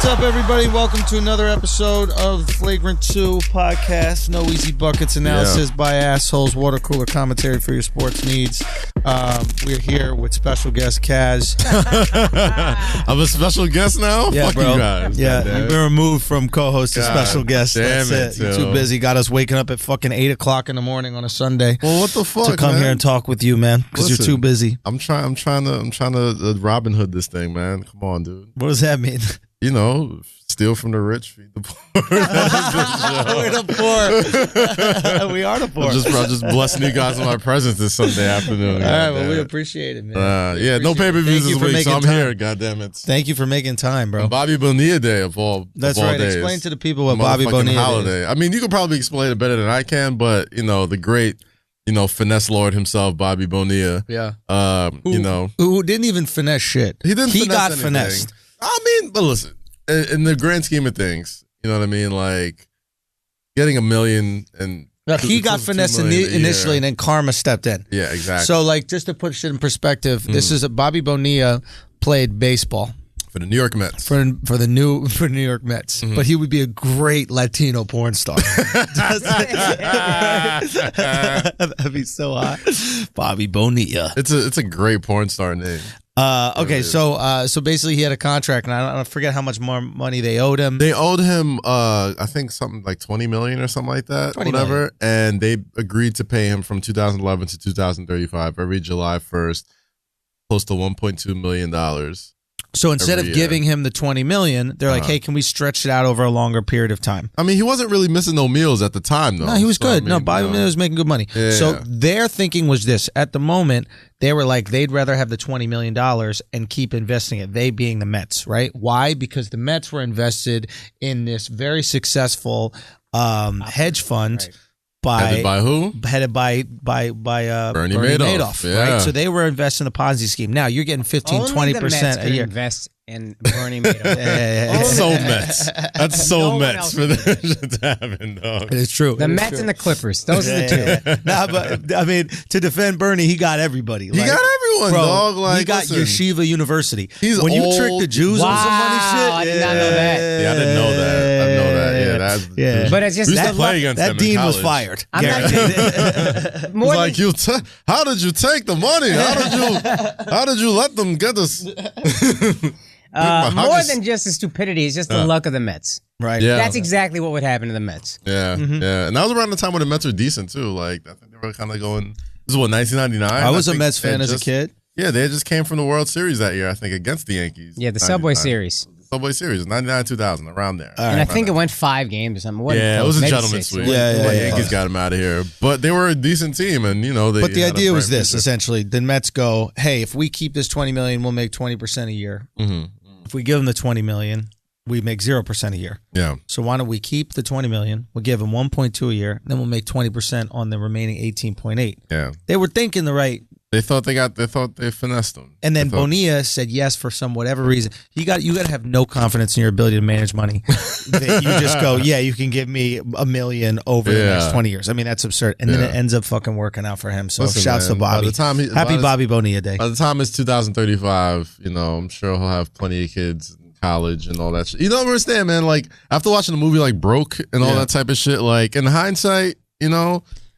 What's up, everybody? Welcome to another episode of the Flagrant 2 podcast. No easy buckets analysis by assholes. Water cooler commentary for your sports needs. We're here with special guest Kaz. I'm a special guest now? Yeah, Fuck bro. you guys. Yeah, you've been removed from co-host to special guest. Damn That's it. You're too busy. Got us waking up at fucking 8 o'clock in the morning on a Sunday. Well, what the fuck, to come man? here and talk with you, man, because you're too busy. I'm trying to Robin Hood this thing, man. Come on, dude. What does that mean? You know, steal from the rich, feed the poor. We're the poor. We are the poor. I'm just blessing you guys with my presence this Sunday afternoon. All right, well, we appreciate it, man. No pay-per-views this week, so I'm here. Goddamn it! Thank you for making time, bro. Bobby Bonilla Day of all. That's of all right. days. Explain to the people what Bobby Bonilla holiday. is. I mean, you could probably explain it better than I can, but you know, the great, finesse lord himself, Bobby Bonilla. Yeah. Who didn't even finesse shit. He didn't. He got anything. finessed. I mean, but listen, in the grand scheme of things, you know what I mean? Like getting $1 million and he got finessed initially, and then karma stepped in. Yeah, exactly. So, like, just to put shit in perspective, this is Bobby Bonilla played baseball for the New York Mets. For New York Mets, but he would be a great Latino porn star. That'd be so hot. Bobby Bonilla. It's a great porn star name. Okay, so basically he had a contract, and I forget how much more money they owed him. They owed him, I think something like $20 million or something like that, whatever. Million. And they agreed to pay him from 2011 to 2035 every July 1st, close to $1.2 million. So instead of giving him the $20 million, they're like, "Hey, can we stretch it out over a longer period of time?" I mean, he wasn't really missing no meals at the time, though. No, he was good. I mean, Bobby Bonilla was making good money. Yeah. So their thinking was this: at the moment, they were like, they'd rather have the $20 million and keep investing it. They being the Mets, right? Why? Because the Mets were invested in this very successful hedge fund. Right. Headed by who? Headed by Bernie Madoff, yeah. right? So they were investing in a Ponzi scheme. Now you're getting 15-20% a year. Invest in Bernie Madoff. That's so Mets. That's so Mets for that to happen, dog. It's true. The Mets and the Clippers. Those are the two. Nah, but I mean, to defend Bernie, he got everybody. He got everyone, dog. Like, he got Yeshiva University. He's when old. you trick the Jews on some money shit. I did not know that. Yeah, I didn't know that. I didn't know that. Yeah, but it's just that dean was fired. I'm not more like you. How did you take the money? How did you let them get this? More than just the stupidity, it's just the luck of the Mets. Right. Yeah. That's exactly what would happen to the Mets. Yeah. Yeah. And that was around the time when the Mets were decent too. Like I think they were kind of going. This is what 1999. I was a Mets fan as a kid. Yeah, they just came from the World Series that year. I think against the Yankees. Yeah, the Subway Series. Subway Series, 99, 2000, around there. And I think it went 5 games or something. It was a gentleman's sweep. Yeah. Yankees got him out of here. But they were a decent team, and they. But the idea was this: essentially, the Mets go, "Hey, if we keep this $20 million, we'll make 20% a year. If we give them the $20 million, we make 0% a year. Yeah. So why don't we keep the $20 million? We'll give them 1.2 a year, then we'll make 20% on the remaining 18.8. Yeah. They were thinking the right. They thought they finessed them. And then Bonilla said yes for whatever reason. You got to have no confidence in your ability to manage money. That you just go, yeah, you can give me $1 million over the next 20 years. I mean, that's absurd. And then it ends up fucking working out for him. So shouts to Bobby. Happy Bobby Bonilla Day. By the time it's 2035, I'm sure he'll have plenty of kids in college and all that shit. You don't understand, man. Like after watching a movie like Broke and all that type of shit, like in hindsight,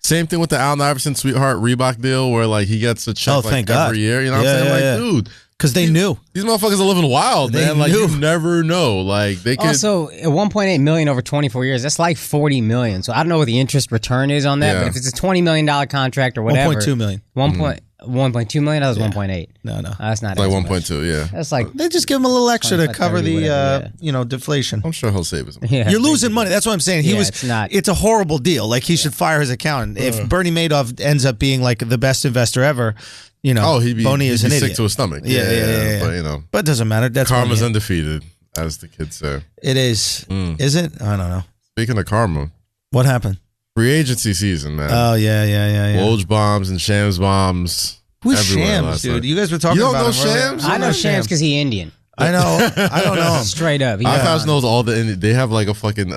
same thing with the Allen Iverson Sweetheart Reebok deal where like he gets a check every year. You know what I'm saying? Dude. Because they knew. These motherfuckers are living wild, man. Like you never know. Like they could also at 1.8 million over 24 years, that's like 40 million. So I don't know what the interest return is on that, but if it's a $20 million contract or whatever. 1.2 million. 1.2 million? That was 1.8. No. That's not like 1.2, yeah. That's like they just give him a little extra to cover the deflation. I'm sure he'll save his money. Yeah, you're losing money. That's what I'm saying. It's a horrible deal. Like he should fire his accountant. If Bernie Madoff ends up being like the best investor ever, he'd be an idiot. sick to his stomach. Yeah. But it doesn't matter. That's karma's undefeated, as the kids say. It is. Is it? I don't know. Speaking of karma, what happened? Free agency season, man. Oh yeah. Woj bombs and Shams bombs. Who's Shams, dude? You guys were talking about him. You don't know Shams? I know Shams because he's Indian. I know. I don't know him. Straight up. Akaash knows all the. They have like a fucking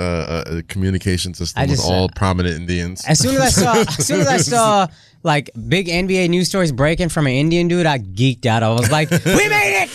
communication system with all prominent Indians. As soon as I saw like big NBA news stories breaking from an Indian dude, I geeked out. I was like, we made it!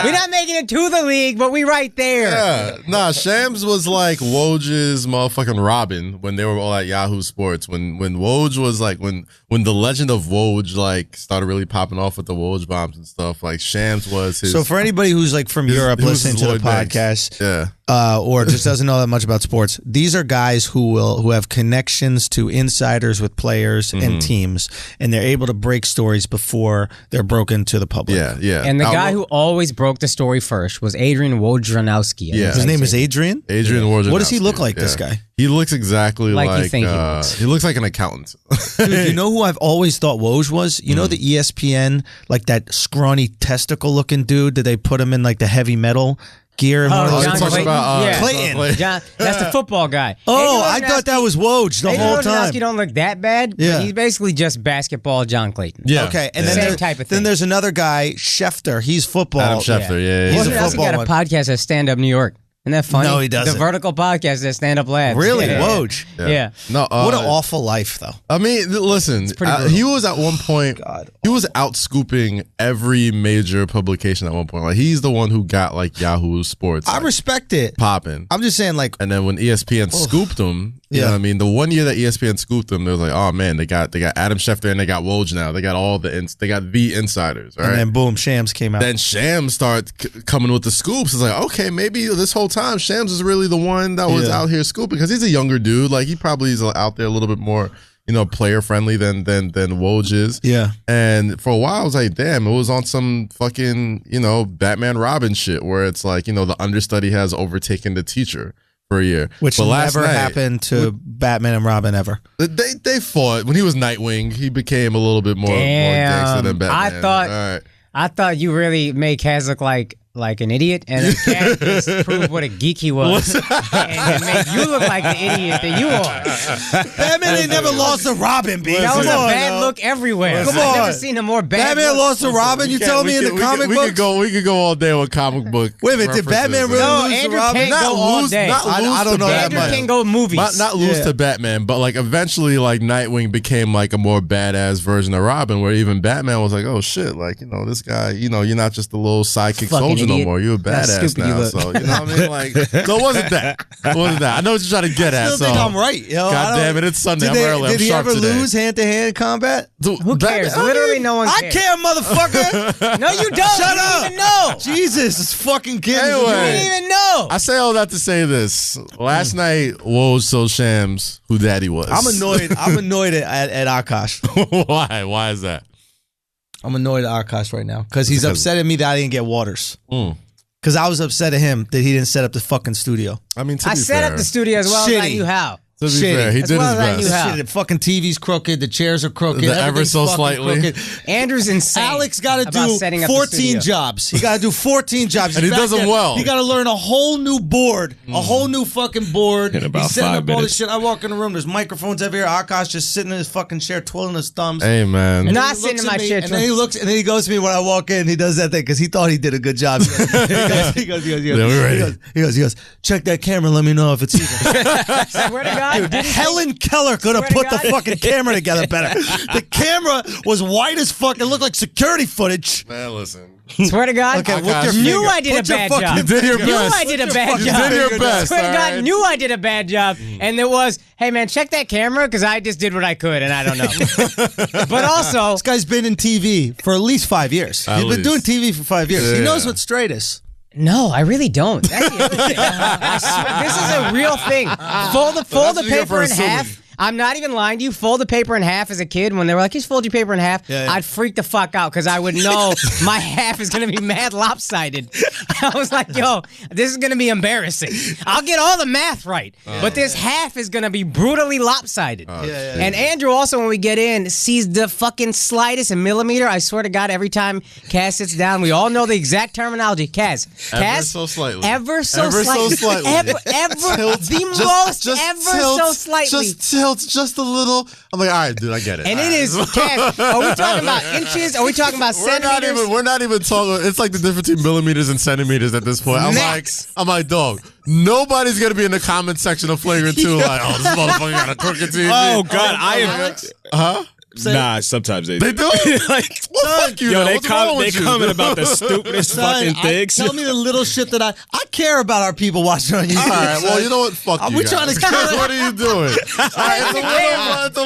We're not making it to the league, but we right there. Yeah. Nah, Shams was like Woj's motherfucking Robin when they were all at Yahoo Sports. When Woj was like, when the legend of Woj like started really popping off with the Woj bombs and stuff, like Shams was his. So for anybody who's like from Europe listening to the podcast, or just doesn't know that much about sports, these are guys who have connections to insiders with players and teams, and they're able to break stories before they're broken to the public. Yeah. And the guy who always broke the story first was Adrian Wojnarowski. Yeah. His name is Adrian? Adrian Wojnarowski. What does he look like, this guy? He looks exactly like you think he looks. He looks like an accountant. Dude, you know who I've always thought Woj was? You know the ESPN, like that scrawny testicle-looking dude that they put him in like the heavy metal gear? And John Clayton. Clayton. John, that's the football guy. Oh, I thought that was Woj the whole time. Don't look that bad. Yeah. But he's basically just basketball John Clayton. Yeah. Okay, and Same type of thing. Then there's another guy, Schefter. He's football. Adam Schefter, yeah. He's a Wojnarowski football got a one. podcast at Stand Up New York. Isn't that funny? No, he doesn't. The Vertical podcast at Stand Up Labs. Really? Yeah. Woj. Yeah. No, What an awful life, though. I mean, listen, he was at one point, he was out scooping every major publication at one point. Like, he's the one who got like Yahoo Sports. I respect it. Popping. I'm just saying, like, And then when ESPN scooped him, you know what I mean? The one year that ESPN scooped him, they was like, oh man, they got Adam Schefter and they got Woj now. They got they got the insiders, right? and then boom, Shams came out. Then Shams started coming with the scoops. It's like, okay, maybe this whole time Shams is really the one that was out here scooping, because he's a younger dude. Like, he probably is out there a little bit more, you know, player friendly than Woj is. Yeah. And for a while I was like, damn, it was on some fucking, you know, Batman Robin shit where it's like, you know, the understudy has overtaken the teacher for a year. Which but never happened to Batman and Robin ever. They fought. When he was Nightwing, he became a little bit more gangster than Batman. I thought you really made Kaz look like an idiot, and then Kaz just proved what a geek he was, and made you look like the idiot that you are. Batman ain't never lost to Robin, B. That was a bad look everywhere. Come I've on. never seen a more bad Batman look. lost to Robin? You tell me in the comic book? We could go all day with comic book. Wait a minute, did Batman really No, lose Andrew to Robin? can't go all day. I don't know that Andrew much. can go movies. Not lose to Batman, but like eventually, like Nightwing became like a more badass version of Robin, where even Batman was like, "Oh shit, like, you know, this guy, you know, you're not just a little sidekick soldier no more. You're a badass now." So you know what I mean? Like, so it wasn't that. It wasn't that. I know what you're trying to get I at. still think I'm right. Yo, God damn it, it's Sunday. I'm early. Did I'm he sharp ever today. lose hand-to-hand combat? Who cares? Literally no one cares. I care, motherfucker. No, you don't. Shut you up. don't even know. Jesus, this fucking kid. Anyway. You didn't even know. I say all that to say this. Last night, Woj told Shams who daddy was. I'm annoyed. I'm annoyed at Akaash. Why? Why is that? I'm annoyed at Akaash right now because he's upset at me that I didn't get Waters. Because I was upset at him that he didn't set up the fucking studio. I mean, I set up the studio as well as I knew how. To be Shitty. fair, he As did well his as I knew best. how. Shit, the fucking TV's crooked. The chairs are crooked. The ever everything's so fucking slightly. crooked. Andrew's insane. Alex got to about do setting up the 14 studio. jobs. He got to do 14 jobs. And he He's does back them there. well. He got to learn a whole new board, a whole new fucking board. In about He's setting 5 up all this minutes. shit. I walk in the room. There's microphones everywhere. Akash just sitting in his fucking chair, twiddling his thumbs. Hey, man. No, And I he sit in looks my at me, chair, and too. then he looks, and then he goes to me when I walk in. He does that thing because he thought he did a good job. He goes, we're ready. he goes, check that camera. And let me know if it's even. Swear to God. Helen Keller could have Swear to put the God. fucking camera together better. The camera was white as fuck. It looked like security footage. Man, listen. Swear to God. Okay, Akash, whoop your Knew finger. I did Put a your bad fucking job. You did your Knew best. I did a Put your bad fucking job. You did your finger best. Swear to all God, right? knew I did a bad job. And there was, hey man, check that camera because I just did what I could and I don't know. But also, This guy's been in TV for at least 5 years. At He's been doing least. TV for 5 years. He Yeah. knows what straight is. no, I really don't. That's the other thing. I swear, this is a real thing. Fold the that's what you get paper for in assuming. half. I'm not even lying to you. Fold the paper in half as a kid when they were like, just fold your paper in half. Yeah, yeah. I'd freak the fuck out because I would know my half is going to be mad lopsided. I was like, yo, this is going to be embarrassing. I'll get all the math right, but this half is going to be brutally lopsided. And Andrew also, when we get in, sees the fucking slightest millimeter. I swear to God, every time Kaz sits down, we all know the exact terminology. Kaz. Ever so slightly. Ever so Ever so slightly. slightly. Ever, the most, ever so slightly. Just tilt tilts just a little. I'm like, all right, dude, I get it. And all it is, Cash, are we talking about inches? Are we talking about centimeters? We're not even talking. It's like the difference between millimeters and centimeters at this point. I'm like, dog. Nobody's gonna be in the comment section of Flagrant 2 like, oh, this motherfucker got a crooked TV. Oh God, I am. Huh? Nah, sometimes they do. Like, well, fuck you. Yo, they comment about the stupidest fucking things. Tell me the little shit that I care about our people watching on YouTube. All right, well, you know what? Fuck you. We're trying to. What are you doing? All right, it's a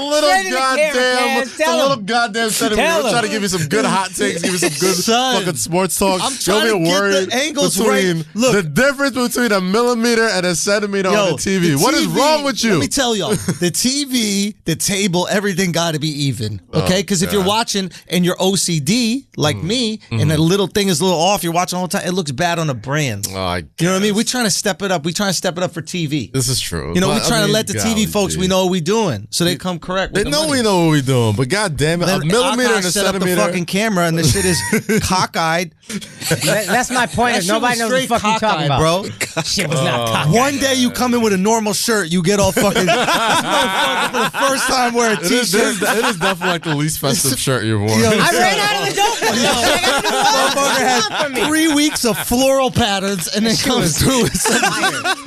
little goddamn centimeter. We're trying to give you some good hot takes, give you some good fucking sports talk. I'm trying to get the angles right. Look, the difference between a millimeter and a centimeter on the TV. What is wrong with you? Let me tell y'all, the TV, the table, everything got to be even. Okay, because if you're watching and you're OCD like me, and the little thing is a little off, you're watching all the time, it looks bad on a brand. You know what I mean? We're trying to step it up. We're trying to step it up for TV. This is true. You know, we're trying to let the TV folks, we know what we're doing, so they come correct. They know we know what we're doing, but god damn it, a millimeter and a set up centimeter. the fucking camera, and the shit is cockeyed. That's my point. If nobody knows what the fuck you talking about, bro. Shit was not cockeyed. One day you come in with a normal shirt, you get all fucking. This motherfucker for the first time wear a t-shirt. It is definitely like the least festive shirt you've worn. I ran out of the dope. Motherfucker had 3 weeks of floral patterns and then comes through with some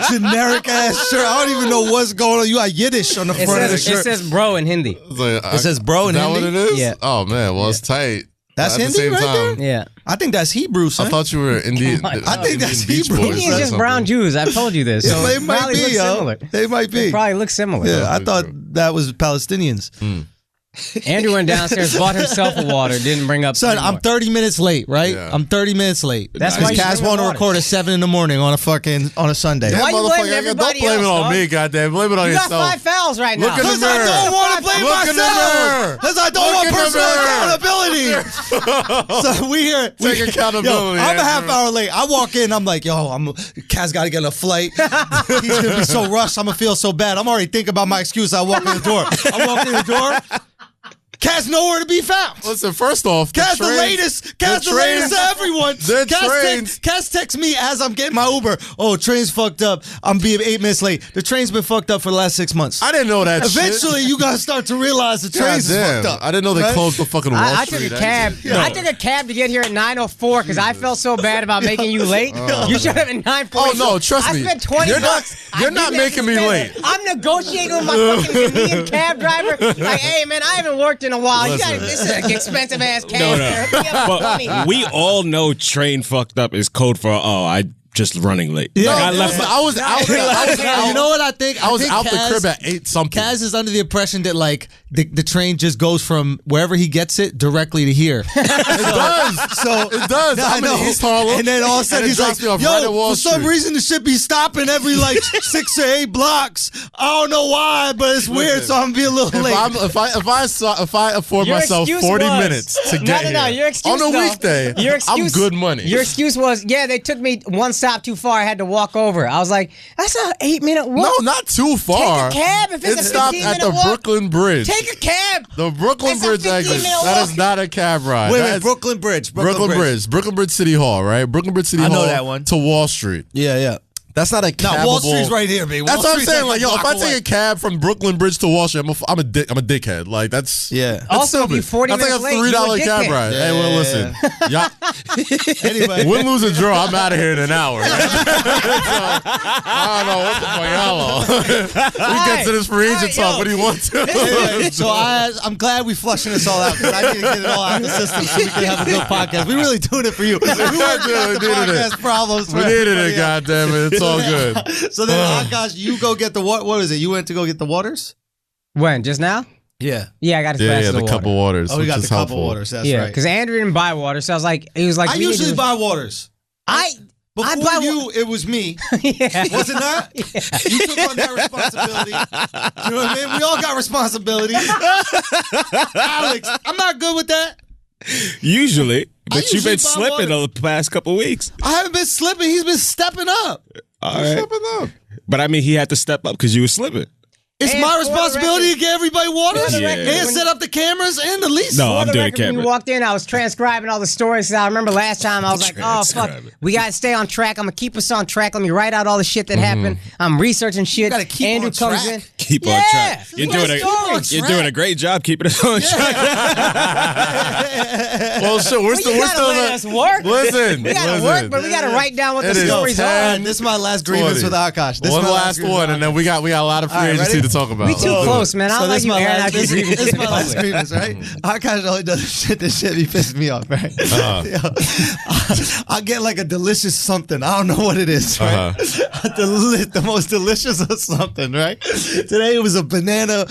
generic ass shirt. I don't even know what's going on. You got Yiddish on the front of the shirt. It says bro in Hindi. It says bro in Hindi? Is that what it is? Yeah. Oh man, well it's tight. That's at Hindi the same right time, there? Yeah. I think that's Hebrew, son. I thought you were Indian. I think that's Hebrew. Indians just brown Jews. I've told you this. So they might be, yo. They might be. They probably look similar. Yeah, I thought that was Palestinians. Andrew went downstairs, bought himself a water, didn't bring up. Son, I'm 30 minutes late, right? Yeah. I'm 30 minutes late. That's why you Kaz bring want to water. record at 7 in the morning on a Sunday. Why you blaming everybody Don't blame it else, on dog? me, goddamn. Blame it on You yourself. got 5 fouls right now. Look in the Because I mirror. don't want to blame Look in the mirror. myself. Because I don't want personal accountability. So we here. Take accountability. Yo, I'm a half Andrew. hour late. I walk in. I'm like, yo, Kaz got to get on a flight. He's going to be so rushed. I'm going to feel so bad. I'm already thinking about my excuse. I walk in the door. I walk in the door. Kaz nowhere to be found. Listen, first off, Kaz the latest. Kaz the latest to everyone. Kaz texts me as I'm getting my Uber. Oh, train's fucked up. I'm being 8 minutes late. The train's been fucked up for the last 6 months. I didn't know that Eventually, you gotta start to realize the train's fucked up. I didn't know they closed the fucking Wall I Street. took a cab. I took a cab to get here at 9:04 because I felt so bad about making you late. You showed up at 9:40. Oh no, trust me. I spent $20. You're not making me late. I'm negotiating with my fucking Canadian cab driver. Like, hey man, I haven't worked in a while. You gotta, this is an expensive ass cab. But we all know train fucked up is code for I just running late. Yeah. Like, I was out. You know what I think? I was think out Kaz, the crib at 8 something. Kaz is under the impression that like the train just goes from wherever he gets it directly to here. It does. So it does. I I'm know. in East Harlem, and then all of a sudden he's like, me off right at "Yo, Wall for some Street. reason the shit be stopping every like 6 or 8 blocks. I don't know why, but it's weird. So I'm gonna be a little late." If I afford Your myself excuse 40 was- minutes to get No. here Your excuse on a though- weekday, Your excuse, I'm good money. Your excuse was, they took me one stop too far. I had to walk over. I was like, that's an 8-minute walk. No, not too far. Take a cab if it's it a stopped 15-minute at the walk. Brooklyn Bridge. Take a cab. The Brooklyn It's a Bridge exit. 15-minute That walk. is not a cab ride. Wait, That is Brooklyn Bridge. Brooklyn Bridge City Hall, right? Brooklyn Bridge City I Hall. know that one. To Wall Street. Yeah. That's not a No, cabable. Wall Street's right here, baby. That's Wall what I'm Street's saying. Like, yo, if I block take away. a cab from Brooklyn Bridge to Wall Street, I'm a dickhead. Like, that's Yeah. Also, if you 40 that's like minutes a late, you $3 a cab dickhead. ride. Hey, well, listen, Anyway. win, lose, or draw. I'm out of here in an hour. So, I don't know what the fuck y'all on. We get to this free agent talk. What do you want to? Anyway, so I'm glad we flushing this all out because I need to get it all out of the system so we can have a good podcast. We really doing it for you. We weren't doing the podcast problems. We needed it, goddammit. It's all good. So then, Akaash, you go get the what is it? You went to go get the waters? When? Just now? Yeah. Yeah, I got as Yeah, fast as the water. cup of waters. Oh, we which got is the cup helpful. of waters. That's Yeah, right. because Andrew didn't buy water, so I was like, I we usually need to- buy waters. Before buy you, it was me. Yeah. Was it not? You took on that responsibility. You know what I mean? We all got responsibility. Alex, I'm not good with that. Usually, but you've usually been buy slipping water. the past couple weeks. I haven't been slipping. He's been stepping up. All right. Stepping up. But I mean, he had to step up because you were slipping. It's And my for the responsibility record- to get everybody water For the Yeah. record, and when- set up the cameras and the lease. No, For I'm the doing record, when camera. you walked in, I was transcribing all the stories. I remember last time I was like, oh, fuck, Transcribing. we got to stay on track. I'm going to keep us on track. Let me write out all the shit that happened. I'm reaching shit. gotta keep Andrew on comes track. in. keep on Yeah, track. stories. You're doing a great job keeping us on track. Well, so we're still let us work. Listen, We gotta work, but we gotta write down what the It is stories are. 10, This is my last grievance 20. with Akash. This is One my last grievance one, with and then we got a lot of free right, agency ready? to talk about. We too close, man. I don't like you airing out your this grievances is in my last public. grievance, right? Akash only does this shit he pisses me off, right? I get like a delicious something. I don't know what it is, right? The most delicious of something, right? Today it was a banana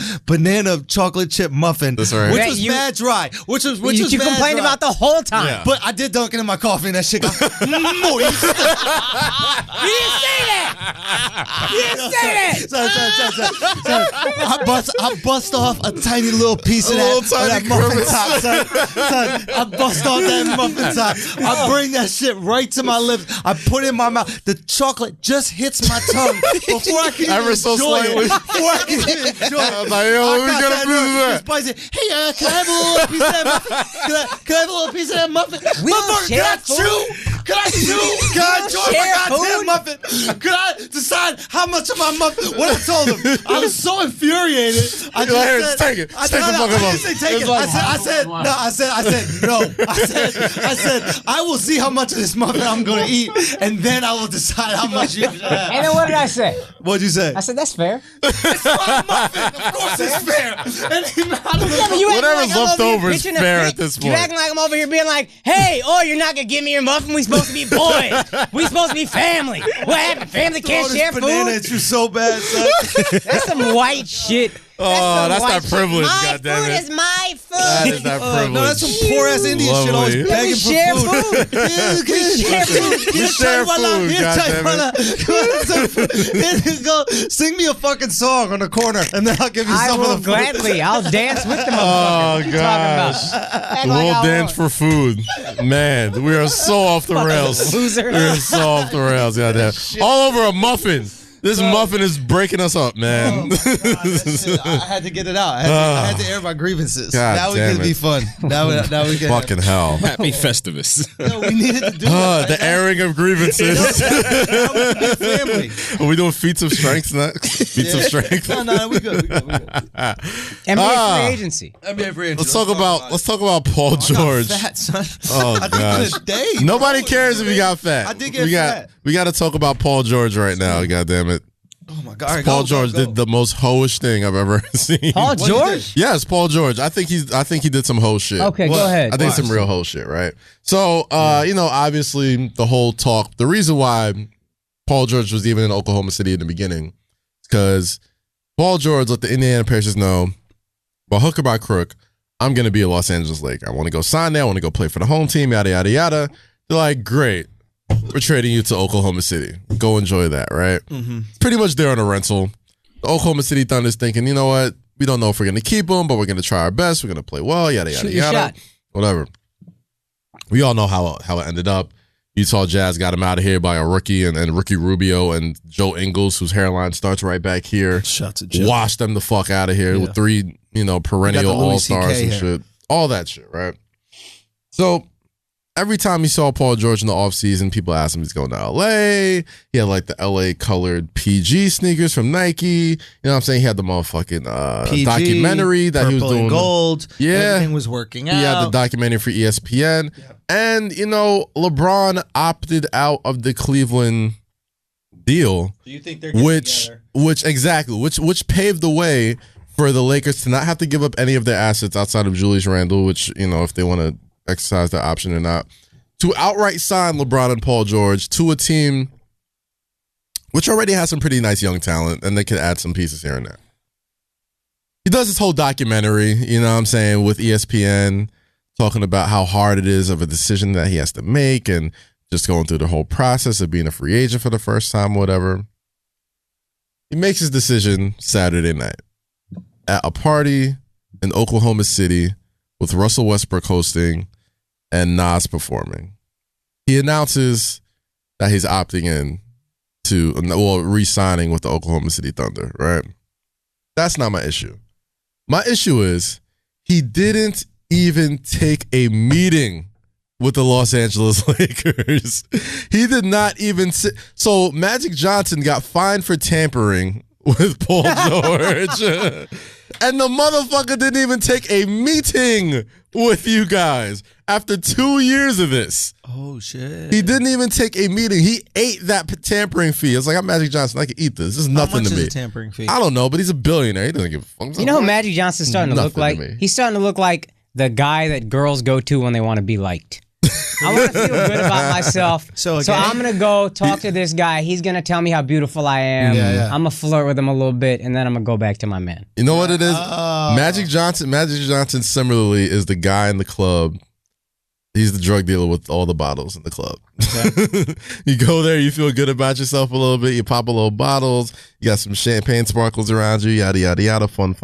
chocolate chip muffin, That's right. which Yeah, was you- mad dry. Which was You mad complained dry. about the whole time. Yeah. But I did dunk it in my coffee, and that shit got moist. You didn't say that. You didn't say that. I bust off a tiny little piece of little that tiny muffin crevice. top, son. I bust off that muffin top. I bring that shit right to my lips. I put it in my mouth. The chocolate just hits my tongue before I can Ever even so enjoy slightly. it. Before I can even enjoy it. I was like, yo, let me get a piece of that. This boy said, hey, can I have a little piece of that muffin? Can I have a little piece of that muffin? We don't Motherfucker, share can I food. chew? Can I chew? Can I enjoy share my goddamn food. muffin? Could I decide how much of my muffin? What I told him, I was so infuriated. I You're like, "Here, take it. I Take the no, fucking I didn't muffin." say take It's it. like- I said no. I said I will see how much of this muffin I'm gonna eat, and then I will decide how much you should have. And then what did I say? What'd you say? I said that's fair. It's my muffin. Of course it's fair. And You acting Whatever's I'm left over here over is pitching a fair fit. at this You point. acting like I'm over here being like, hey, oh, you're not gonna give me your muffin. We supposed to be boys. We supposed to be family. What happened? Family can't share banana food? at you so bad, son. That's some white shit. Oh, that's some that white privilege, shit. My goddammit. food is my food. That is that privilege. No, that's some poor ass Indian shit. Always Lovely. begging we for share food. food. We share food. We share food, goddammit. Go sing me a fucking song on the corner, and then I'll give you I some will of the food. gladly. I'll dance with the motherfucker. Oh, What you talking gosh. about? Act The like little I dance won't. for food. Man, we are so off the rails. Loser. We are so off the rails, goddamn. All over a muffin. This muffin is breaking us up, man. I had to get it out. I had to air my grievances. God now we damn can it. be fun. Now we can. Fucking hell. Happy Festivus. No, we needed to do that. The airing of grievances. Family. Are we doing feats of strength next? Feats of strength. No, we good. NBA free agency. NBA free agency. Let's talk about Paul George. Fat, son. Oh I gosh. did a day. Nobody cares if you got fat. I did get fat. We got to talk about Paul George right now. God damn it. Oh my God. Paul George did the most hoish thing I've ever seen. Paul What George? Yes, Paul George. I think he did some hoe shit. Okay, What? go ahead. I think some real hoe shit, right? So, obviously the whole talk, the reason why Paul George was even in Oklahoma City in the beginning is because Paul George let the Indiana Pacers know, by hook or by crook, I'm going to be a Los Angeles Laker. I want to go sign there. I want to go play for the home team, yada, yada, yada. They're like, great. We're trading you to Oklahoma City. Go enjoy that, right? Mm-hmm. Pretty much there on a rental. The Oklahoma City Thunder's thinking, you know what? We don't know if we're going to keep him, but we're going to try our best. We're going to play well, yada, yada, Shoot your yada. shot. Whatever. We all know how it ended up. Utah Jazz got him out of here by a rookie and Ricky Rubio and Joe Ingles, whose hairline starts right back here. Shots at Joe. Washed them the fuck out of here with three, perennial Louis all-stars CK and hair. shit. All that shit, right? So every time you saw Paul George in the offseason, people asked him if he's going to LA. He had like the LA colored PG sneakers from Nike. You know what I'm saying? He had the motherfucking PG, documentary that he was purple and doing. gold. Yeah. Everything was working out. He had the documentary for ESPN. Yeah. And, LeBron opted out of the Cleveland deal, Do you think they're which paved the way for the Lakers to not have to give up any of their assets outside of Julius Randle, which, if they want to exercise that option or not, to outright sign LeBron and Paul George to a team which already has some pretty nice young talent, and they can add some pieces here and there. He does this whole documentary, with ESPN, talking about how hard it is of a decision that he has to make and just going through the whole process of being a free agent for the first time, whatever. He makes his decision Saturday night at a party in Oklahoma City with Russell Westbrook hosting and Nas performing. He announces that he's opting in to, re-signing with the Oklahoma City Thunder, right? That's not my issue. My issue is he didn't even take a meeting with the Los Angeles Lakers. He did not even sit. So Magic Johnson got fined for tampering with Paul George. And the motherfucker didn't even take a meeting with you guys after 2 years of this. Oh, shit. He didn't even take a meeting. He ate that tampering fee. It's like, I'm Magic Johnson. I can eat this. This is nothing to me. How much is a tampering fee? I don't know, but he's a billionaire. He doesn't give a fuck. You know who Magic Johnson's starting to look like? He's starting to look like the guy that girls go to when they want to be liked. I want to feel good about myself. So I'm going to go talk to this guy. He's going to tell me how beautiful I am. Yeah. I'm going to flirt with him a little bit, and then I'm going to go back to my man. You know what it is? Magic Johnson similarly is the guy in the club. He's the drug dealer with all the bottles in the club. Okay. You go there, you feel good about yourself a little bit. You pop a little bottles. You got some champagne sparkles around you. Yada, yada, yada. Fun.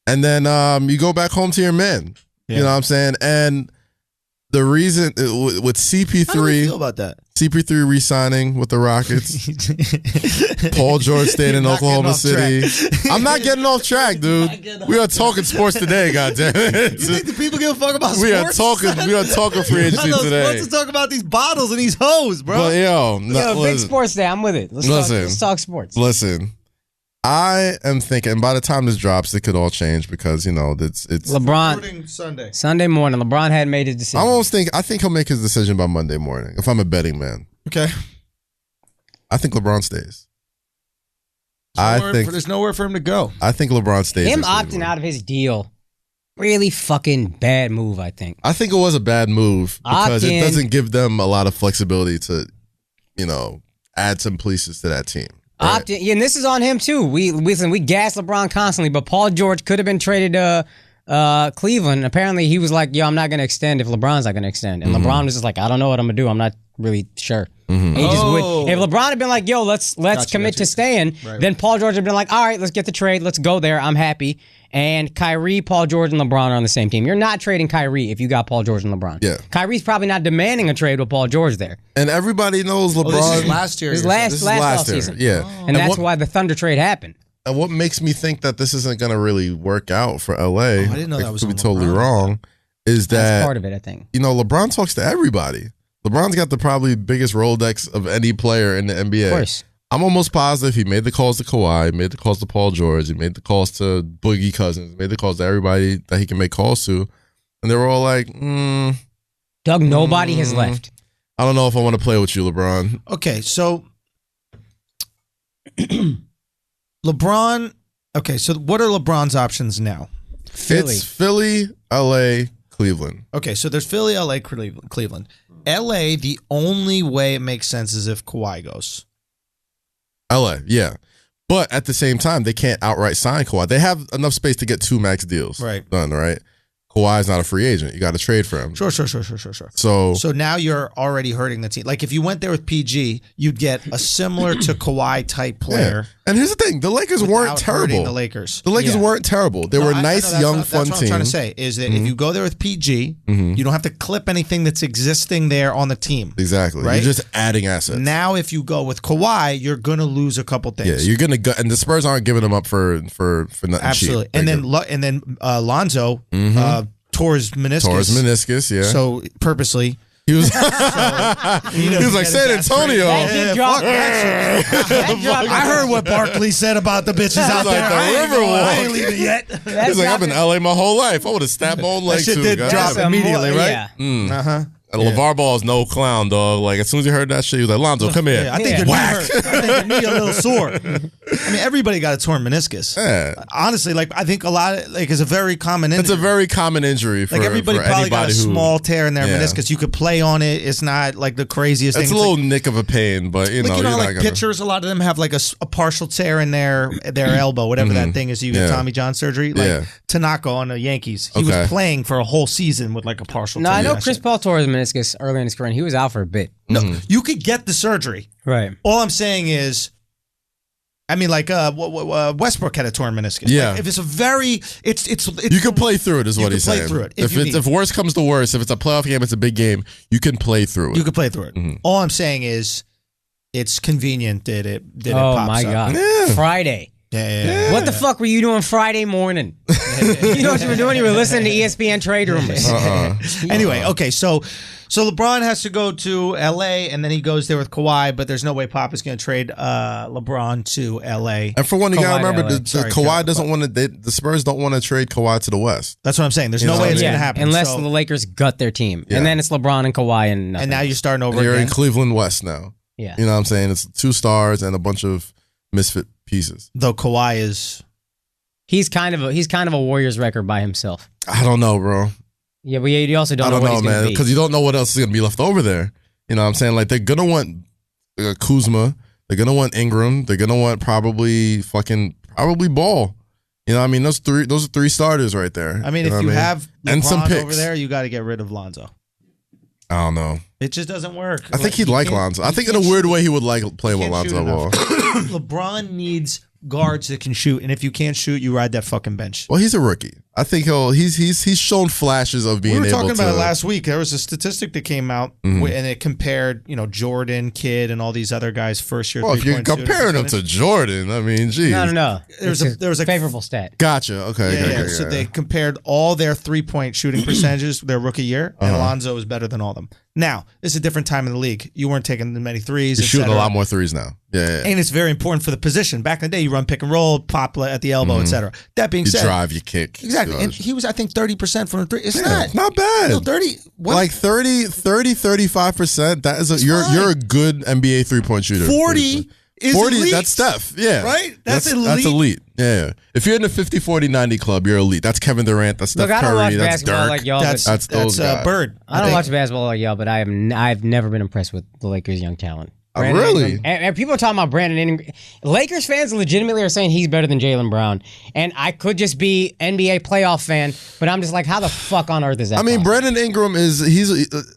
And then you go back home to your men. Yeah. You know what I'm saying? And the reason with CP3, how do you feel about that? CP3 re-signing with the Rockets. Paul George staying in Oklahoma City. I'm not getting off track, dude. We are talking sports today, goddammit. You think the people give a fuck about sports? We are talking free agency today. Let's talk about these bottles and these hoes, bro. But big sports day. I'm with it. Let's talk sports. Listen. I am thinking by the time this drops, it could all change because, it's LeBron Sunday morning. LeBron hadn't made his decision. I think he'll make his decision by Monday morning if I'm a betting man. Okay. I think LeBron stays. There's nowhere for him to go. I think LeBron stays. Him opting out of his deal, really fucking bad move, I think. I think it was a bad move because it doesn't give them a lot of flexibility to, add some pieces to that team. Right. And this is on him too. We gas LeBron constantly, but Paul George could have been traded to Cleveland. Apparently, he was like, "Yo, I'm not going to extend if LeBron's not going to extend." And LeBron was just like, "I don't know what I'm going to do. I'm not really sure." Mm-hmm. He just would. If LeBron had been like, "Yo, let's commit to staying," then Paul George had been like, "All right, let's get the trade. Let's go there. I'm happy." And Kyrie, Paul George, and LeBron are on the same team. You're not trading Kyrie if you got Paul George and LeBron. Yeah. Kyrie's probably not demanding a trade with Paul George there. And everybody knows LeBron. This is last year. This is last offseason. Yeah. Oh. And that's why the Thunder trade happened. And what makes me think that this isn't going to really work out for LA, I didn't know that was could be totally wrong, is that that's part of it, I think. LeBron talks to everybody. LeBron's got the probably biggest Rolodex of any player in the NBA. Of course. I'm almost positive he made the calls to Kawhi, made the calls to Paul George, he made the calls to Boogie Cousins, made the calls to everybody that he can make calls to. And they were all like, Doug, nobody has left. I don't know if I want to play with you, LeBron. Okay, so LeBron. Okay, so what are LeBron's options now? Philly. It's Philly, LA, Cleveland. Okay, so there's Philly, LA, Cleveland. LA, the only way it makes sense is if Kawhi goes. LA, yeah. But at the same time, they can't outright sign Kawhi. They have enough space to get 2 max deals done, right? Kawhi's not a free agent. You got to trade for him. Sure. So now you're already hurting the team. Like if you went there with PG, you'd get a similar to Kawhi type player. Yeah. And here's the thing: the Lakers weren't terrible. The Lakers weren't terrible. They were a nice, young, fun team. That's what I'm trying to say is that if you go there with PG, you don't have to clip anything that's existing there on the team. Exactly. Right? You're just adding assets. Now, if you go with Kawhi, you're going to lose a couple things. Yeah, you're going to go, and the Spurs aren't giving him up for nothing. Absolutely. Cheap. And then Lonzo tore his meniscus. Yeah. So purposely. He was like San Antonio. I heard what Barkley said about the bitches out there. I ain't leaving yet. He's like, I've been in LA my whole life. I would have stabbed my own leg too. That shit did drop immediately, right? Yeah. And LeVar Ball is no clown, dog. Like, as soon as he heard that shit, he was like, Lonzo, come here. I think your knee hurt. I think your knee a little sore. I mean, everybody got a torn meniscus. Yeah. Honestly, I think a lot of, it's a very common injury. It's a very common injury for everybody for probably got a small tear in their Yeah. meniscus. You could play on it. It's not like the craziest thing. It's a little nick of a pain, but you're not gonna... pitchers, a lot of them have like a partial tear in their elbow, whatever that thing is. You get Tommy John surgery. Like Tanaka on the Yankees. He was playing for a whole season with like a partial tear. No, I know Chris Paul tore his meniscus early in his career, and he was out for a bit. No, you could get the surgery. Right. All I'm saying is, I mean, like Westbrook had a torn meniscus. Yeah. Like, if it's a very, it's you can play through it. Is what he's saying. You can play through it If worse comes to worse, if it's a playoff game, it's a big game. You can play through it. You can play through it. All I'm saying is, it's convenient that it Oh pops my up. god! Friday. Yeah. What the fuck were you doing Friday morning? You know what you were doing? You were listening to ESPN trade rumors. Anyway, okay, so LeBron has to go to L.A. and then he goes there with Kawhi, but there's no way Pop is going to trade LeBron to L.A. And for one, you got to remember, Kawhi Kevin, doesn't want to. The Spurs don't want to trade Kawhi to the West. That's what I'm saying. There's no way it's going to happen unless the Lakers gut their team, and then it's LeBron and Kawhi and nothing. And now you're starting over. You're again. in Cleveland West now. Yeah, you know what I'm saying? It's 2 stars and a bunch of misfit pieces. Though Kawhi is, he's kind of a Warriors record by himself. I don't know, bro. Yeah, but you also don't know what he's man, going to be. because you don't know what else is going to be left over there. You know what I'm saying? Like, they're going to want Kuzma. They're going to want Ingram. They're going to want probably Ball. You know what I mean? Those are 3 starters right there. I mean, if you have LeBron and some picks over there, you got to get rid of Lonzo. I don't know. It just doesn't work. I think he'd like Lonzo. I think in a weird way he would like playing with Lonzo Ball. LeBron needs guards that can shoot, and if you can't shout, you ride that fucking bench. Well, he's a rookie. I think he's shown flashes of being able to. We were talking about it last week. There was a statistic that came out, and it compared, Jordan, Kidd, and all these other guys first year. Well, if you're comparing them to Jordan, I mean, geez. No. There was a favorable stat. Gotcha. Okay. So they compared all their 3-point shooting percentages their rookie year, and Alonzo was better than all of them. Now, it's a different time in the league. You weren't taking as many threes. You're shooting a lot more threes now. Yeah. And it's very important for the position. Back in the day, you run pick and roll, pop at the elbow, etc. That being said, you drive, you kick. Exactly. And he was, I think, 30% from the three. It's not bad. No, 30. What? Like 35%. That is you're a good NBA 3-point shooter. 40 is 40, elite. that's Steph. Yeah. Right? That's elite. That's elite. Yeah. If you're in the 50, 40, 90 club, you're elite. That's Kevin Durant. That's Steph Look, I don't Curry. watch That's basketball Dirk. like y'all. That's those guys. Bird. I don't watch basketball like y'all, but I've never been impressed with the Lakers' young talent. Really? And people are talking about Brandon Ingram. Lakers fans legitimately are saying he's better than Jaylen Brown. And I could just be NBA playoff fan, but I'm just like, how the fuck on earth is that? I mean, Brandon Ingram he's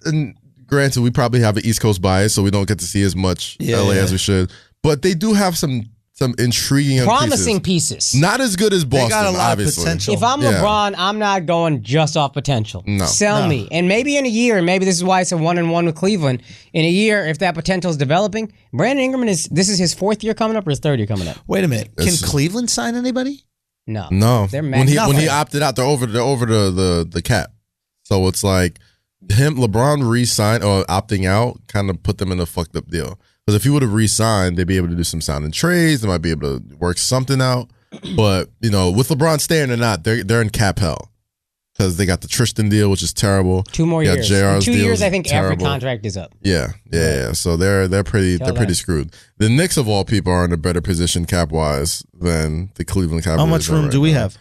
and granted, we probably have an East Coast bias, so we don't get to see as much LA as we should. But they do have some intriguing, promising pieces. Not as good as Boston. They got a lot of potential. If I'm LeBron, I'm not going just off potential. No. Sell me, and maybe in a year, maybe this is why it's a 1-1 with Cleveland. In a year, if that potential is developing, Brandon Ingram this is his 4th year coming up or his 3rd year coming up. Wait a minute, can Cleveland sign anybody? No, they're when he opted out, they're over the cap. So it's like LeBron re-signed or opting out kind of put them in a fucked up deal. Because if he would have re-signed, they'd be able to do some sounding trades. They might be able to work something out. But, with LeBron staying or not, they're in cap hell. Because they got the Tristan deal, which is terrible. 2 more years. JR's In 2 years, I think terrible. every contract is up. Yeah. So they're pretty screwed. The Knicks of all people are in a better position cap wise than the Cleveland Cavaliers. How much room do we have?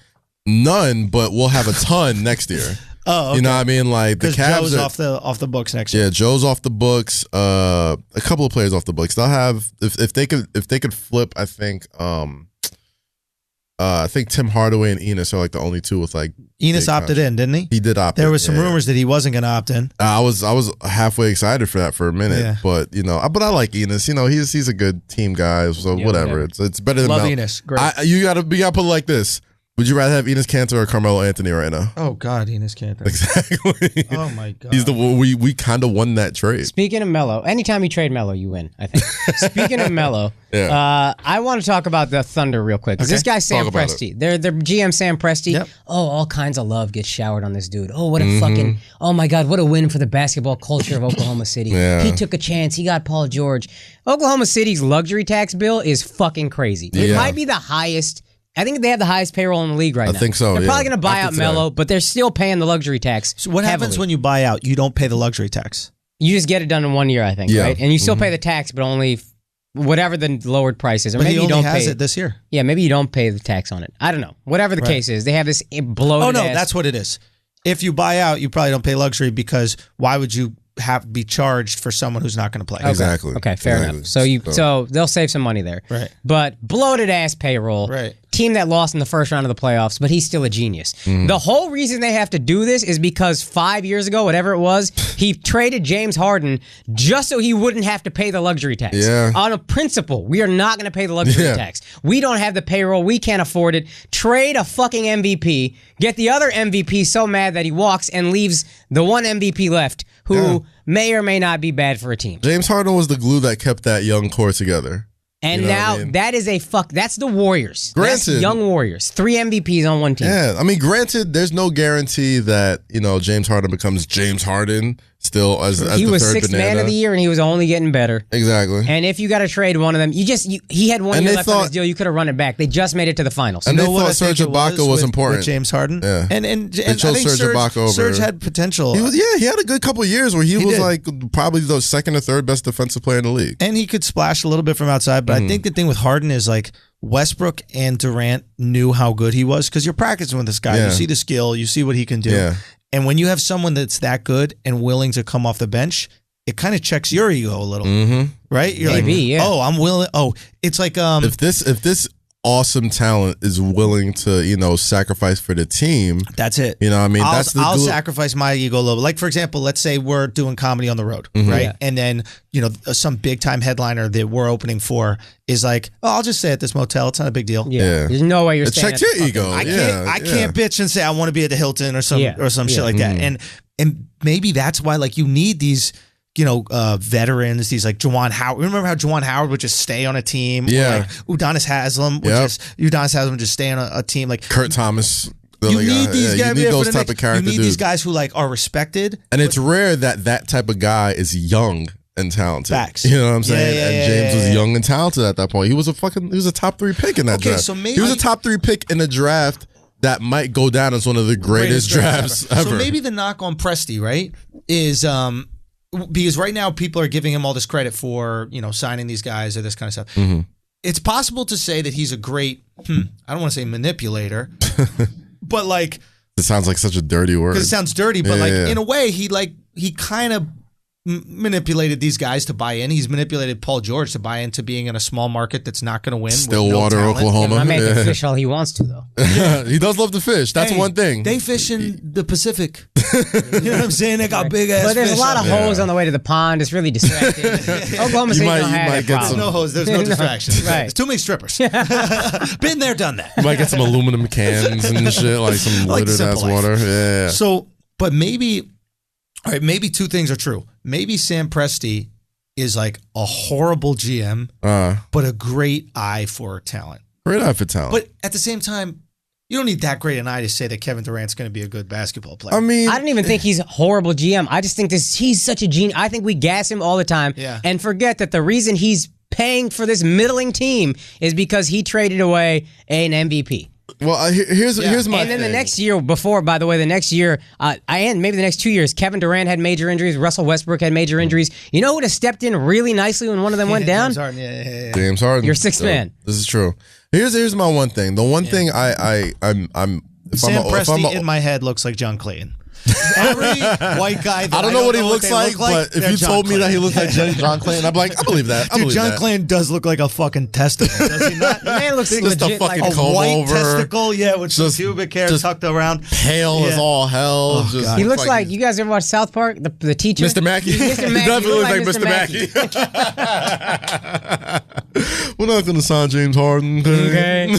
None, but we'll have a ton next year. Oh, okay. You know what I mean? Like the Cavs Joe's off the books next year. Yeah, Joe's off the books. A couple of players off the books. They'll have if they could flip. I think Tim Hardaway and Enos are like the only 2 with like. Enos opted in, didn't he? He did opt in. There was some rumors that he wasn't going to opt in. I was halfway excited for that for a minute, but but I like Enos. He's a good team guy. So whatever. It's better than Love Enos. Great. You gotta put it like this. Would you rather have Enes Kanter or Carmelo Anthony right now? Oh God, Enes Kanter. Exactly. Oh my God. He's the one we kind of won that trade. Speaking of Melo, anytime you trade Melo, you win, I think. Speaking of Melo, I want to talk about the Thunder real quick. Because this guy, Sam Presti, their GM Sam Presti, all kinds of love gets showered on this dude. Oh, what a fucking, oh my God, what a win for the basketball culture of Oklahoma City. Yeah. He took a chance. He got Paul George. Oklahoma City's luxury tax bill is fucking crazy. It might be the highest. I think they have the highest payroll in the league right now. I think so. They're probably going to buy out Melo, but they're still paying the luxury tax. So what happens when you buy out? You don't pay the luxury tax. You just get it done in 1 year, I think, right? And you still pay the tax, but only whatever the lowered price is. Or but maybe you don't has pay it this year. Yeah, maybe you don't pay the tax on it. I don't know. Whatever the case is, they have this bloated. Oh no, that's what it is. If you buy out, you probably don't pay luxury because why would you be charged for someone who's not going to play? Okay. Exactly. Okay, fair enough. So they'll save some money there. Right. But bloated ass payroll. Right. Team that lost in the first round of the playoffs, but he's still a genius. The whole reason they have to do this is because 5 years ago, whatever it was, he traded James Harden just so he wouldn't have to pay the luxury tax. Yeah. On a principle, we are not going to pay the luxury tax. We don't have the payroll. We can't afford it. Trade a fucking MVP. Get the other MVP so mad that he walks and leaves the one MVP left who may or may not be bad for a team. James Harden was the glue that kept that young core together. And You know now what I mean? that is that's the Warriors. That's Granted. young Warriors. 3 MVPs on one team. Yeah, I mean, granted, there's no guarantee that James Harden becomes James Harden still as He the was third sixth banana. man of the year, and he was only getting better. Exactly. And if you got to trade one of them, he had 1 And year they left on thought- his deal. You could have run it back. They just made it to the finals. And they what thought I think Serge it Ibaka was with important. James Harden. Yeah. And I chose think Serge Ibaka over- Serge had potential. He had a good couple of years where he was did. like probably the second or third best defensive player in the league. And he could splash a little bit from outside, but I think the thing with Harden is like Westbrook and Durant knew how good he was because you're practicing with this guy. Yeah. You see the skill, you see what he can do. Yeah. And when you have someone that's that good and willing to come off the bench, it kind of checks your ego a little, right? You're Maybe, like, yeah. oh, I'm willing. Oh, it's like If this awesome talent is willing to sacrifice for the team, that's it. you know what I mean? I'll sacrifice my ego a little. Like, for example, let's say we're doing comedy on the road, right? Yeah. And then, some big time headliner that we're opening for is like, oh, I'll just stay at this motel. It's not a big deal. Yeah. There's no way you're It staying checks at your the ego. I can't bitch and say I want to be at the Hilton or some shit like that. And maybe that's why like you need these veterans, these like Juwan Howard. Remember how Juwan Howard would just stay on a team? Yeah. Or like Udonis Haslam would just stay on a team. Like Kurt Thomas. you need these guys. You need those type of character You need dudes. these guys who like are respected. And it's rare that type of guy is young and talented. Facts. You know what I'm saying? Yeah, and James was young and talented at that point. He was a top 3 pick in that draft. So maybe he was a top 3 pick in a draft that might go down as one of the greatest drafts ever. So maybe the knock on Presti, right, is because right now people are giving him all this credit for signing these guys or this kind of stuff. Mm-hmm. It's possible to say that he's a great I don't want to say manipulator, but like it sounds like such a dirty word. because it sounds dirty, but Yeah. in a way he kind of manipulated these guys to buy in. He's manipulated Paul George to buy into being in a small market that's not going to win. Stillwater, Oklahoma. My man can fish all he wants to, though. He does love to fish. That's one thing. They fish in the Pacific. You know what I'm saying? They got big ass. But there's a fish lot out of there. hoes on the way to the pond. It's really distracting. Oklahoma State might- don't you have might that get problem. some- No hose. There's no distractions. Right. There's too many strippers. Been there, done that. You might get some aluminum cans and shit, like some Like littered ass Simple Life. water. Yeah. So, but maybe, all right, maybe two things are true. Maybe Sam Presti is like a horrible GM, but a great eye for talent. Great eye for talent. But at the same time, you don't need that great an eye to say that Kevin Durant's going to be a good basketball player. I mean, I don't even think he's a horrible GM. I just think he's such a genius. I think we gas him all the time and forget that the reason he's paying for this middling team is because he traded away an MVP. well, here's my And then the thing. next year, the next year, maybe the next 2 years, Kevin Durant had major injuries. Russell Westbrook had major injuries. You know who would have stepped in really nicely when one of them went down? James Harden, yeah. James Harden. Your sixth man. This is true. Here's my one thing. The one thing I'm if Sam Presti I'm in my head looks like John Clayton. Every white guy that I don't know what he looks they like, look but if they're you John told me that he Clayton. looked like John Clayton, I'd be like, I believe that. I Dude, believe John that. Clayton does look like a fucking testicle, does he not? The man looks Just a legit like fucking A comb white over, testicle, with some just- pubic hair just tucked around. pale as Yeah. all hell. Just God. He looks like, you guys ever watch South Park? The teacher? Mr. Mackey. Mr. He Mackey. definitely You looks look like Mr. Mackey. We're not going to sign James Harden. Okay.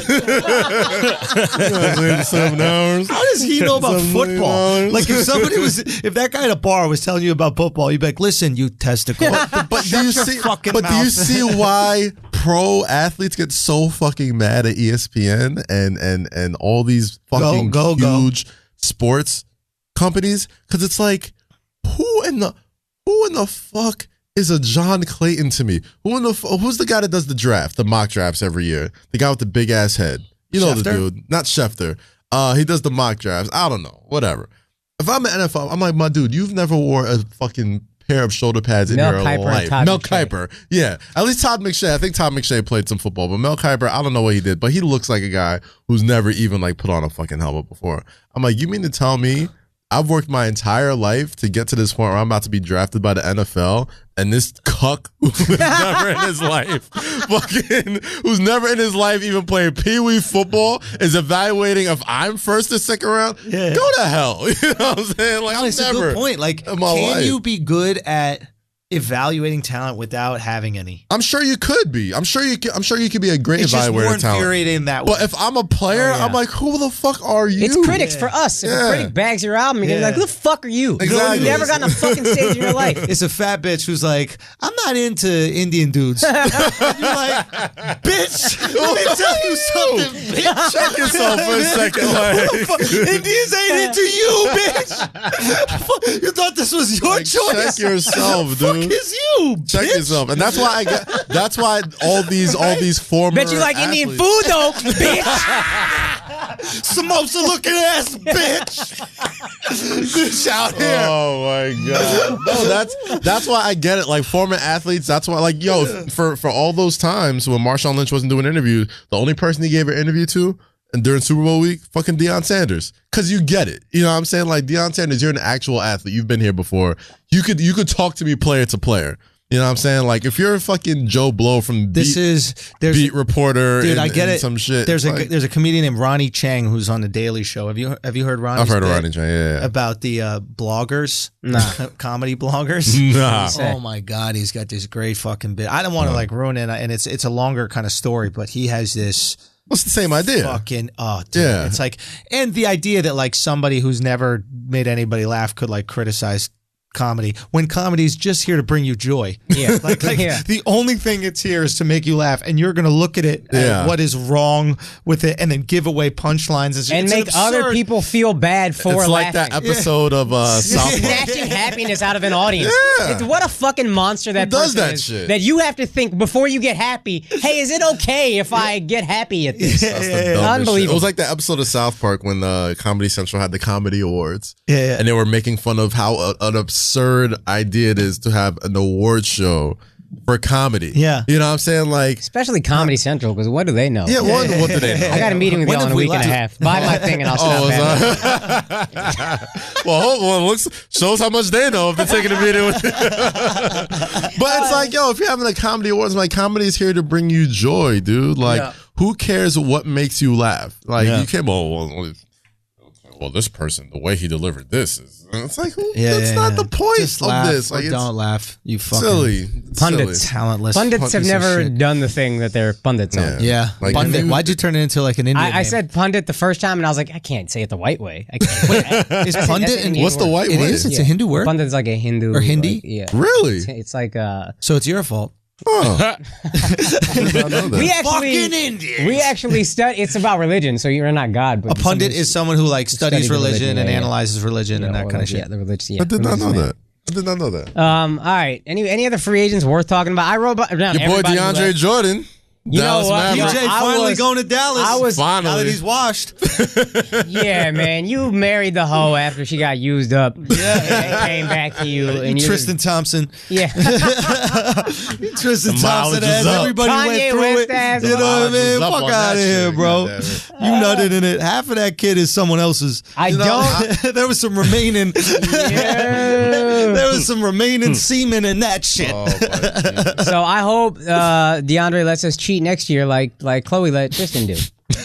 7 hours. How does he know about $7 football? million. Like if that guy at a bar was telling you about football, you'd be like, "Listen, you testicle." But do you see? fucking But do you mouth. see why pro athletes get so fucking mad at ESPN and all these fucking Go. huge sports companies? Because it's like, who in the fuck is a John Clayton to me? Who's the guy that does the draft, the mock drafts every year? The guy with the big ass head. You know the Schefter? dude, not Schefter. He does the mock drafts. I don't know, whatever. If I'm an NFL, I'm like, my dude, you've never wore a fucking pair of shoulder pads in Mel your Kiper and life. Todd Mel McShay. Kiper. Yeah. At least Todd McShay. I think Todd McShay played some football, but Mel Kiper, I don't know what he did, but he looks like a guy who's never even like put on a fucking helmet before. I'm like, you mean to tell me I've worked my entire life to get to this point where I'm about to be drafted by the NFL, and this cuck who's never in his life, who's never in his life even played pee-wee football, is evaluating if I'm first or second round? Yeah. Go to hell. You know what I'm saying? Like, It's a never good point. Like, in my can life. you be good at evaluating talent without having any. I'm sure you could be. I'm sure you could be a great It's just more evaluator of talent. infuriating that way. But if I'm a player, I'm like, who the fuck are you? It's critics for us. If a critic bags your album, you're gonna be like, who the fuck are you? Exactly. You've never gotten a fucking stage in your life. It's a fat bitch who's like, I'm not into Indian dudes. You're like, bitch, let me tell you something, bitch. Check yourself for a second. Like, Indians ain't into you, bitch. You thought this was your choice. check yourself, dude. Fuck is you, Check bitch. yourself, and that's why that's why all these former. Bet you like Indian athletes- food though, bitch. Samosa looking ass, bitch. Bitch out here. Oh my god! No, that's why I get it. Like former athletes, that's why. Like for all those times when Marshawn Lynch wasn't doing interviews, the only person he gave an interview to, and during Super Bowl week, fucking Deion Sanders, because you get it. You know what I'm saying? Like Deion Sanders, you're an actual athlete. You've been here before. You could talk to me player to player. You know what I'm saying? Like if you're a fucking Joe Blow from beat reporter, dude, and, I get and it. some shit. There's like, a comedian named Ronnie Chang who's on the Daily Show. Have you heard Ronnie's I've heard of bit Ronnie Chang. Yeah. about the bloggers, comedy bloggers. Nah. Oh my god, he's got this great fucking bit. I don't want to like ruin it, and it's a longer kind of story, but he has this. What's the same idea? Fucking dude. Yeah. It's like, and the idea that like somebody who's never made anybody laugh could like criticize comedy when comedy's just here to bring you joy. Yeah. like the only thing it's here is to make you laugh, and you're gonna look at it at what is wrong with it and then give away punchlines and make other people feel bad for It's laughing. like that episode of South Park. Snatching happiness out of an audience. Yeah. It's what a fucking monster that Who does person that is. shit? That you have to think before you get happy. Hey, is it okay if I get happy at this? That's the dumbest Unbelievable. shit. It was like that episode of South Park when Comedy Central had the Comedy Awards. Yeah. And they were making fun of how an absurd idea it is to have an award show for comedy. Yeah. You know what I'm saying? Like, Especially Comedy Central, because what do they know? yeah, what do they know? I got a meeting with When y'all in have a we week and a left? half. Buy my thing and I'll stop back. Well, shows how much they know if they're taking a meeting with. But it's like, yo, if you're having a comedy awards, like comedy is here to bring you joy, dude. Like, who cares what makes you laugh? Like, you can't. Well, this person, the way he delivered this is. It's like, that's not the point Just of laugh this. or Like, don't laugh. You fucking silly. Pundits. Silly. talentless. Pundits have piece of never shit. done the thing that they're pundits on. Yeah. Like, Pundit. you- Why'd you turn it into like an Indian I name? said pundit the first time and I was like, I can't say it the white way. I can't. Is That's pundit an and Indian What's the word. white It way? is? It's a Hindu word? Pundit is like a Hindu. Or Hindi? Like, yeah. Really? It's like So it's your fault. Huh. I did not know that. we actually study. It's about religion, so you're not God. But A pundit is someone who like studies studies religion religion, and yeah. analyzes religion and that or kind of like, shit. Yeah, the religion. Yeah, I did not know religious man. that. I did not know that. All right. Any other free agents worth talking about? I wrote about Your boy DeAndre Jordan. You know Dallas what? Mavericks. DJ I finally was- going to Dallas. I was- now that Finally. he's washed. Yeah, man. You married the hoe after she got used up. Yeah, came back to you and you Tristan Thompson. Yeah. Tristan The mileage Thompson is as up. everybody Kanye went through West it. ass. You know what I Mileage is mean? up Fuck on out of that here, shit, bro. goddamn You nutted in it. Half of that kid is someone else's. I You know? don't- There was some remaining. Yeah. There was some remaining semen in that shit. Oh, my Jesus. So I hope DeAndre lets us cheat next year like Chloe let Tristan do.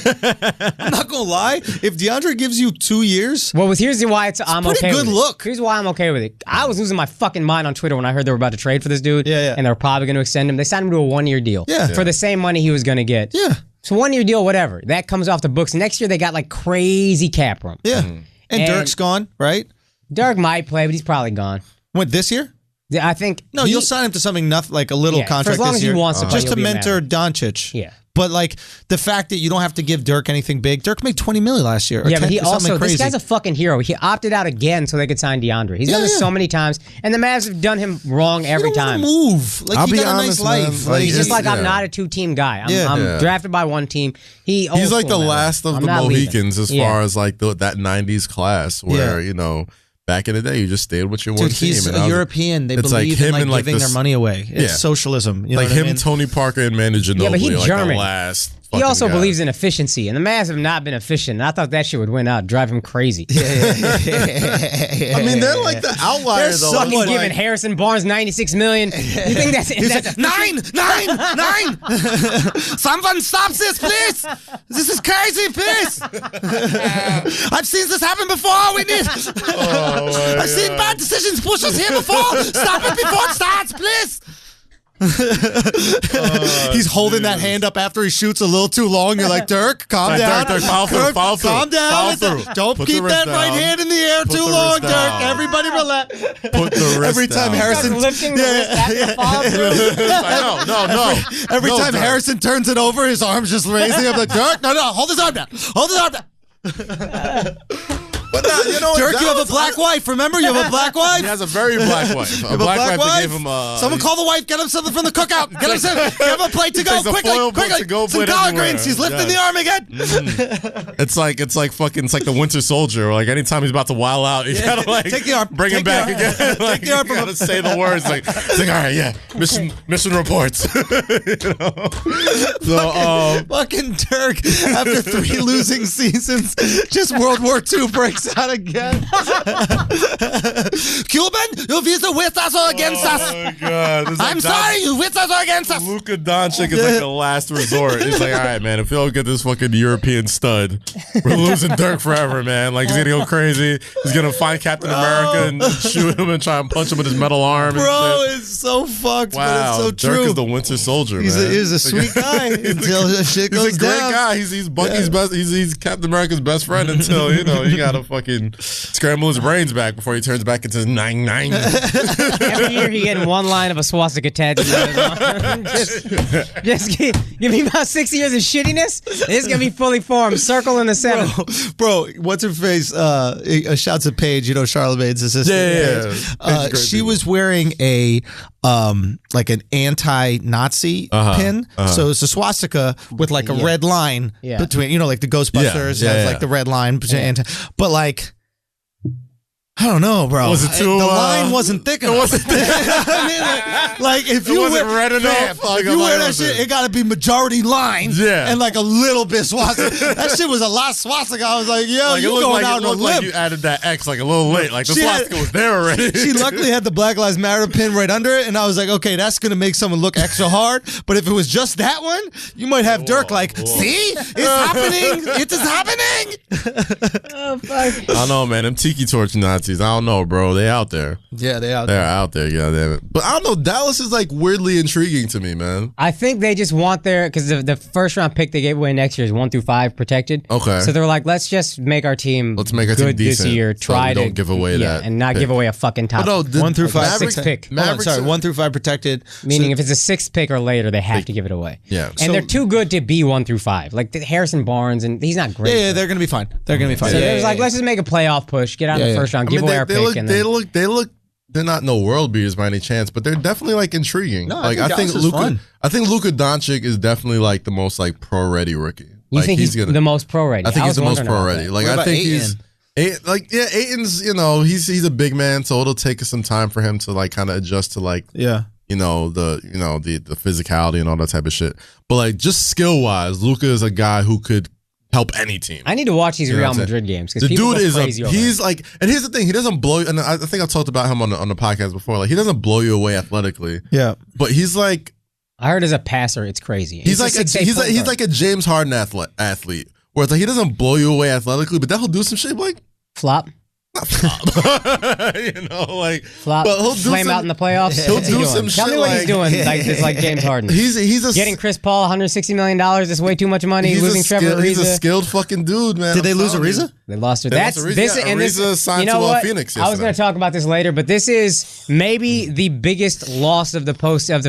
I'm not gonna lie. If DeAndre gives you 2 years, Well, here's why I'm pretty okay good with it. look. Here's why I'm okay with it. I was losing my fucking mind on Twitter when I heard they were about to trade for this dude. Yeah. And they were probably going to extend him. They signed him to a 1-year deal. Yeah. For the same money he was going to get. yeah, So 1-year deal, whatever. That comes off the books. Next year they got like crazy cap room. yeah. And And- Dirk's gone, right? Dirk might play, but he's probably gone. Went this year? Yeah, I think. No, you'll sign him to something like a little Yeah, for contract as long this as he year, wants to play, just he'll to be a mentor Doncic. Yeah. But like the fact that you don't have to give Dirk anything big. Dirk made $20 million last year. Or Yeah, but 10 he or something also, crazy. this guy's a fucking hero. He opted out again so they could sign DeAndre. He's done this so many times, and the Mavs have done him wrong every you don't time. wanna move. Like I'll he be got a honest, nice man. life. Like, He's just like, I'm yeah. not a 2-team guy. I'm Yeah. drafted by one team. He's like the last of the Mohicans as far as like that 90s class where, you know, back in the day, you just stayed with your one Dude, team. he's and a I was- European. They it's like believe him in and, like like, giving this- their money away. It's Yeah. socialism. You know like what him, I mean? Tony Parker, and Manu Ginobili Yeah, but he's are like German. the last He also guy. believes in efficiency, and the Mavs have not been efficient. And I thought that shit would win out, drive him crazy. I mean, they're like the outlier They're though. Fucking somewhat giving Harrison Barnes $96 million. You think that's Nine! Someone stop this, please! This is crazy, please! I've seen this happen before. We need. I've seen bad decisions push us here before. Stop it before it starts, please. He's holding that hand up after he shoots a little too long. You're like, Dirk, calm down. Dirk, follow through, follow through. Calm down. Follow through. Don't Put keep the wrist that right down. hand in the air Put too the long, wrist Dirk. down. Everybody relax. Put the wrist Every time down. Harrison lifting the wrist after the follow through. No. Every No, time Dirk. Harrison turns it over, his arm's just raising. I'm like, Dirk, no, hold his arm down. Hold his arm down. But no, you know what, Dirk, you have a Dallas- black wife. Remember, you have a black wife. He has a very black wife. You A have black wife that gave him Someone call the wife. Get him something from the cookout. Get him some. Give him a plate to go. takes a foil Quickly. to go Some plate collard everywhere. greens. He's lifting Yes. the arm again. It's like the Winter Soldier. Like anytime he's about to wild out, you gotta like Take the arm. bring him Take the back arm. again. Like, Take the arm you from gotta him. say the words. Like, it's like, all right, yeah, mission reports. You know? So Fucking Dirk, after 3 losing seasons, just World War II breaks out again. Cuban, you visa with us or against us? oh my god, It's like I'm sorry, you with us or against us? Luka Doncic is like the last resort. He's like, all right, man, if you don't get this fucking European stud, we're losing Dirk forever, man. Like, he's gonna go crazy. He's gonna find Captain America and shoot him and try and punch him with his metal arm. Bro, and shit. it's so fucked, Wow, but it's so Dirk true. is the Winter Soldier, He's man. a sweet guy until shit He's goes a great down. guy. He's Bucky's best. He's Captain America's best friend until you gotta fucking scramble his brains back before he turns back into 9-9. Every year he getting one line of a swastika tattoo. just give me about 6 years of shittiness. It's gonna be fully formed. Circle in the 7. Bro, what's her face? Shouts at Paige, Charlemagne's assistant. Yeah. Paige. She was wearing a like an anti-Nazi pin. So it's a swastika with like a red line between, like the Ghostbusters has like the red line between anti. But like, I don't know, bro. Was it too, the line wasn't thick enough. It wasn't thick. I mean, like if you wasn't wear, red enough. Fam, Like, if you I'm wear like, that shit, it got to be majority lines. Yeah. And like a little bit swastika. That shit was a lot swastika. I was like, yo, Like, you it going looked out on a like limb. you added that X like a little late. Like the She had- swastika was there already. She luckily had the Black Lives Matter pin right under it, and I was like, okay, that's gonna make someone look extra hard. But if it was just that one, you might have Dirk like, see, it's happening, it is happening. Oh fuck. I don't know, man. Them tiki torch Nazis. I don't know, bro. They out there. Yeah, they out. They're out there. Yeah, damn it. But I don't know. Dallas is like weirdly intriguing to me, man. I think they just want because the first round pick they gave away next year is 1 through 5 protected. Okay. So they're like, let's just make our team Let's make our team good this decent, year. so Try we to don't give away that and not pick. give away a fucking top. But no, 1 through 5 Sixth pick. Hold on, sorry, 1 through 5 protected. Meaning if it's a 6th pick or later, they have to give it away. Yeah. And they're too good to be 1 through 5. Like Harrison Barnes, and he's not great. Yeah, they're gonna be fine. They're gonna be fine. So Yeah, they was yeah, like, let's just make a playoff push, get out in the first round, I give mean, away our they pick. look, And they then, look, they look. They're not no world beaters by any chance, but they're definitely like intriguing. No, I like think I think Dallas is fun. Luka Doncic is definitely like the most like pro ready rookie. you Like, think he's the most pro ready? I think he's the most pro ready. ready. Like What I about think Ayton? Ayton's he's a big man, so it'll take us some time for him to like kind of adjust to like yeah. the physicality and all that type of shit. But like just skill wise, Luka is a guy who could help any team. I need to watch these You know Real what I'm Madrid games The because people dude go is crazy over he's him. like, and here's the thing, he doesn't blow. And I think I talked about him on the podcast before. Like he doesn't blow you away athletically, Yeah. but he's like I heard as a passer, it's crazy. he's It's like a 6'8" point he's guard. like a James Harden athlete, where it's like he doesn't blow you away athletically, but then he'll do some shit like flop. like Flop, but he'll do flame some- out in the playoffs. he'll What's he do doing? some Tell me shit what like- he's doing. Like it's like James Harden. He's a Getting Chris Paul $160 million. That's way too much money. Losing Trevor He's a Ariza. skilled fucking dude, man. Did they I'm lose telling you. Ariza? They lost her. They That's lost Ariza. this Yeah, and this. Ariza signed You know to, what? Phoenix I was yesterday. going to talk about this later, but this is maybe the biggest loss of the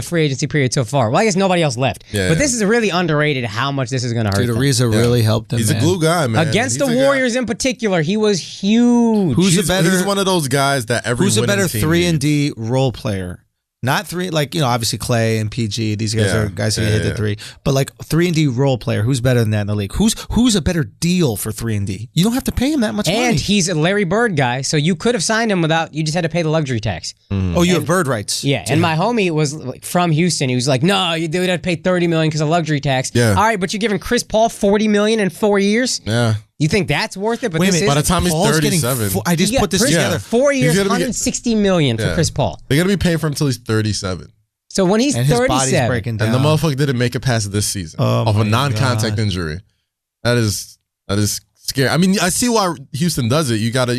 free agency period so far. Well, I guess nobody else left. Yeah, but yeah. this is really underrated. How much this is going to hurt. Dude, them. Ariza really helped him. He's a man. glue guy, man. Against He's the a guy- Warriors in particular, he was huge. He's He's one of those guys that every Who's a winning better team 3 needs. and D role player? Not three, like, obviously Clay and PG. These guys are guys who hit the three. But like 3-and-D role player, who's better than that in the league? Who's a better deal for 3-and-D? You don't have to pay him that much money. And he's a Larry Bird guy, so you could have signed him without. You just had to pay the luxury tax. Oh, you have bird rights. Yeah, and my homie was like, from Houston. He was like, "No, you would have to pay $30 million because of luxury tax." Yeah. All right, but you're giving Chris Paul $40 million in 4 years. Yeah. You think that's worth it? But Wait a this minute, by the time he's Paul's 37. I just put this together. 4 years, He's gonna be- $160 million for Chris Paul. They're going to be paying for him until he's 37. So when he's And his 37, body's breaking down. And the motherfucker didn't make it past this season Oh off a my non-contact God. injury. That is scary. I mean, I see why Houston does it. You got to, if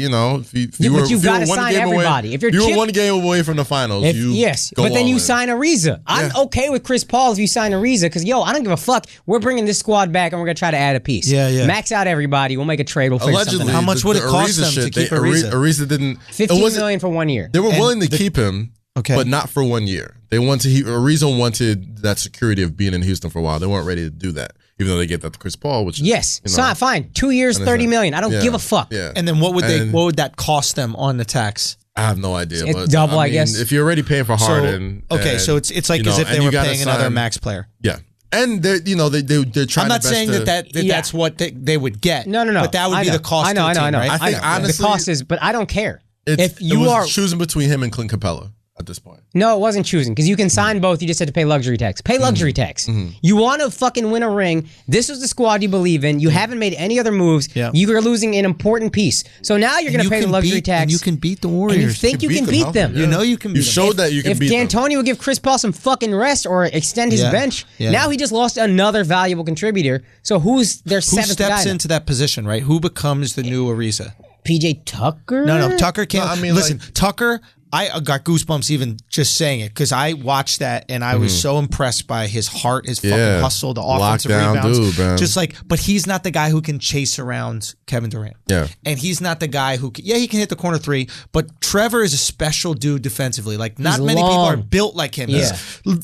you were, but you if got to were one sign game everybody. away, If you're you were Chip- one game away from the finals. yes, go but then all you in. sign Ariza. I'm okay with Chris Paul if you sign Ariza because, I don't give a fuck. We're bringing this squad back and we're going to try to add a piece. Yeah. Max out everybody. We'll make a trade. We'll figure Allegedly, something out. How much would it the cost Ariza them to shit, keep Ariza? Ariza didn't. $15 million for 1 year. They were willing to keep him, Okay. but not for 1 year. They wanted Ariza wanted that security of being in Houston for a while. They weren't ready to do that, even though they gave that to Chris Paul. Which Yes, is, fine. 2 years, $30 million. I don't give a fuck. Yeah, And then what would that cost them on the tax? I have no idea. It's but double, I mean, guess. If you're already paying for Harden, So it's like as if they were paying another max player. Yeah, and they're they're trying. I'm not their best saying to, that's what they would get. No. But that would I be know. the cost. I know. to the team, right? I think honestly, the cost is, but I don't care. It you was are choosing between him and Clint Capella at this point. No, it wasn't choosing because you can sign both. You just had to pay luxury tax. Pay luxury tax. You want to fucking win a ring. This is the squad you believe in. You haven't made any other moves. Yeah. You are losing an important piece. So now you're going to pay the luxury tax. And you can beat the and Warriors. you think you can beat them. Yeah. You know you can beat You them. showed that you can If beat them. D'Antoni would give Chris Paul some fucking rest or extend his bench, now he just lost another valuable contributor. So who's their Who seventh guy? steps into that position, right? Who becomes the new Ariza? PJ Tucker? No, Tucker can't. No, I mean, listen, Tucker, I got goosebumps even just saying it because I watched that and I was so impressed by his heart, his fucking hustle, the offensive Lockdown rebounds. dude, man. Just like, but he's not the guy who can chase around Kevin Durant. Yeah. And he's not the guy who, he can hit the corner three, but Trevor is a special dude defensively. Like, not He's many people are long. built like him. Yeah.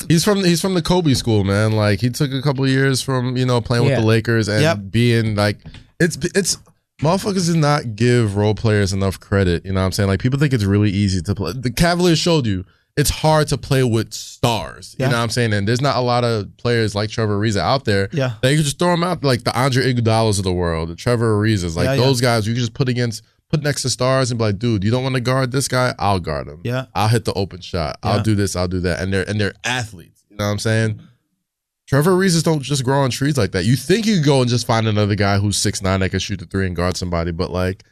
He's from the Kobe school, man. Like he took a couple of years from playing with the Lakers and being like it's motherfuckers did not give role players enough credit. You know what I'm saying? Like people think it's really easy to play. The Cavaliers showed you it's hard to play with stars. You know what I'm saying? And there's not a lot of players like Trevor Ariza out there. Yeah. That you can just throw them out like the Andre Iguodalas of the world, the Trevor Arizas, like those guys you can just put next to stars and be like, dude, you don't want to guard this guy? I'll guard him. Yeah. I'll hit the open shot. I'll do this, I'll do that. And they're athletes. You know what I'm saying? Trevor Arizas don't just grow on trees like that. You think you could go and just find another guy who's 6'9" that can shoot the three and guard somebody, but like,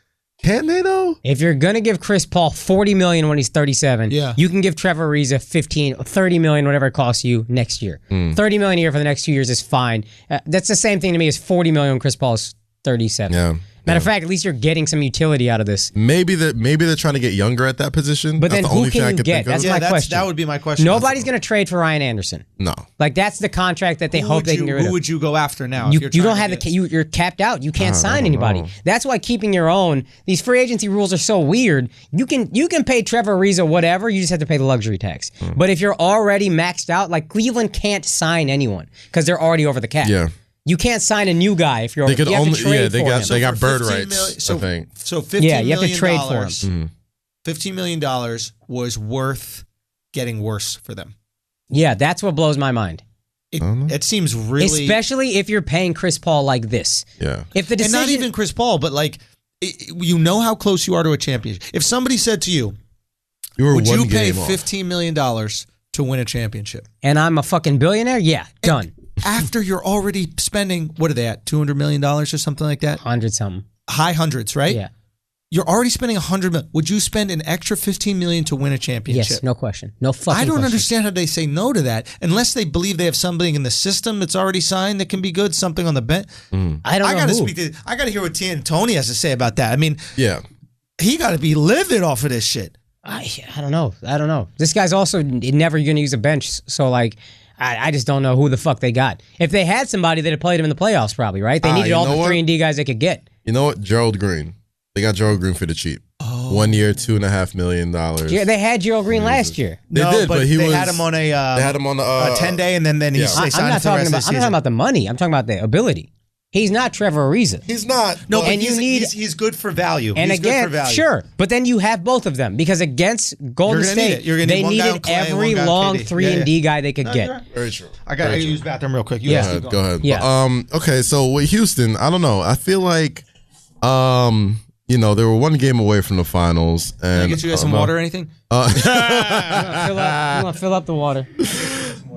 can they though? If you're gonna give Chris Paul $40 million when he's 37, you can give Trevor Ariza $30 million, whatever it costs you next year. $30 million a year for the next 2 years is fine. That's the same thing to me as $40 million when Chris Paul is 37. Yeah. Matter of fact, at least you're getting some utility out of this. Maybe they're trying to get younger at that position. But then That's the who only thing can I you could get? think of. That's my question. That would be my question. Nobody's going to trade for Ryan Anderson. No. Like that's the contract that they hope they can get rid Who of. would you go after now? You if you're don't trying have to you're capped out. You can't sign anybody. know. That's why keeping your own. These free agency rules are so weird. You can pay Trevor Ariza whatever. You just have to pay the luxury tax. But if you're already maxed out, like Cleveland can't sign anyone because they're already over the cap. Yeah. You can't sign a new guy if you're. They could you have only to trade for him. they got for bird 15 rights. million- I think. So $15 Yeah, you have to million trade for him. $15 million was worth getting worse for them. Yeah, that's what blows my mind. It seems really, Especially if you're paying Chris Paul like this. Yeah. If the and decision, not even Chris Paul, but like you know how close you are to a championship. If somebody said to you, You were "Would one you pay game off. $15 million to win a championship?" and I'm a fucking billionaire, yeah, done. After you're already spending, what are they at, $200 million or something like that? 100 something. High hundreds, right? Yeah. You're already spending $100 million. Would you spend an extra $15 million to win a championship? Yes, no question. No fucking I don't question. understand how they say no to that unless they believe they have something in the system that's already signed that can be good, something on the bench. I don't know who. I got to hear what D'Antoni has to say about that. I mean, Yeah. he got to be living off of this shit. I don't know. This guy's also never going to use a bench, so like, I just don't know who the fuck they got. If they had somebody, they'd have played him in the playoffs, probably, right? They needed you all know the what? 3-and-D guys they could get. You know what? Gerald Green. They got Gerald Green for the cheap. 1 year, $2.5 million. Yeah, they had Gerald Green last year. They did, but they had him on a 10-day, a 10-day, and then he Yeah. they I'm signed not him for the talking rest about. of the I'm not talking about the money. I'm talking about the ability. He's not Trevor Ariza. He's not. No, but And you need- he's good for value. And he's again, good for value. sure, but then you have both of them because against Golden You're gonna need State, it. You're gonna need they one guy on needed Clay, every one guy on long KD. 3-and-D guy they could No, get. you're right. Very true. I got to use the bathroom real quick. Yeah. Go ahead. Yeah. Okay, so with Houston, I don't know. I feel like, they were one game away from the finals. And Can I get you guys some water or anything? You want to fill up the water?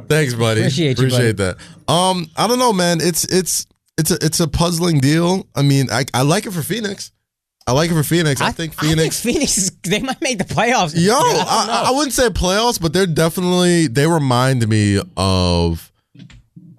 Thanks, buddy. Appreciate that. I don't know, man. It's a puzzling deal. I mean, I like it for Phoenix. I think Phoenix. They might make the playoffs. Yo, I wouldn't say playoffs, but they remind me of,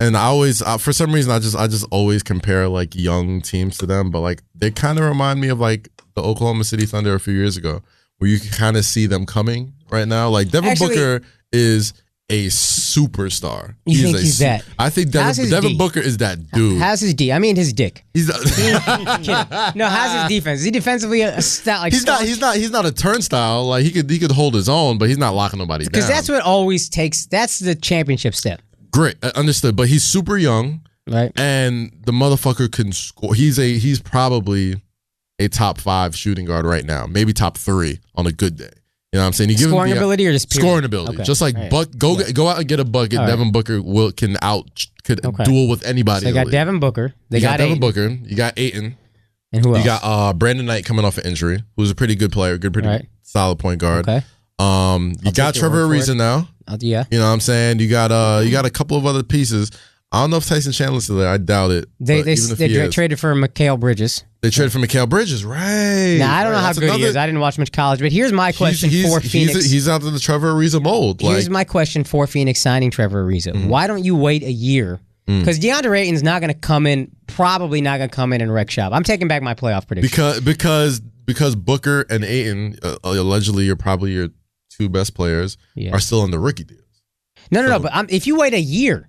and I always, for some reason, I just always compare like young teams to them, but like they kind of remind me of like the Oklahoma City Thunder a few years ago, where you can kind of see them coming right now. Like Devin Booker is a superstar. You think he's that? I think Devin Booker is that dude. How's his D? I mean his dick. He's No, how's his defense? Is he defensively a stat like? He's not a turnstile. Like he could hold his own, but he's not locking nobody down. Because that's what always takes. That's the championship step. Great, understood. But he's super young, right? And the motherfucker can score. He's probably a top 5 shooting guard right now, maybe top 3 on a good day. You know what I'm saying? You give scoring him ability or just period? Scoring ability. Okay. Just like go out and get a bucket. All Devin Booker could duel with anybody. So they got Devin Booker. They got Devin Ayton. Booker. You got Ayton. And who else? You got Brandon Knight coming off an injury, who's a pretty good player, pretty solid point guard. Okay. You got Trevor Ariza now. Yeah. You know what I'm saying? You got a couple of other pieces. I don't know if Tyson Chandler's still there. I doubt it. They traded for Mikal Bridges. They traded for Mikal Bridges, right? Now, I don't know how good he is. I didn't watch much college, but here's my question for Phoenix. He's out of the Trevor Ariza mold. Here's my question for Phoenix signing Trevor Ariza. Mm-hmm. Why don't you wait a year? Because DeAndre Ayton's not going to come in, probably not going to come in and wreck shop. I'm taking back my playoff prediction. Because Booker and Ayton, allegedly, you're probably your 2 best players, are still on the rookie deal. No. But if you wait a year,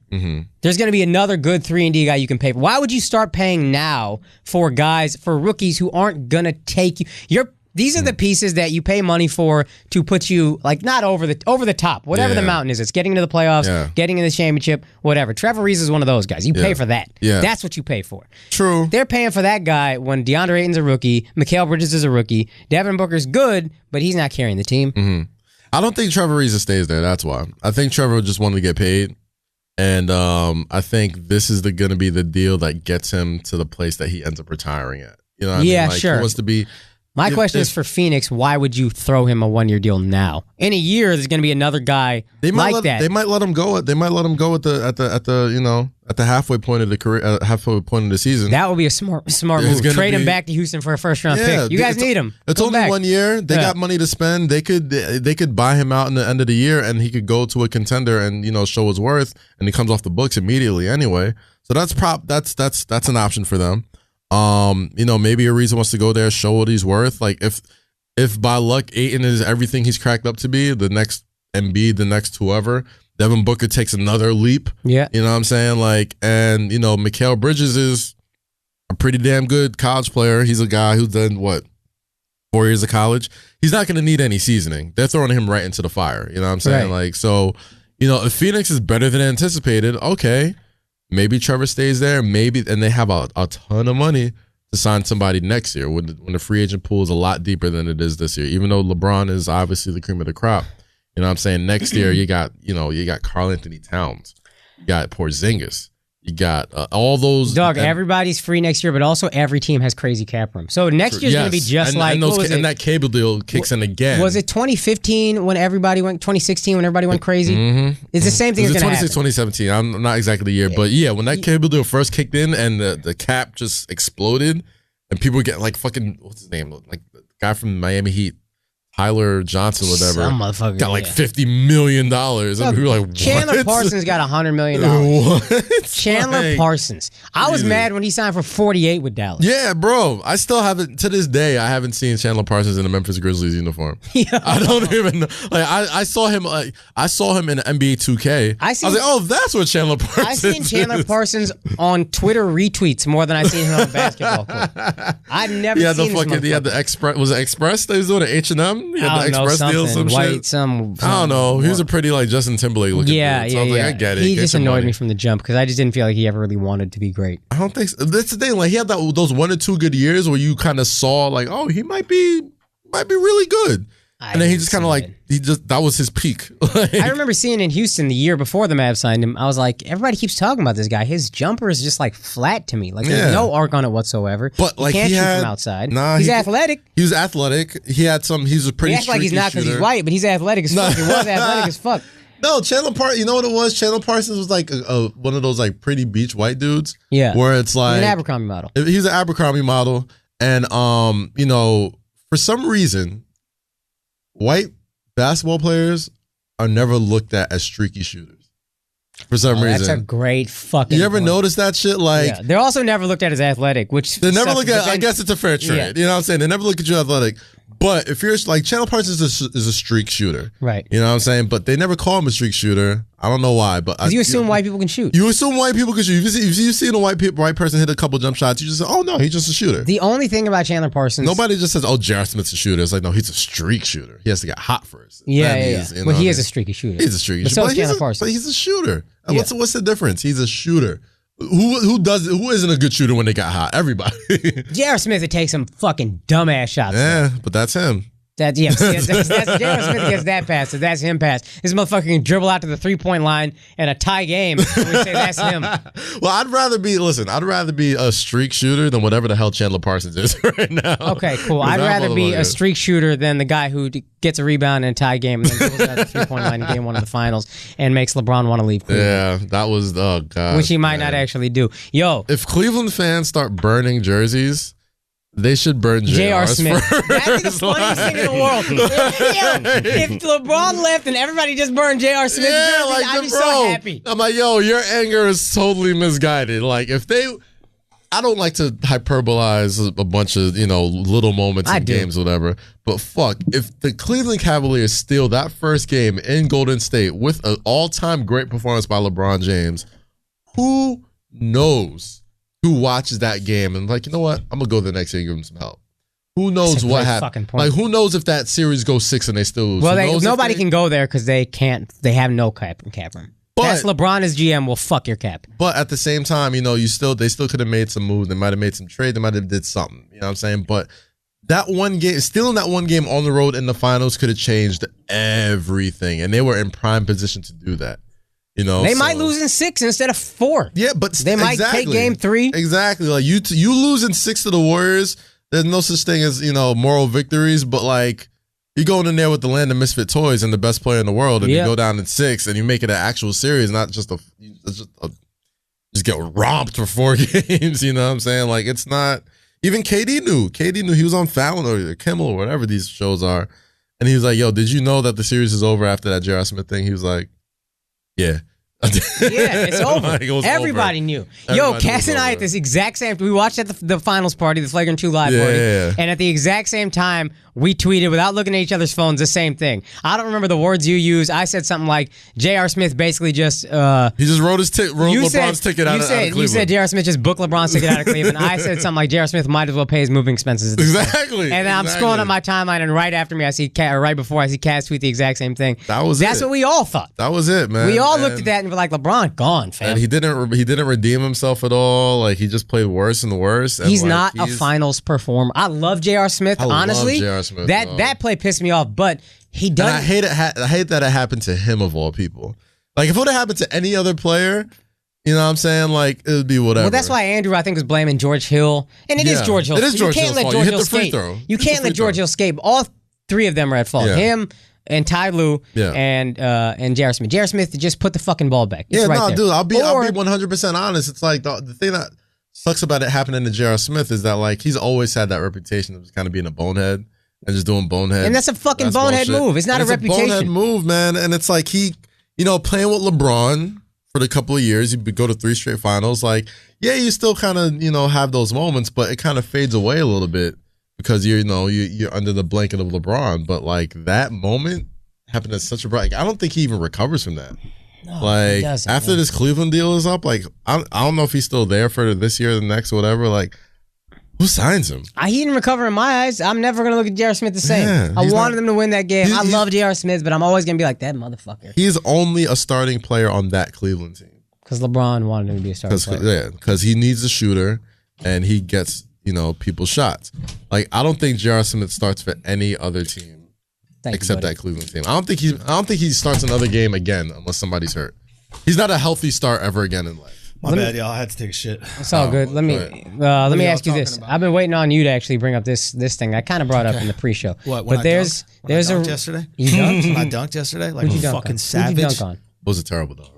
there's going to be another good 3-and-D guy you can pay for. Why would you start paying now for rookies who aren't going to take you? These are the pieces that you pay money for to put you like not over the top, whatever the mountain is. It's getting into the playoffs, getting in the championship, whatever. Trevor Ariza is one of those guys. You pay for that. Yeah. That's what you pay for. True. They're paying for that guy when DeAndre Ayton's a rookie, Mikal Bridges is a rookie, Devin Booker's good, but he's not carrying the team. Mm-hmm. I don't think Trevor Ariza stays there. That's why. I think Trevor just wanted to get paid. And I think this is going to be the deal that gets him to the place that he ends up retiring at. You know what I mean? Like, sure. He wants to be... My question is for Phoenix, why would you throw him a 1-year deal now? In a year, there's going to be another guy like that. They might let him go. They might let him go at the halfway point of the career, halfway point of the season. That would be a smart move. Trade him back to Houston for a first-round pick. You guys need him. It's only 1 year. They got money to spend. They could buy him out in the end of the year, and he could go to a contender and show his worth, and he comes off the books immediately anyway. So that's an option for them. Maybe Ariza wants to go there, show what he's worth. Like if by luck Ayton is everything he's cracked up to be, the next Embiid, the next whoever, Devin Booker takes another leap. Yeah. You know what I'm saying? Like, and Mikal Bridges is a pretty damn good college player. He's a guy who's done 4 years of college. He's not going to need any seasoning. They're throwing him right into the fire. You know what I'm saying? Right. Like, so, if Phoenix is better than anticipated, okay. Maybe Trevor stays there. Maybe, and they have a ton of money to sign somebody next year when the free agent pool is a lot deeper than it is this year. Even though LeBron is obviously the cream of the crop, you know what I'm saying? Next year you got Karl Anthony Towns, you got Porzingis, you got all those. Doug, everybody's free next year, but also every team has crazy cap room. So next year's going to be just and that cable deal kicks in again. Was it 2015 when everybody went? 2016 when everybody went crazy? Mm-hmm. It's the same thing. It's 2017. I'm not exactly the year, but yeah, when that cable deal first kicked in and the cap just exploded, and people get like fucking what's his name, like the guy from Miami Heat. Tyler Johnson, whatever, some motherfucker got like $50 million. And we were like, what? Chandler Parsons got $100 million. What? Chandler Parsons. I was mad when he signed for 48 with Dallas. Yeah, bro. I still haven't, to this day, I haven't seen Chandler Parsons in a Memphis Grizzlies uniform. I don't even know. Like, I saw him in NBA 2K. I was like, oh, that's what Chandler Parsons I seen Chandler Parsons on Twitter retweets more than I seen him on basketball court. I've never seen him. He had the Express. Was it Express that he was doing at H&M? something? He had the express deal, some white, shit. some I don't know. He was a pretty like Justin Timberlake looking dude. So I was like, I get it. He just annoyed me from the jump because I just didn't feel like he ever really wanted to be great. I don't think so. That's the thing. Like he had those 1 or 2 good years where you kind of saw like, oh, he might be really good. And then he just kind of like, that was his peak. I remember seeing in Houston the year before the Mavs signed him. I was like, everybody keeps talking about this guy. His jumper is just like flat to me. Like there's no arc on it whatsoever. But like he can't shoot from outside. Nah, he's athletic. He was athletic. He had some. He's a pretty. He acts like he's not because he's white, but he's athletic as fuck. He was athletic as fuck. No, Chandler Parsons. You know what it was? Chandler Parsons was like one of those like pretty beach white dudes. Yeah, where it's like he's an Abercrombie model. He's an Abercrombie model, and you know, for some reason, white basketball players are never looked at as streaky shooters. For some reason. That's a great fucking You ever point. notice that shit? Like they're also never looked at as athletic, which they never look at. I guess it's a fair trade. Yeah. You know what I'm saying? They never look at you athletic. But if you're like Chandler Parsons is a streak shooter, right? You know what I'm saying? But they never call him a streak shooter. I don't know why, but you assume white people can shoot. You assume white people can shoot. If you see a white person hit a couple jump shots, you just say, "Oh no, he's just a shooter." The only thing about Chandler Parsons, nobody just says, "Oh, J.R. Smith's a shooter." It's like, no, he's a streak shooter. He has to get hot first. Yeah. You know, well, he is a streaky shooter. He's a streaky shooter. So is Chandler Parsons. But he's a shooter. Yeah. What's the difference? He's a shooter. Who isn't a good shooter when they got hot? Everybody. J.R. Smith would take some fucking dumbass shots. Yeah, but that's him. That's J.R. Smith gets that pass. So that's him pass. This motherfucker can dribble out to the 3-point line in a tie game. And we say that's him. Well, I'd rather be a streak shooter than whatever the hell Chandler Parsons is right now. Okay, cool. I'd rather be a streak shooter than the guy who gets a rebound in a tie game and then dribbles out the 3-point line in game 1 of the finals and makes LeBron want to leave Cleveland. Yeah, that was, oh God. Which he might not actually do. Yo. If Cleveland fans start burning jerseys, they should burn J.R. Smith. First. That'd be the funniest thing in the world. If LeBron left and everybody just burned J.R. Smith, I'd be so happy. I'm like, yo, your anger is totally misguided. Like, I don't like to hyperbolize a bunch of, little moments in games, whatever. But fuck, if the Cleveland Cavaliers steal that first game in Golden State with an all-time great performance by LeBron James, who knows who watches that game and like, you know what? I'm gonna go the next year and give him some help. Who knows what happened? Like, who knows if that series goes 6 and they still lose? Well, nobody can go there because they can't. They have no cap room. That's LeBron as GM will fuck your cap. But at the same time, they still could have made some moves. They might have made some trade. They might have did something. You know what I'm saying? But that one game, stealing that one game on the road in the finals could have changed everything, and they were in prime position to do that. They might lose in 6 instead of 4. Yeah, but they might take game 3. Exactly. Like you lose in 6 to the Warriors. There's no such thing as moral victories. But like you going in there with the land of misfit toys and the best player in the world, and you go down in 6 and you make it an actual series, not just just get romped for 4 games. You know what I'm saying? Like it's not. Even KD knew he was on Fallon or Kimmel or whatever these shows are, and he was like, "Yo, did you know that the series is over after that J.R. Smith thing?" He was like, yeah. It's over. Everybody knew. Cass and I at this exact same. We watched at the finals party, the Flagrant 2 live party, and at the exact same time, we tweeted without looking at each other's phones the same thing. I don't remember the words you used. I said something like J.R. Smith basically just. He just wrote LeBron's ticket out of Cleveland. You said J.R. Smith just booked LeBron's ticket out of Cleveland. I said something like J.R. Smith might as well pay his moving expenses. Exactly. And then I'm scrolling up my timeline, and right after me, right before I see Cass tweet the exact same thing. That's what we all thought. That was it, man. We all looked at that and were like, LeBron gone, fam. And he didn't redeem himself at all. Like he just played worse and worse. And he's not a finals performer. I love J.R. Smith. Honestly, J.R. Smith, that play pissed me off, but he doesn't. I hate that it happened to him of all people. Like if it would have happened to any other player, you know what I'm saying? Like it would be whatever. Well, that's why Andrew I think was blaming George Hill, and it is George Hill. It is George Hill's fault. You hit the free throw. You can't let George Hill escape. All 3 of them are at fault. Him and Ty Lue and J.R. Smith. J.R. Smith just put the fucking ball back. It's dude. I'll be 100% honest. It's like the thing that sucks about it happening to J.R. Smith is that like he's always had that reputation of just kind of being a bonehead and just doing bonehead. And that's a fucking bonehead move. It's not a reputation. It's a bonehead move, man. And it's like he, playing with LeBron for the couple of years, you go to 3 straight finals. Like, you still kind of, have those moments, but it kind of fades away a little bit because you're under the blanket of LeBron. But like that moment happened at such a bright. I don't think he even recovers from that. No, like after this Cleveland deal is up, like I don't know if he's still there for this year or the next or whatever. Like Who signs him? He didn't recover in my eyes. I'm never going to look at J.R. Smith the same. Yeah, I wanted them to win that game. I love J.R. Smith, but I'm always going to be like, that motherfucker. He's only a starting player on that Cleveland team. Because LeBron wanted him to be a starting player. Yeah, because he needs a shooter, and he gets, people's shots. Like, I don't think J.R. Smith starts for any other team except that Cleveland team. I don't think he starts another game again unless somebody's hurt. He's not a healthy start ever again in life. My bad, y'all. I had to take a shit. It's all good. Let me ask you this. I've been waiting on you to actually bring up this thing. I kind of brought up in the pre-show. What? But there's dunked yesterday. You dunked? When I dunked yesterday, like Who'd you a dunk fucking on? savage. Who'd you dunk on? It was a terrible dunk.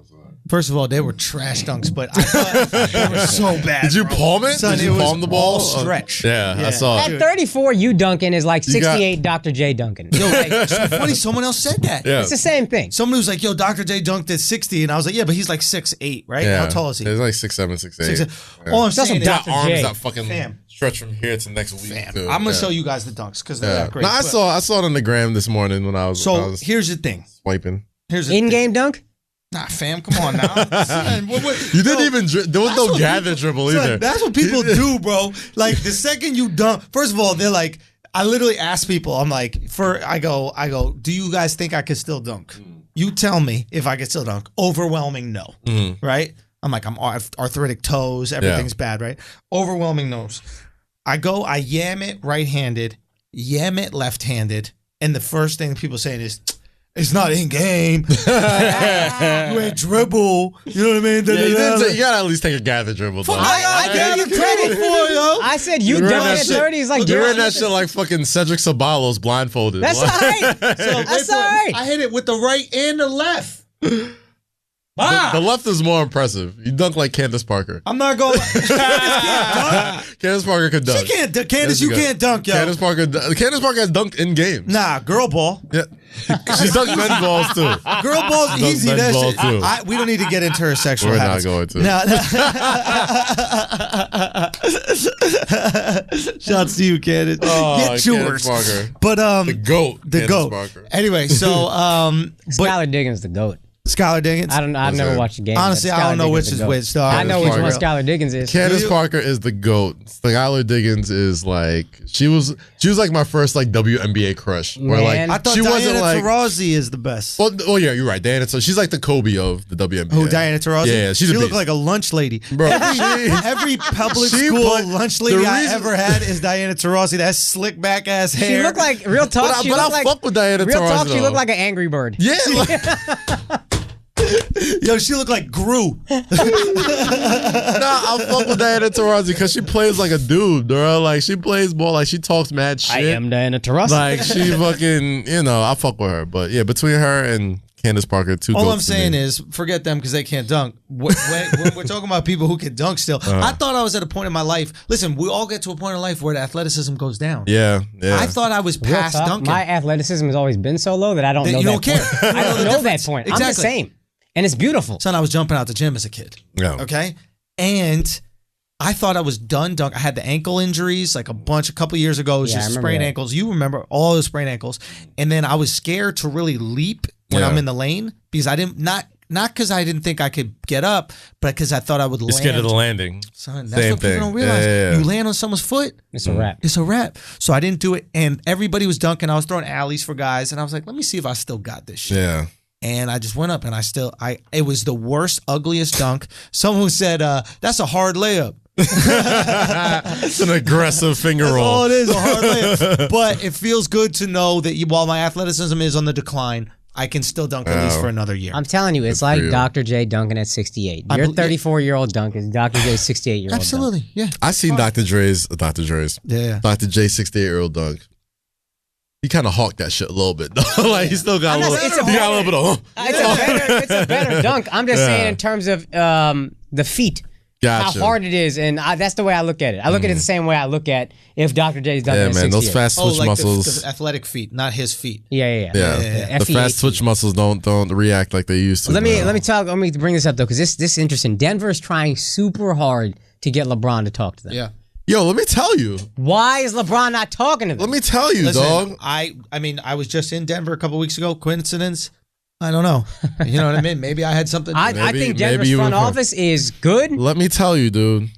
First of all, they were trash dunks, but I thought they were so bad. Did you palm it? Son, Did you palm the ball? All stretch. Yeah, I saw it. At 34, you dunking is like 68 Dr. J dunking. Yo, it's so funny. Someone else said that. Yeah. It's the same thing. Somebody was like, "Yo, Dr. J dunked at 60," and I was like, "Yeah, but he's like 6'8", right? Yeah. How tall is he?" He's like 6'7", 6'8". 6'8". All I'm saying is, Dr. Arms J. that fucking stretch from here to next week. Too. I'm gonna show you guys the dunks because they're that great. No, I saw it on the gram this morning when I was. So here's the thing. Swiping. In-game dunk? Nah, fam, come on now. Son, You didn't even. There was no gather dribble either. Son, that's what people do, bro. Like the second you dunk, first of all, they're like, I literally ask people, I'm like, I go, do you guys think I could still dunk? You tell me if I could still dunk. Overwhelming no, right? I'm like, I'm arthritic toes, everything's bad, right? Overwhelming no's. I yam it right-handed, yam it left-handed, and the first thing people saying is, it's not in game. You ain't dribble. You know what I mean? You gotta at least take a gather dribble. Though. I gave you credit for yo. I said you dunk at 30. It's like you're in that shit like fucking Cedric Ceballos blindfolded. That's all right. That's all right. I hit it with the right and the left. The left is more impressive. You dunk like Candace Parker. I'm not going. Candace Parker could dunk. She can't. Candace, you can't dunk, yo. Candace Parker has dunked in games. Nah, girl ball. Yeah, she's dunked men's balls too. Girl balls easy. Men's That ball shit. too. We don't need to get into her sexual habits. We're not going to. No. Shouts to you, Candace. Get yours. Parker. But the goat. The Candace goat. Parker. Anyway, so Skylar Diggins the GOAT. Skylar Diggins? I've never watched a game. Honestly, I don't know which is which. So I know which one Skylar Diggins is. Candace Parker is the GOAT. Skylar Diggins is like she was like my first like WNBA crush. Where like I thought she Diana wasn't like Taurasi is the best. Well, yeah, you're right. Diana, so she's like the Kobe of the WNBA. Who, Diana Taurasi? Yeah, she looked like a lunch lady. Bro, every public school lunch lady I ever had is Diana Taurasi. That slick back ass hair. She looked like real talk. But I fuck with Diana Taurasi. Real talk. She looked like an Angry Bird. Yeah. Yo, she looked like Gru. Nah, I fuck with Diana Taurasi because she plays like a dude, bro. Like she plays ball, like she talks mad shit. I am Diana Taurasi. Like she fucking, I fuck with her. But yeah, between her and Candace Parker, all I'm saying is, forget them because they can't dunk. We're talking about people who can dunk still. I thought I was at a point in my life. Listen, we all get to a point in life where the athleticism goes down. Yeah. I thought I was past dunking. My athleticism has always been so low that I don't know you that don't care. I don't know that point. Exactly. I'm the same. And it's beautiful. Son, I was jumping out the gym as a kid. Yeah. Okay? And I thought I was done dunk. I had the ankle injuries like a couple years ago. It was just sprained ankles. You remember all those sprained ankles. And then I was scared to really leap when I'm in the lane because I didn't, not because I didn't think I could get up, but because I thought I would land. Scared of the landing. Son, that's what people don't realize. Yeah. You land on someone's foot. It's a wrap. It's a wrap. So I didn't do it. And everybody was dunking. I was throwing alleys for guys. And I was like, let me see if I still got this shit. Yeah. And I just went up and it was the worst, ugliest dunk. Someone said, that's a hard layup. It's an aggressive finger roll. Oh, it is a hard layup. But it feels good to know that while my athleticism is on the decline, I can still dunk at least for another year. I'm telling you, it's like Dr. J dunking at 68. Your 34-year-old dunk is Dr. J's 68-year-old dunk. Absolutely, yeah. I seen Dr. J's, yeah. Dr. J's 68-year-old dunk. He kind of hawked that shit a little bit, though. Like he still got a little bit of. It's a better dunk. I'm just saying in terms of the feet. Gotcha. How hard it is, and that's the way I look at it. I look at it the same way I look at if Dr. J's dunking at 68. Yeah, man, those fast twitch muscles. The athletic feet, not his feet. Yeah. The fast twitch muscles don't react like they used to. Let me bring this up though, because this is interesting. Denver is trying super hard to get LeBron to talk to them. Yeah. Yo, let me tell you. Why is LeBron not talking to them? Let me tell you, dog. I mean, I was just in Denver a couple weeks ago. Coincidence? I don't know. You know what I mean? Maybe I had something. I think Denver's front office is good. Let me tell you, dude.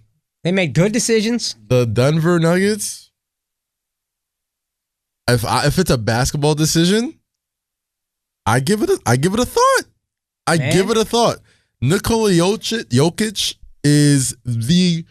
They made good decisions. The Denver Nuggets, if it's a basketball decision, I give it a thought. Give it a thought. Nikola Jokic is the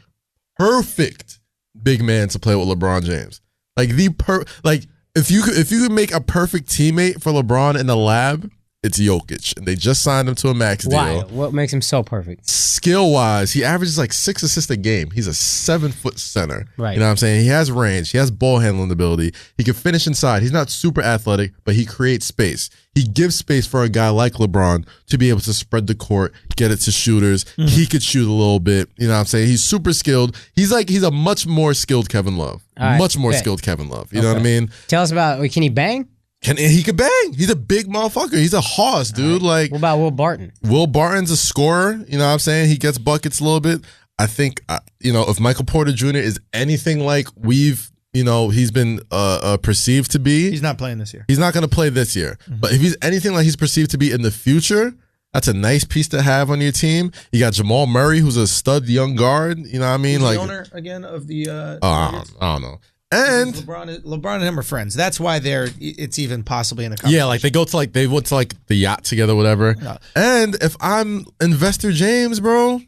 perfect big man to play with LeBron James. Like if you could make a perfect teammate for LeBron in the lab, it's Jokic, and they just signed him to a max deal. Why? What makes him so perfect? Skill-wise, he averages like 6 assists a game. He's a 7-foot center. Right. You know what I'm saying? He has range. He has ball handling ability. He can finish inside. He's not super athletic, but he creates space. He gives space for a guy like LeBron to be able to spread the court, get it to shooters. He could shoot a little bit. You know what I'm saying? He's super skilled. He's a much more skilled Kevin Love. Much more skilled Kevin Love. You know what I mean? Tell us about, can he bang? He could bang. He's a big motherfucker. He's a hoss, dude. Like, what about Will Barton? Will Barton's a scorer. You know what I'm saying? He gets buckets a little bit. I think, if Michael Porter Jr. is anything like he's been perceived to be. He's not playing this year. He's not going to play this year. But if he's anything like he's perceived to be in the future, that's a nice piece to have on your team. You got Jamal Murray, who's a stud young guard. You know what I mean? Who's the owner again of the I don't know. And LeBron and him are friends. That's why it's even possibly in the conversation. Yeah, like they went to the yacht together, whatever. Yeah. And if I'm Investor James, bro,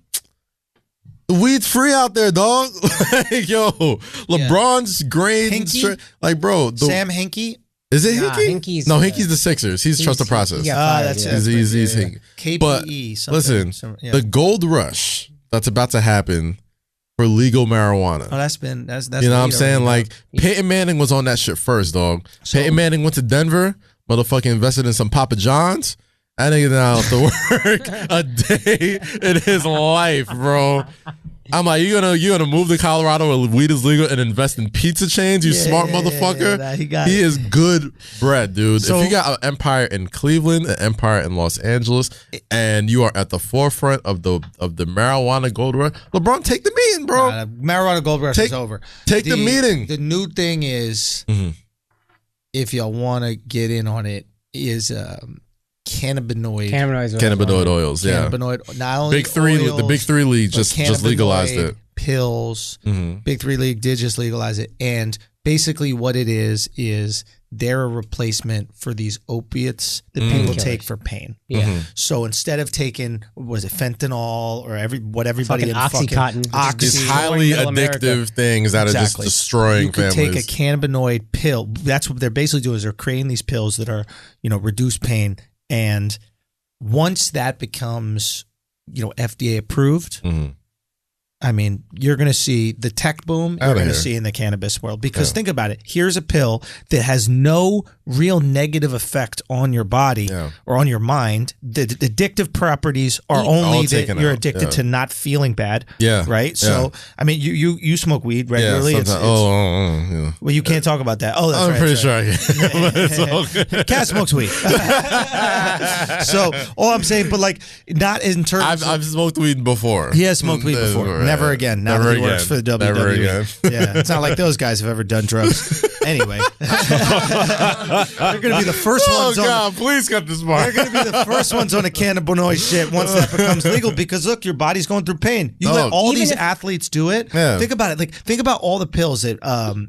weed's free out there, dog. Like, yo, LeBron's grades, bro. Sam Hinkie. Is it Hinkie? Hinkie's, Hinky's the Sixers. He's trust the process. That's it. He's Hinkie. KPE. But listen, the gold rush that's about to happen for legal marijuana. Oh, that's you know what I'm saying? Like, Peyton Manning was on that shit first, dog. Peyton Manning went to Denver, motherfucking invested in some Papa John's. I didn't get out to work a day in his life, bro. I'm like, you gonna move to Colorado where weed is legal and invest in pizza chains, you smart motherfucker? He is good bread, dude. So, if you got an empire in Cleveland, an empire in Los Angeles, and you are at the forefront of the marijuana gold rush, LeBron, take the meeting, bro. Marijuana gold rush is over. Take the meeting. The new thing is, if y'all want to get in on it, is cannabinoid oils. Yeah, not only the big three league just legalized it. Pills. Big Three League did just legalize it, and basically what it is they're a replacement for these opiates that people take for pain. Yeah. So instead of taking, was it fentanyl or what everybody in Oxycontin, these highly addictive things that are just destroying families. You could take a cannabinoid pill. That's what they're basically doing, is they're creating these pills that are, reduce pain. And once that becomes, FDA approved, I mean, you're going to see the tech boom you're going to see in the cannabis world. Because think about it. Here's a pill that has no real negative effect on your body or on your mind. The addictive properties are only that you're addicted to not feeling bad. Yeah. Right? So, I mean, you smoke weed regularly. Yeah, well, you can't talk about that. Oh, that's I'm pretty sure I can. Cat smokes weed. So, all I'm saying, but not in terms I've smoked weed before. He has smoked weed before. Never again. Now that he works for the WWE. Never again. Yeah, it's not like those guys have ever done drugs. Anyway, they're going to be the first ones. Oh God, please cut this part. They're going to be the first ones on a cannabinoid shit once that becomes legal. Because look, your body's going through pain. You let all these athletes do it. Yeah. Think about it. Think about all the pills that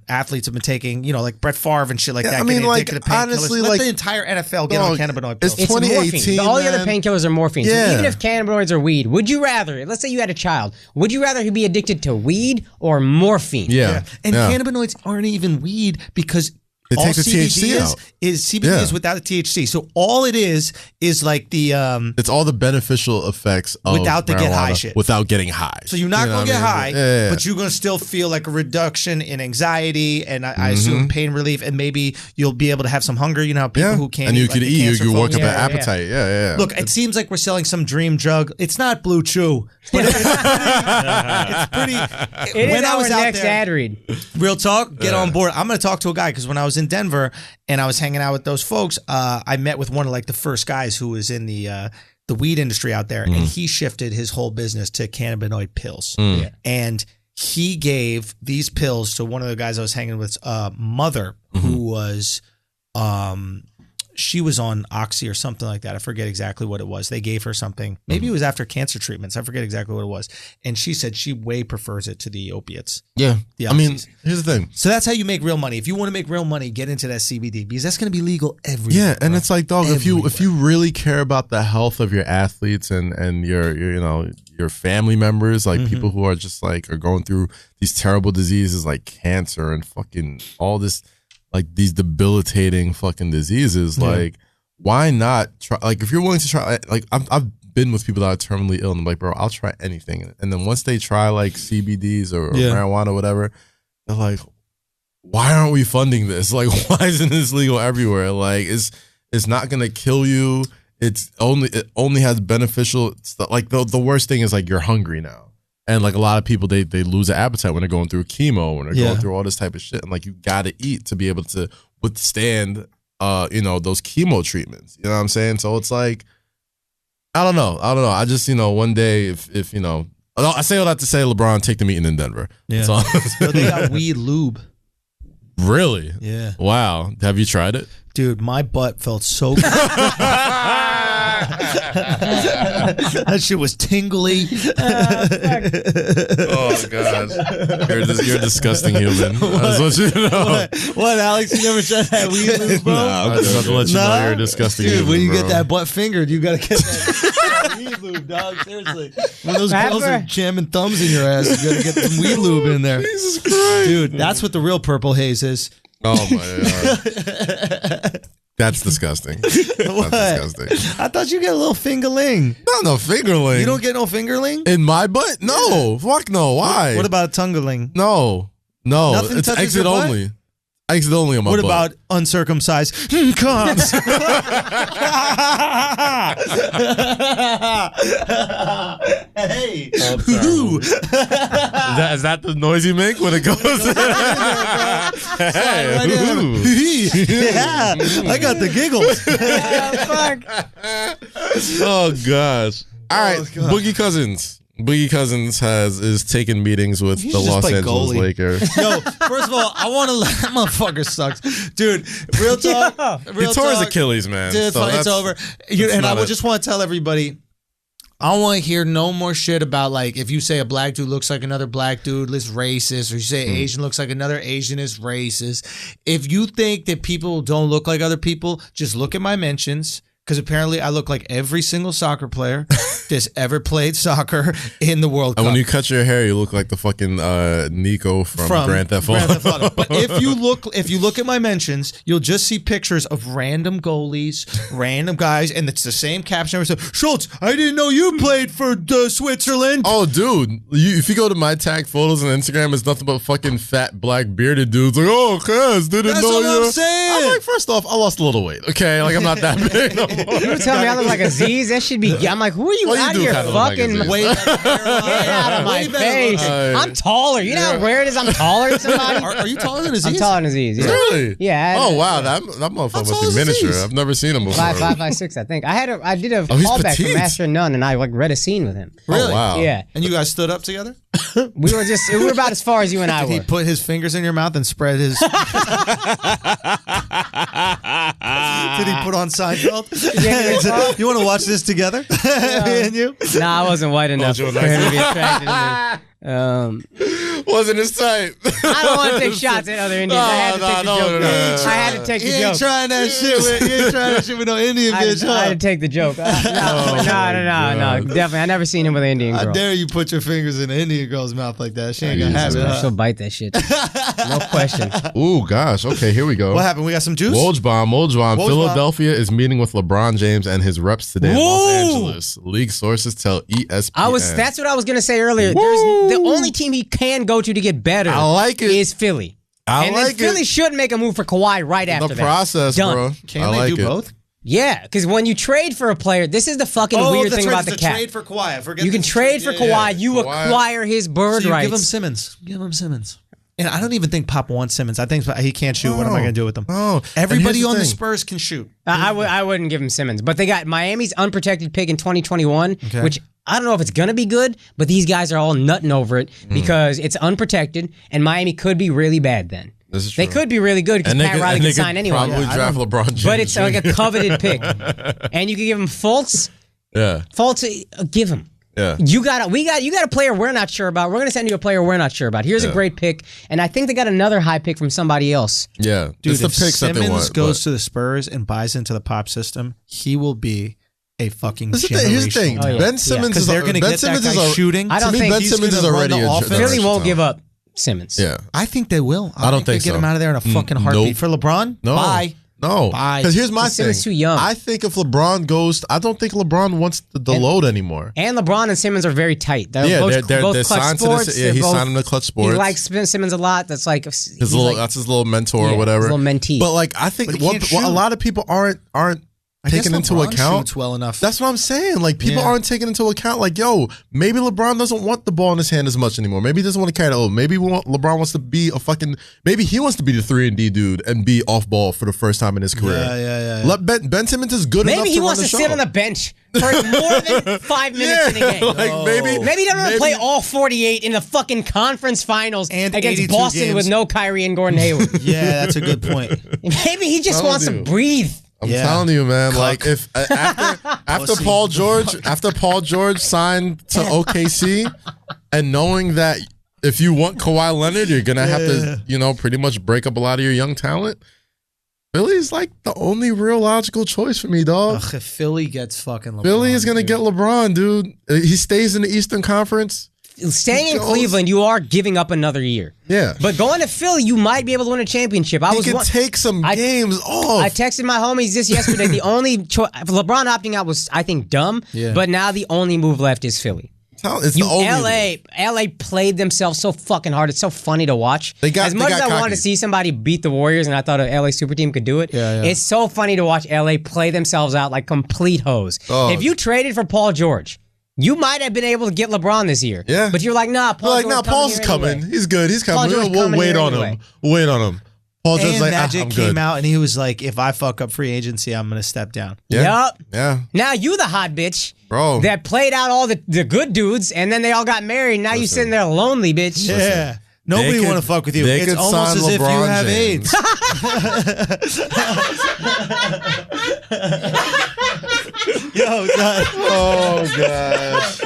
athletes have been taking. like Brett Favre and shit like that. I mean, honestly, let the entire NFL get on cannabinoid pills. It's 2018. All the other painkillers are morphine. Yeah. So even if cannabinoids are weed, would you rather? Let's say you had a child. Would you rather he be addicted to weed or morphine? Yeah. And cannabinoids aren't even weed because it takes the THC out. CBD is without the THC. So all it is like the it's all the beneficial effects of without the get high shit. Without getting high. So you're not going to get high, but you're going to still feel like a reduction in anxiety and I assume pain relief, and maybe you'll be able to have some hunger. You know how people who can't and you eat, could eat, you work up an appetite. Yeah. Look, it seems like we're selling some dream drug. It's not Blue Chew. But it's pretty. It when is I was our next ad read. Real talk, get on board. I'm going to talk to a guy because when I was in Denver and I was hanging out with those folks, I met with one of the first guys who was in the weed industry out there, and he shifted his whole business to cannabinoid pills. And he gave these pills to one of the guys I was hanging with's mother, who was she was on Oxy or something like that. I forget exactly what it was. They gave her something. Maybe it was after cancer treatments. I forget exactly what it was. And she said she way prefers it to the opiates. Yeah. The I mean, oxys. here's the thing. So that's how you make real money. If you want to make real money, get into that CBD because that's going to be legal everywhere. Yeah, and bro. it's like, dog, if you really care about the health of your athletes and your family members, like people who are just like are going through these terrible diseases like cancer and fucking all this, like these debilitating fucking diseases, like why not try? Like if you're willing to try, like I've been with people that are terminally ill and I'm like, bro, I'll try anything. And then once they try like CBDs or marijuana or whatever, they're like, why aren't we funding this? Like, why isn't this legal everywhere? Like, it's not gonna kill you. It only has beneficial stuff. Like the worst thing is like you're hungry now, and like a lot of people they lose their appetite when they're going through chemo, when they're going through all this type of shit, and like you gotta eat to be able to withstand those chemo treatments. You know what I'm saying? So it's like I don't know. I just one day if I say all that to say LeBron take the meeting in Denver. Yeah. So They got weed lube. Really? Yeah. Wow. Have you tried it? Dude, my butt felt so good. That shit was tingly. Oh gosh, you're a disgusting human. I just want you to know. What, Alex? You never tried that weed lube, bro? I just want to let you know you're a disgusting Dude, human, when you bro. get that butt fingered, you gotta get that weed lube, dog. Seriously. When those girls are jamming thumbs in your ass, you gotta get some weed lube in there. Jesus Christ. Dude, that's what the real purple haze is. Oh my god. That's disgusting. What? That's disgusting. I thought you get a little fingerling. No fingerling. You don't get no fingerling? In my butt? No. Fuck no. Why? What about a tongueling? No. Nothing It's touches exit your butt? only. Exit only on my What butt. about uncircumcised cons? Hey. Is that the noise you make when it goes? Hey. Yeah, I got the giggles. Oh gosh. All right, Boogie Cousins. Boogie Cousins is taking meetings with the just Los play Angeles goalie. Lakers. Yo, first of all, I want to let that motherfucker sucks, dude. Real talk. He Real tore his talk. Achilles, man. Dude, So it's over. And I would just want to tell everybody, I don't want to hear no more shit about like if you say a black dude looks like another black dude, it's racist, or you say Asian looks like another Asian is racist. If you think that people don't look like other people, just look at my mentions. Because apparently I look like every single soccer player that's ever played soccer in the World Cup. And when you cut your hair, you look like the fucking Nico from Grand Theft Auto. But if you look at my mentions, you'll just see pictures of random goalies, random guys, and it's the same caption. So, Schulz, I didn't know you played for Switzerland. Oh, dude! If you go to my tag photos on Instagram, it's nothing but fucking fat black bearded dudes. Like, oh, cuz didn't That's know what you. I'm saying. I'm like, first off, I lost a little weight. Okay, like I'm not that big no more. You tell me I look like Aziz? That should be. I'm like, who are you Well, you out do here kinda look like fucking? Aziz. Way better hairline. Get out of my Way better face. looking. I'm taller. You know how rare it is? I'm taller than somebody. Are you taller than Aziz? I'm taller than Aziz. Yeah. Really? Yeah. Oh wow, that motherfucker tall must is be miniature. Aziz? I've never seen him before. 5'5", 5'6", I think. I did a he's callback petite. from Master and None, and I like read a scene with him. Really? Oh, wow. Yeah. And you guys stood up together? We were about as far as you and I Did he were. put his fingers in your mouth and spread his... Did he put on Seinfeld? You want to watch this together? Me and you? Nah, I wasn't white enough for him to be attracted to me. Wasn't his type. I don't want to take shots at other Indians. I had to take the joke. no. I had to take the You ain't joke. trying that shit with no Indian bitch, I had to huh? take the joke. No, definitely. I never seen him with an Indian I girl. dare you put your fingers in an Indian girl's mouth like that. She ain't gonna have it. She'll Huh? bite that shit. No question. Ooh, gosh. Okay, here we go. What happened? We got some juice? Woj bomb. Bomb. Philadelphia is meeting with LeBron James and his reps today in Los Whoa. Angeles. League sources tell ESPN. That's what I was gonna say earlier. Woo. The only team he can go to get better I like it. is Philly. And then Philly should make a move for Kawhi right after The that. process, Done. bro. Can I they like do it. both? Yeah, because when you trade for a player, this is the fucking weird thing about the cap. trade for Kawhi. I forget You can this is trade for yeah, Kawhi. yeah. You Kawhi. acquire his bird So you rights. give him Simmons. Give him Simmons. And I don't even think Pop wants Simmons. I think he can't shoot. What am I going to do with him? Oh, Everybody on the thing. Spurs can shoot. I wouldn't give him Simmons, but they got Miami's unprotected pick in 2021, which I don't know if it's gonna be good, but these guys are all nutting over it because it's unprotected, and Miami could be really bad then. This is true. They could be really good because Pat Riley could sign anyone. Probably draft LeBron James. But it's like a coveted pick. And you can give him Fultz. Yeah. Fultz, give him. Yeah. You got a player we're not sure about. We're going to send you a player we're not sure about. Here's a great pick. And I think they got another high pick from somebody else. Yeah. Dude, it's the if picks Simmons that they want, goes to the Spurs and buys into the pop system, he will be a fucking generational. Here's the thing. Oh, yeah. Ben Simmons is they're going to get that guy shooting. I don't to me, think Ben he's Simmons is gonna already run the a offense. Philly won't generational give talent. up Simmons. Yeah. I think they will. I don't think get so. him out of there in a fucking heartbeat. Nope. For LeBron? No. Bye. No, because here's my thing. Simmons too young. I think if LeBron goes, I don't think LeBron wants the load anymore. And LeBron and Simmons are very tight. They're both they're clutch signed sports. to this. Yeah, he's signed him to Clutch Sports. He likes Simmons a lot. That's like that's his little mentor or whatever. His little mentee. But like, I think what a lot of people aren't taking into LeBron account. Shoots well enough. That's what I'm saying. Like, people aren't taking into account. Like, yo, maybe LeBron doesn't want the ball in his hand as much anymore. Maybe he doesn't want to carry the load. Maybe LeBron wants to be maybe he wants to be the 3-and-D dude and be off ball for the first time in his career. Yeah. Let Ben Simmons is good enough. Maybe he to wants run to the sit show. on the bench for more than 5 minutes in a game. Like maybe Maybe he doesn't want to play all 48 in the fucking conference finals And against 82 Boston games. with no Kyrie and Gordon Hayward. Yeah, that's a good point. Maybe he just wants to breathe. I'm telling you, man. Cuck. Like if after Paul George signed to OKC, and knowing that if you want Kawhi Leonard, you're gonna have to, pretty much break up a lot of your young talent. Philly's like the only real logical choice for me, dog. Ugh, if Philly gets fucking LeBron, Philly is gonna get LeBron, dude. He stays in the Eastern Conference. Staying in Cleveland, you are giving up another year. Yeah. But going to Philly, you might be able to win a championship. He can take some games off. I texted my homies this yesterday. The only LeBron opting out was, I think, dumb. Yeah. But now the only move left is Philly. It's the only LA played themselves so fucking hard. It's so funny to watch. As much as I wanted to see somebody beat the Warriors, and I thought an LA super team could do it, it's so funny to watch LA play themselves out like complete hoes. Oh. If you traded for Paul George, you might have been able to get LeBron this year. Yeah. But you're like, nah, Paul's coming. Anyway. He's good. He's coming. Paul George We'll coming wait here on anyway. him. We'll wait on him. Paul George's And like, Magic I'm came good. out and he was like, if I fuck up free agency, I'm going to step down. Yeah. Yup. Yeah. Now you the hot bitch. Bro. That played out all the good dudes, and then they all got married. Now you sitting there lonely, bitch. Yeah. Nobody want to fuck with you. They It's could almost sign as if you LeBron have James. AIDS. Yo, God. Oh, gosh.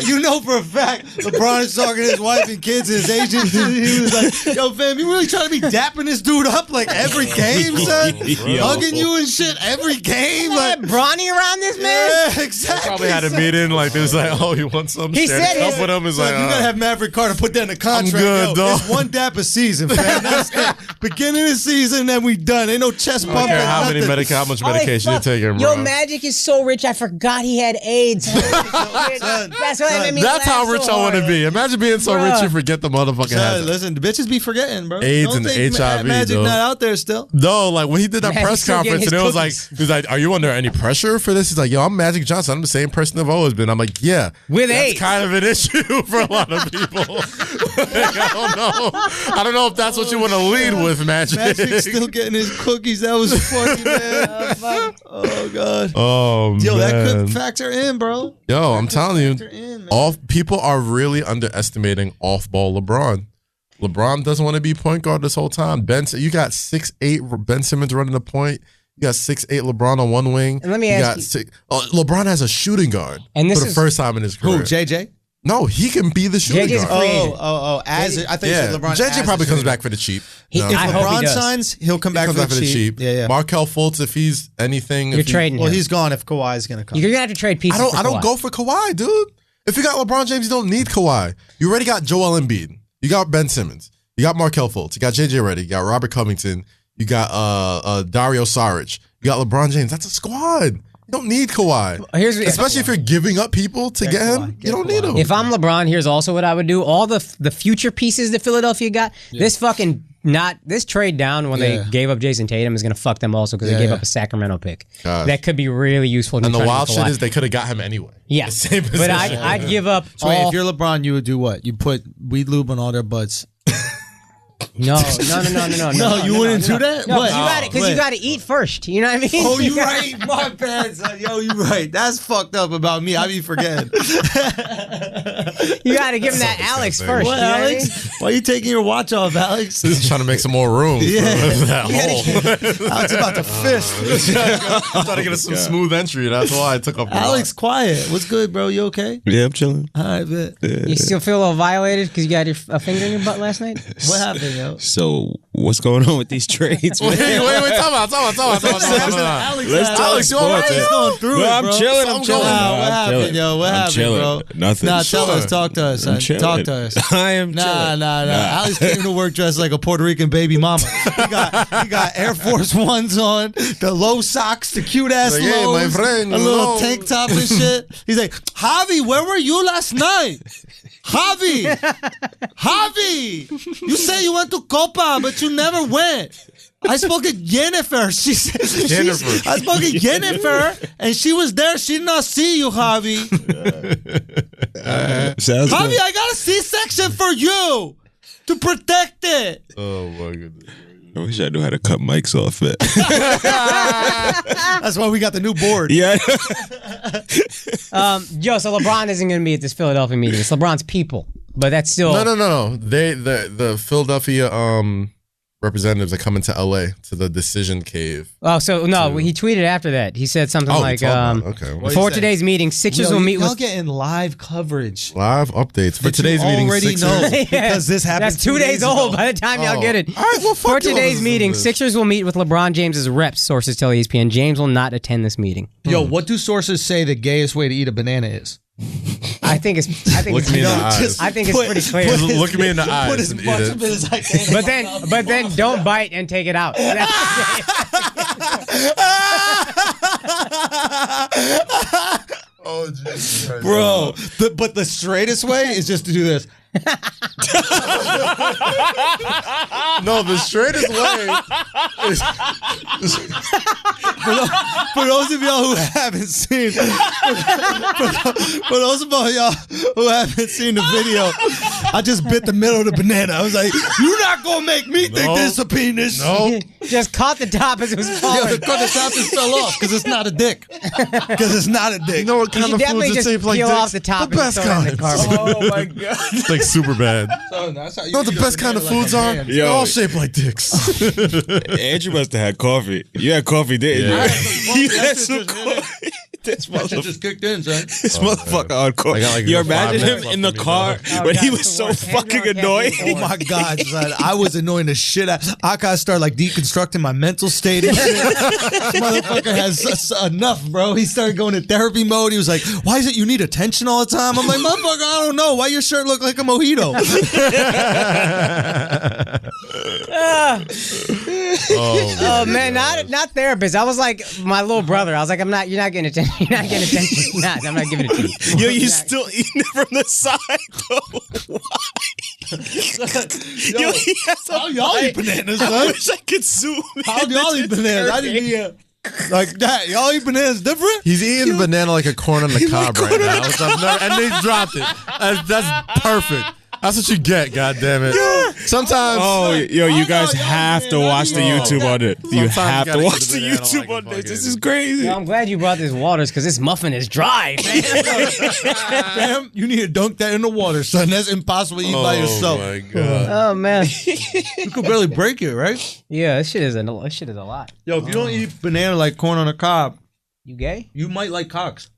You know for a fact, LeBron is talking to his wife and kids, his agent. He was like, yo, fam, you really trying to be dapping this dude up like every game, son? Hugging you and shit every game? Like, Bronny around this man? yeah, exactly. Probably had a meeting like this, like, oh, you want some He shit? said Up with him is Like, like, you gotta have Maverick Carter put that in the contract. good, Yo, dog. it's one dap a season, fam. That's it. Beginning of the season, then we done. Ain't no chest I bump. don't care how much medication you're taking, bro. Yo, Magic is so rich, I forgot he had AIDS. That's what made me That's how laugh rich so I want to hard. be. Imagine being so Bruh. rich you forget the motherfucking hazard. Listen, the bitches be forgetting, bro. AIDS Don't and think HIV, Magic though. not out there still. No, like when he did that Magic press still getting conference, and his he was like, "Are you under any pressure for this?" He's like, "Yo, I'm Magic Johnson. I'm the same person I've always been." I'm like, "Yeah, With that's AIDS. kind of an issue for a lot of people." Like, I don't know if that's what you want to lead with, Magic. Magic's still getting his cookies. That was funny, man. Oh God. Oh Yo, man. that could factor in, bro. Yo, I'm telling you, Factor in, man. people are really underestimating off-ball LeBron. LeBron doesn't want to be point guard this whole time. You got 6'8" Ben Simmons running the point. You got 6'8" LeBron on one wing. And let me ask you- LeBron has a shooting guard And this for the is- first time in his career. Who? JJ? No, he can be the shooting JJ's guard. free agent. As I think Yeah, LeBron. JJ probably comes back for the cheap. He- No. I If hope he LeBron does. signs, he'll come back Comes for the cheap. Yeah. Markelle Fultz, if he's anything, You're trading Well, him. he's gone if Kawhi's gonna come. You're gonna have to trade pieces. I don't go for Kawhi, dude. If you got LeBron James, you don't need Kawhi. You already got Joel Embiid. You got Ben Simmons. You got Markelle Fultz. You got JJ Redick. You got Robert Covington. You got Dario Saric. You got LeBron James. That's a squad. You don't need Kawhi. Especially if you're giving up people to get him. Kawhi. You don't need him. If I'm LeBron, here's also what I would do. All the future pieces that Philadelphia got, this trade down when they gave up Jason Tatum is going to fuck them also because they gave up a Sacramento pick. Gosh. That could be really useful. And the wild shit is they could have got him anyway. Yeah. The same But position. I'd give up So wait, all. if you're LeBron, you would do what? You put weed lube on all their butts. No, you wouldn't do that? No, What? because you got to eat first. You know what I mean? Oh, you right. My bad, son. Yo, you right. That's fucked up about me. I be forgetting. You got to give him that Alex first. What, you know what I mean? Alex? Why are you taking your watch off, Alex? He's trying to make some more room. Yeah. For that hole. Alex about to fist. I'm trying to get some smooth entry. That's why I took off. Alex, quiet. What's good, bro? You okay? Yeah, I'm chilling. All right, bet. You still feel a little violated because you got a finger in your butt last night? What happened, yo? So what's going on with these trades? Wait, talk about. Alex, Let's talk Alex, you all right? sports, He's going through No, it, I'm bro. chilling. I'm chilling. Nah, what I'm happened, chilling. yo? What I'm happened, chilling. bro? Nothing. Nah, tell us. Talk to us, son. chilling. Talk to us. I am Nah. chilling. Alex came to work dressed like a Puerto Rican baby mama. He got Air Force Ones on, the low socks, the cute ass Like, hey, lows, my friend, a little no. tank top and shit. He's like, Javi, where were you last night? Javi, you say you went to Copa, but you never went. I spoke to Jennifer. She said, Jennifer. I spoke to Jennifer, and she was there. She did not see you, Javi. Sounds Javi, good. I got a C-section for you to protect it. Oh my goodness. I wish I knew how to cut mics off it. That's why we got the new board. Yeah. Yo, so LeBron isn't going to be at this Philadelphia meeting. It's LeBron's people, but that's still. No. The Philadelphia representatives are coming to LA to the Decision Cave. Oh, so no, he tweeted after that. He said something like, okay. What "For he today's meeting, Sixers will meet y'all with." getting live coverage. Live updates for That you today's meeting. already Sixers. know. Yeah. Because this happened That's 2 days ago. old by the time y'all get it. All right, well, For fuck you. today's meeting, Sixers will meet with LeBron James's reps. Sources tell ESPN James will not attend this meeting. Yo, what do sources say the gayest way to eat a banana is? I think it's. Look me in the eyes. I think it's pretty clear. Look at me in the eyes Put as and eat much it. of it as I can. But then don't bite and take it out. Oh, Jesus Christ. Bro, but the straightest way is just to do this. No, the straightest way is For those of y'all who haven't seen, for those of y'all who haven't seen the video, I just bit the middle of the banana. I was like, "You're not gonna make me think this is a penis." no. Just caught the top as it was Yo, falling. the top just fell off because it's not a dick. Because it's not a dick. You know what You kind should of definitely foods just that shape like peel dicks? off the top The and best throw it in the kind. garbage. Oh my god. It's like super bad. So that's how you You know what the eat a best kind of banana foods like a are? man. They're all shaped like dicks. Andrew must have had coffee. You had coffee, didn't Yeah. you? You had some coffee. This That shit just kicked in, son. motherfucker on coffee. I got like you a 5 imagine him minutes in the left in me, car Oh, when he God, was it's the so worst. fucking Andrew, I can't annoyed. be Oh my God, son. I was annoying the shit out. Akaash started like deconstructing my mental state and shit. This motherfucker has enough, bro. He started going in therapy mode. He was like, "Why is it you need attention all the time?" I'm like, "Motherfucker, I don't know. Why your shirt look like a mojito?" Oh man, not therapist. I was like my little brother. I was like, you're not getting attention. You're not getting attention. You're not. I'm not giving it to you. Yo, you still eating it from the side though? Why? Yo, he has a How y'all eat bananas, I son? wish I could zoom. How y'all eat bananas? I didn't eat like that. Y'all eat bananas different? He's eating a banana like a corn on the cob right corn on now. the which I've never- and they dropped it. That's perfect. That's what you get, goddammit. Sometimes. Oh, yo, you guys y'all have to banana. watch the Yo. YouTube on it. You Sometimes have you to gotta watch get a the banana YouTube like a on this. This fucking- is crazy. Yo, I'm glad you brought this waters because this muffin is dry. Man. Damn, you need to dunk that in the water, son. That's impossible to eat by yourself. Oh my god. Oh man. You could barely break it, right? Yeah, this shit is a lot. Yo, if you don't eat banana like corn on a cob, You gay? you might like cocks.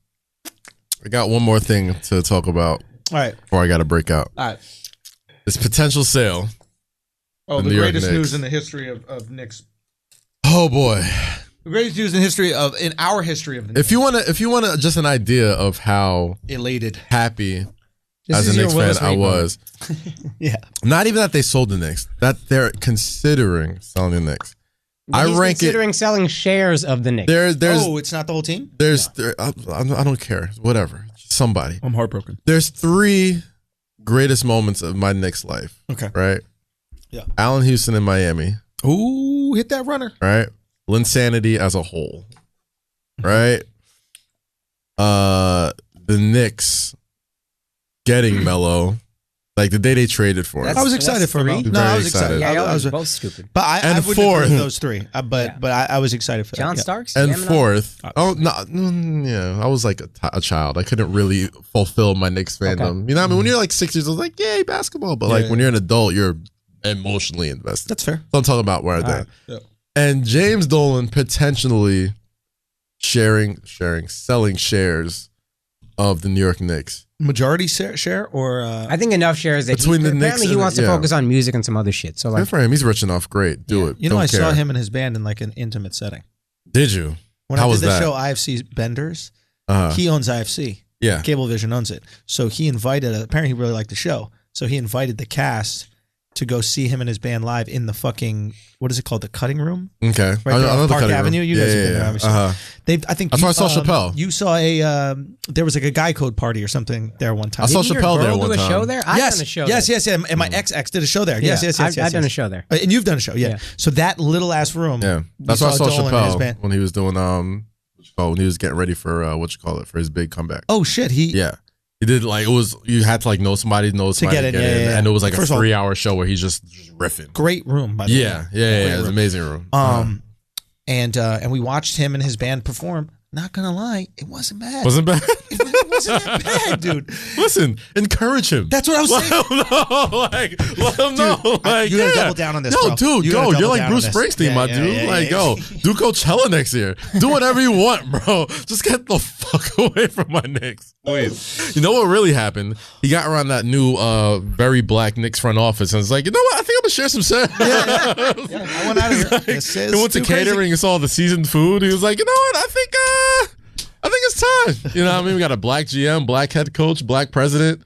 I got one more thing to talk about All right, before I got to break out. all right. This potential sale. Oh, The the New York greatest Knicks. news in the history of Knicks. Oh boy. The greatest news in our history of the Knicks. If you wanna just an idea of how Elated. happy This as is a your Knicks fan Willis I Reed was. Yeah. Not even that they sold the Knicks, that they're considering selling the Knicks. I He's rank it. considering selling shares of the Knicks. There's It's not the whole team? I don't care. Whatever. Somebody. I'm heartbroken. There's 3 greatest moments of my Knicks life. Okay. Right? Yeah. Allen Houston in Miami. Ooh, hit that runner. Right? Linsanity as a whole. Right? The Knicks getting Melo. Like the day they traded for him. I was excited for him. No, I was excited. Yeah, I was both stupid. But I wouldn't agree with those three. But I was excited for John that. Starks. And fourth, I was like a child. I couldn't really fulfill my Knicks fandom. You know what I mean? When you're like 6 years old, like, yay, basketball. But like when you're an adult, you're emotionally invested. That's fair. So I'm talking about where I think. And James Dolan potentially selling shares of the New York Knicks. Majority share or I think enough shares that between the Knicks apparently he wants to focus on music and some other shit. So like, good for him. He's rich enough. Great, do it. You know, I saw him and his band in like an intimate setting. Did you? When I did the show IFC Benders, he owns IFC. Yeah, Cablevision owns it. So he invited. Apparently, he really liked the show. So he invited the cast to go see him and his band live in the fucking, what is it called, the Cutting Room? Okay, right there on Park Avenue. You guys have been there, obviously. I think that's why I saw Chappelle. You saw there was like a guy code party or something there one time. I saw Chappelle there one time. Do a show there? I've yes, done a show. Yes. And my ex did a show there. Yes. I've done a show there. And you've done a show, yeah. So that little ass room. Yeah, that's why I saw Chappelle when he was doing when he was getting ready for for his big comeback. Oh shit, He did like you had to like know somebody to get in, and it was like a 3-hour show where he's just riffing. Great room, by the way. Yeah, it's an amazing room. And we watched him and his band perform. Not gonna lie, it wasn't bad. Wasn't bad? It wasn't that bad, dude. Listen, encourage him. That's what I was saying. Let him know. Like, you gotta double down on this, yo, bro. Dude, go. You're like Bruce Springsteen, my dude. Like, go. Do Coachella next year. Do whatever you want, bro. Just get the fuck away from my Knicks, please. You know what really happened? He got around that new, very black Knicks front office and was like, you know what? I think I'm gonna share some shit. I went out of here. Like, he went to catering and saw the seasoned food. He was like, you know what? I think it's time. You know what I mean? We got a black GM, black head coach, black president.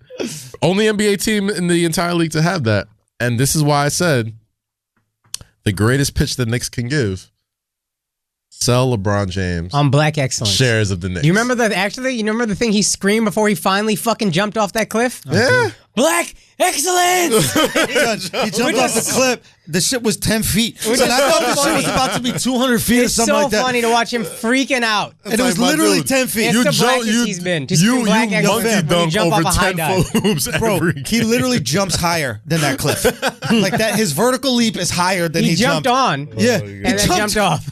Only NBA team in the entire league to have that. And this is why I said the greatest pitch the Knicks can give. Sell LeBron James on black excellence shares of the Knicks. You remember the thing he screamed before he finally fucking jumped off that cliff? Yeah. Black excellence. He jumped off the cliff. The shit was 10 feet. And I thought the shit was about to be 200 feet or something like that. It's so funny to watch him freaking out. And it was literally 10 feet. It's the blackest he's been. You monkey dunk over 10 hoops Bro, he literally jumps higher than that cliff. Like that, his vertical leap is higher than he jumped on. Yeah. And then jumped off.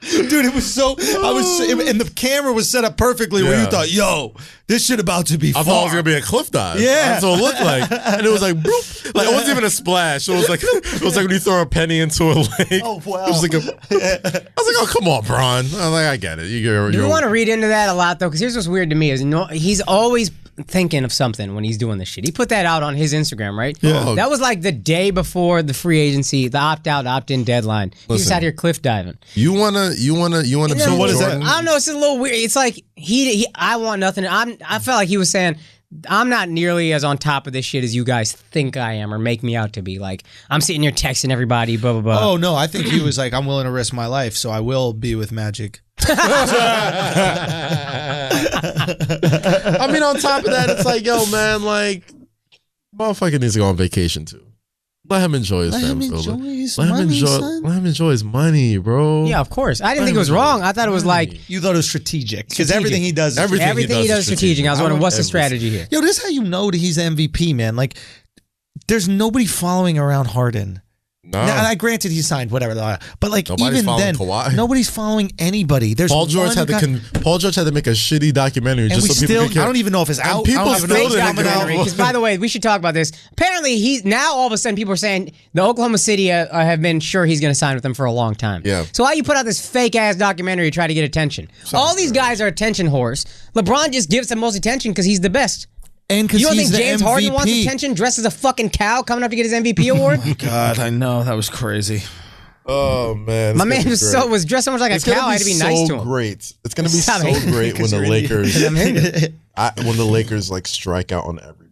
Dude, it was and the camera was set up perfectly where you thought, yo, this shit about to be far. I thought it was going to be a cliff dive. Yeah. That's what it looked like. And it was like, boop. Like, it wasn't even a splash. It was like when you throw a penny into a lake. Oh, wow. I was like, oh, come on, Bron. I was like, I get it. You want to read into that a lot, though, because here's what's weird to me is he's always thinking of something when he's doing this shit. He put that out on his Instagram, right? Yeah. That was like the day before the free agency, the opt-out, opt-in dedeadline. He was out here cliff diving. You wanna. So what is that? I don't know. It's a little weird. It's like I want nothing. I felt like he was saying, I'm not nearly as on top of this shit as you guys think I am or make me out to be. Like, I'm sitting here texting everybody, blah, blah, blah. Oh, no. I think he was like, I'm willing to risk my life, so I will be with Magic. I mean, on top of that, it's like, yo, man, like, motherfucker needs to go on vacation too. Let him enjoy his family. Let him enjoy his money, bro. Yeah, of course. I didn't think it was wrong. I thought it was like... You thought it was strategic. Because everything he does is Everything he does is strategic. I was wondering, what's the strategy here? Yo, this is how you know that he's the MVP, man. Like, there's nobody following around Harden. No. Now, granted, he signed whatever, but like nobody's even then, Kawhi. Nobody's following anybody. There's Paul George had to make a shitty documentary just so people could. I don't even know if it's out. People still didn't because, by the way, we should talk about this. Apparently, he's now all of a sudden people are saying the Oklahoma City have been sure he's going to sign with them for a long time. Yeah. So why you put out this fake ass documentary to try to get attention? All these guys are attention whores. LeBron just gives the most attention because he's the best. And because you don't think James MVP. Harden wants attention, dressed as a fucking cow, coming up to get his MVP award? God, I know that was crazy. Oh man, my man was dressed so much like a cow. I had to be nice to him. Great, it's gonna be so great when the Lakers like strike out on everybody.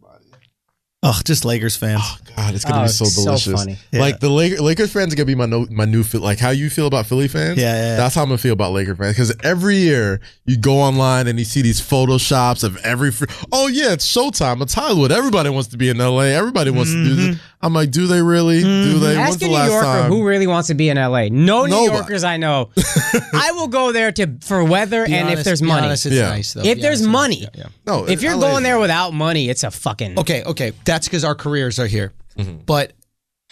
Oh, just Lakers fans. Oh God, it's gonna be so delicious. So funny. Yeah. Like the Lakers fans are gonna be my new like how you feel about Philly fans. Yeah. That's how I'm gonna feel about Laker fans because every year you go online and you see these photoshops of every. Oh yeah, it's Showtime. It's Hollywood. Everybody wants to be in LA. Everybody wants to do this. I'm like, do they really? Do they? When's Ask the a New last Yorker time? who really wants to be in LA. No New Nobody. Yorkers I know. I will go there for weather and if there's money. Honest, it's nice though. If there's money. No, If you're LA going is there without money, it's a fucking... Okay. That's because our careers are here. But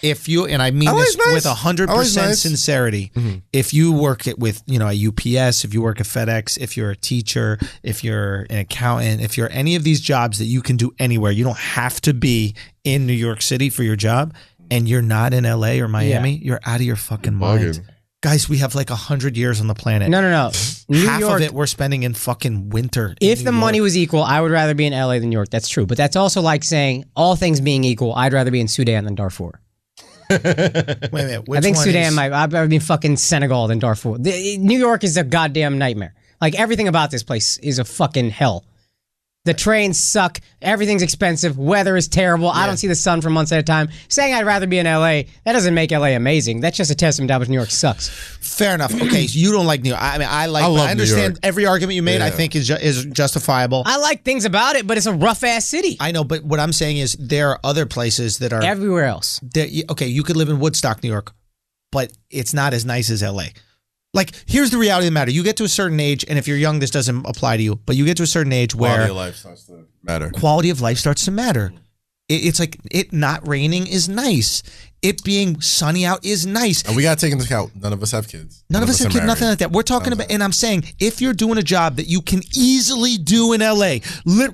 if you, and I mean LA's this nice. with 100% nice. sincerity, if you work with, a UPS, if you work at FedEx, if you're a teacher, if you're an accountant, if you're any of these jobs that you can do anywhere, you don't have to be in New York City for your job, and you're not in LA or Miami, you're out of your fucking mind. Guys, we have like 100 years on the planet. No. New Half York, of it we're spending in fucking winter. if the money was equal, I would rather be in LA than New York. That's true. But that's also like saying, all things being equal, I'd rather be in Sudan than Darfur. Wait a minute. I think Sudan I'd rather be in fucking Senegal than Darfur. New York is a goddamn nightmare. Like, everything about this place is a fucking hell. The trains suck. Everything's expensive. Weather is terrible. I don't see the sun for months at a time. Saying I'd rather be in LA, that doesn't make LA amazing. That's just a testament to how much New York sucks. Fair enough. Okay, so you don't like New York. I mean, I love understand New York. every argument you made. I think is justifiable. I like things about it, but it's a rough-ass city. I know, but what I'm saying is there are other places that are Everywhere else. okay, you could live in Woodstock, New York, but it's not as nice as LA. Like, here's the reality of the matter. You get to a certain age, and if you're young, this doesn't apply to you, but you get to a certain age where Quality of life starts to matter. Quality of life starts to matter. It's like it not raining is nice. It being sunny out is nice. And we got to take into account, none of us have kids. None of us have kids, nothing like that. We're talking about, and I'm saying, if you're doing a job that you can easily do in LA,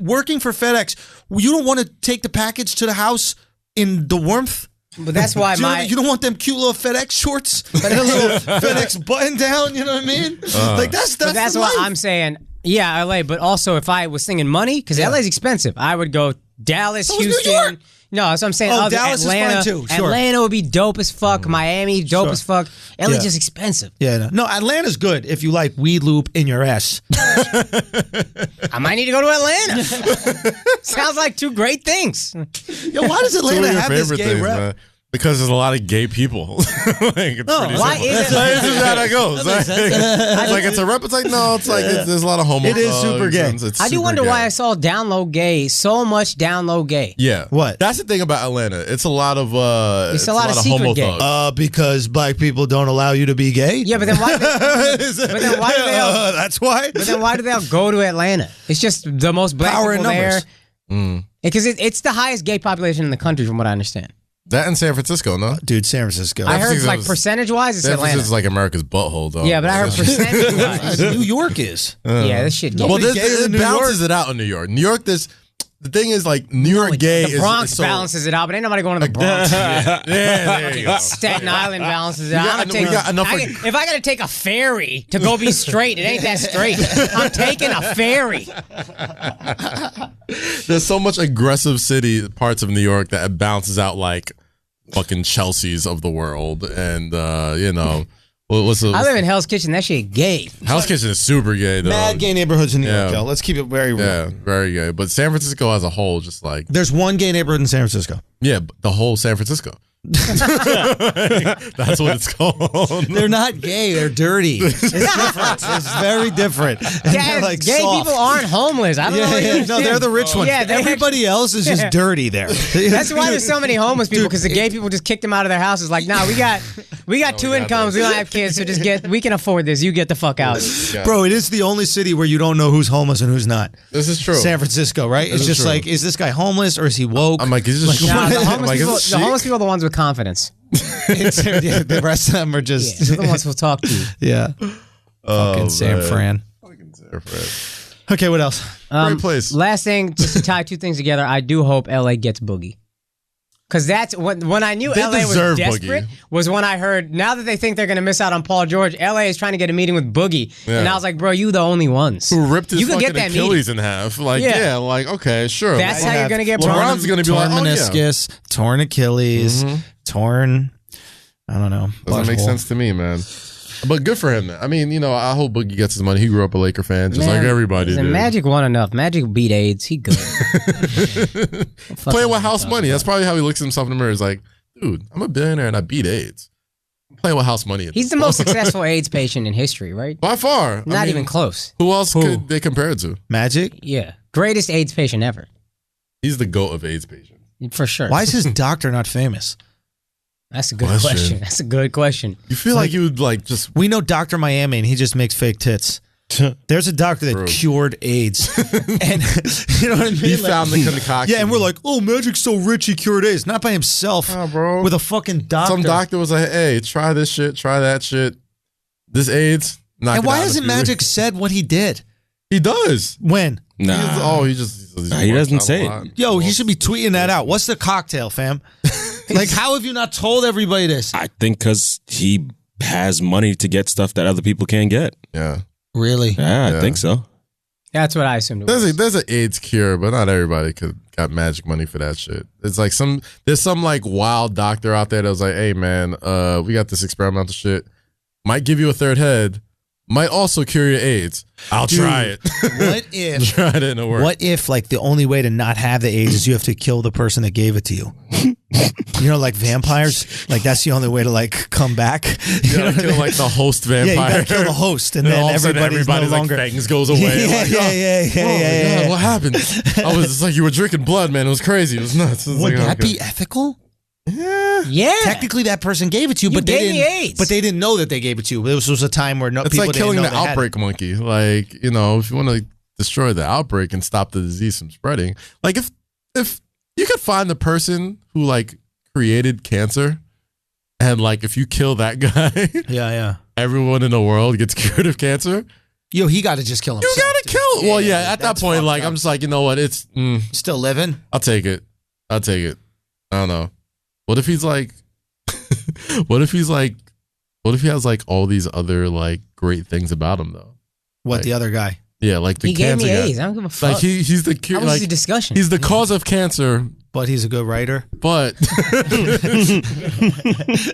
working for FedEx, you don't want to take the package to the house in the warmth. But that's why you don't want them cute little FedEx shorts and a little FedEx button down. You know what I mean? Like that's what I'm saying. Yeah, LA. But also, if I was thinking money, because LA's expensive, I would go Dallas, Houston. New York. No, that's what I'm saying. Oh, Dallas Atlanta, is fine too. Sure. Atlanta would be dope as fuck. Miami, dope as fuck. LA's just expensive. Yeah, no, Atlanta's good if you like weed loop in your ass. I might need to go to Atlanta. Sounds like two great things. Yo, why does Atlanta have this gay rep? Man. Because there's a lot of gay people. Like, why is it? This is how that goes. It's like it's a rep. It's like no. It's like there's a lot of homo. It is super gay. I do wonder why I saw down low gay so much down low gay. Yeah, what? That's the thing about Atlanta. It's a lot of it's a lot of secret homo gay. thugs. Because black people don't allow you to be gay. Yeah, but then why? That's why. But then why do they all go to Atlanta? It's just the most black Power people in there. numbers. Because it's the highest gay population in the country, from what I understand. That in San Francisco, no? Dude, San Francisco. I heard like percentage-wise, it's San Atlanta. Francisco's like America's butthole, though. Yeah, but I heard percentage-wise. New York is. Yeah, this shit gay. Well, gayer than it New balances it out in New York. New York, the thing is like New York gay The Bronx is so, balances it out, but ain't nobody going to the Bronx. Yeah, there you go. Staten Island balances it out. We got enough. If I got to take a ferry to go be straight, it ain't that straight. I'm taking a ferry. There's so much aggressive city parts of New York that it balances out like fucking Chelsea's of the world, and you know, what's I live in Hell's Kitchen. That shit gay. Hell's Kitchen is super gay, though. Mad gay neighborhoods in New York, Yeah. yo. Let's keep it very real. Yeah, very gay. But San Francisco as a whole, just like There's one gay neighborhood in San Francisco. yeah, but the whole San Francisco. That's what it's called. They're not gay. They're dirty. It's different. It's very different. And they're like gay soft. people aren't homeless. I don't know. What you No, they're the rich ones. Yeah, Everybody else is just dirty there. That's why there's so many homeless people, because the gay people just kicked them out of their houses. Like, nah, we got two incomes. We don't have kids, so we can afford this. You get the fuck out. Bro, it is the only city where you don't know who's homeless and who's not. This is true. San Francisco, right? It's is just true. like, is this guy homeless or is he woke? I'm like, is this Nah, the like, homeless people are the ones with confidence. The rest of them are just They're the ones who'll talk to you. yeah. Fucking San Fran. Fucking San Fran. Okay, what else? Great place. Last thing, just to tie two things together, I do hope LA gets Boogie. Because that's when I knew They LA was deserve desperate, Boogie. was when I heard, now that they think they're going to miss out on Paul George, LA is trying to get a meeting with Boogie. Yeah. And I was like, bro, you the only ones. Who ripped his You could fucking get that Achilles in half? Like, Yeah. like okay, sure. That's Like, how you're going to get LeBron's going to be torn like, meniscus, torn Achilles, torn. I don't know. Doesn't make butthole. sense to me, man. But good for him, man. I mean, you know, I hope Boogie gets his money. He grew up a Laker fan, just like everybody did. Magic won enough. Magic beat AIDS. He good. Playing with house money. That's probably how he looks at himself in the mirror. He's like, dude, I'm a billionaire and I beat AIDS. I'm playing with house money. He's the most successful AIDS patient in history, right? By far. Not even close. Who else could they compare it to? Magic? Yeah. Greatest AIDS patient ever. He's the GOAT of AIDS patients. For sure. Why is his doctor not famous? That's a good question. That's a good question. You feel like you would like just... We know Dr. Miami, and he just makes fake tits. There's a doctor that cured AIDS. And you know what I mean? He found the concoction. Yeah, and we're like, oh, Magic's so rich he cured AIDS. Not by himself. Nah, bro. With a fucking doctor. Some doctor was like, hey, try this shit, try that shit. This AIDS, knock And it why out hasn't if you- Magic said what he did? He does. When? Nah. He doesn't say it. Yo, he should be tweeting that out. What's the cocktail, fam? Like, how have you not told everybody this? I think because he has money to get stuff that other people can't get. Yeah. Really? Yeah, I think so. That's what I assumed it was. There's an AIDS cure, but not everybody got magic money for that shit. It's like there's some like wild doctor out there that was like, hey man, we got this experimental shit. Might give you a third head. Might also cure your AIDS. I'll try it. What if? Tried it and it worked. What if, like, the only way to not have the AIDS is you have to kill the person that gave it to you? You know, like vampires. Like that's the only way to like come back. You gotta kill like the host vampire. Yeah, you gotta kill the host, and then all of a sudden everybody's no longer. like fangs goes away. Yeah, like, yeah. God, what happened? It's like you were drinking blood, man. It was crazy. It was nuts. It was Would like, that okay. be ethical? Yeah. Technically, that person gave it to you, but they gave me didn't. AIDS. But they didn't know that they gave it to you. This was a time where It's people like didn't killing know the they had outbreak monkey. Like, you know, if you want to destroy the outbreak and stop the disease from spreading, like if you could find the person who like created cancer, and like if you kill that guy, Yeah. everyone in the world gets cured of cancer. Yo, he got to just kill himself. You gotta dude. kill. Well, yeah. At that that's point, fucked like up. I'm just like, you know what? It's Still living. I'll take it. I don't know. What if he's like? What if he has like all these other like great things about him though? What Like, the other guy? Yeah, like the He gave cancer me guy. AIDS. I don't give a fuck. Like he's the cure. How was Like the discussion? he's the cause of cancer, But he's a good writer. but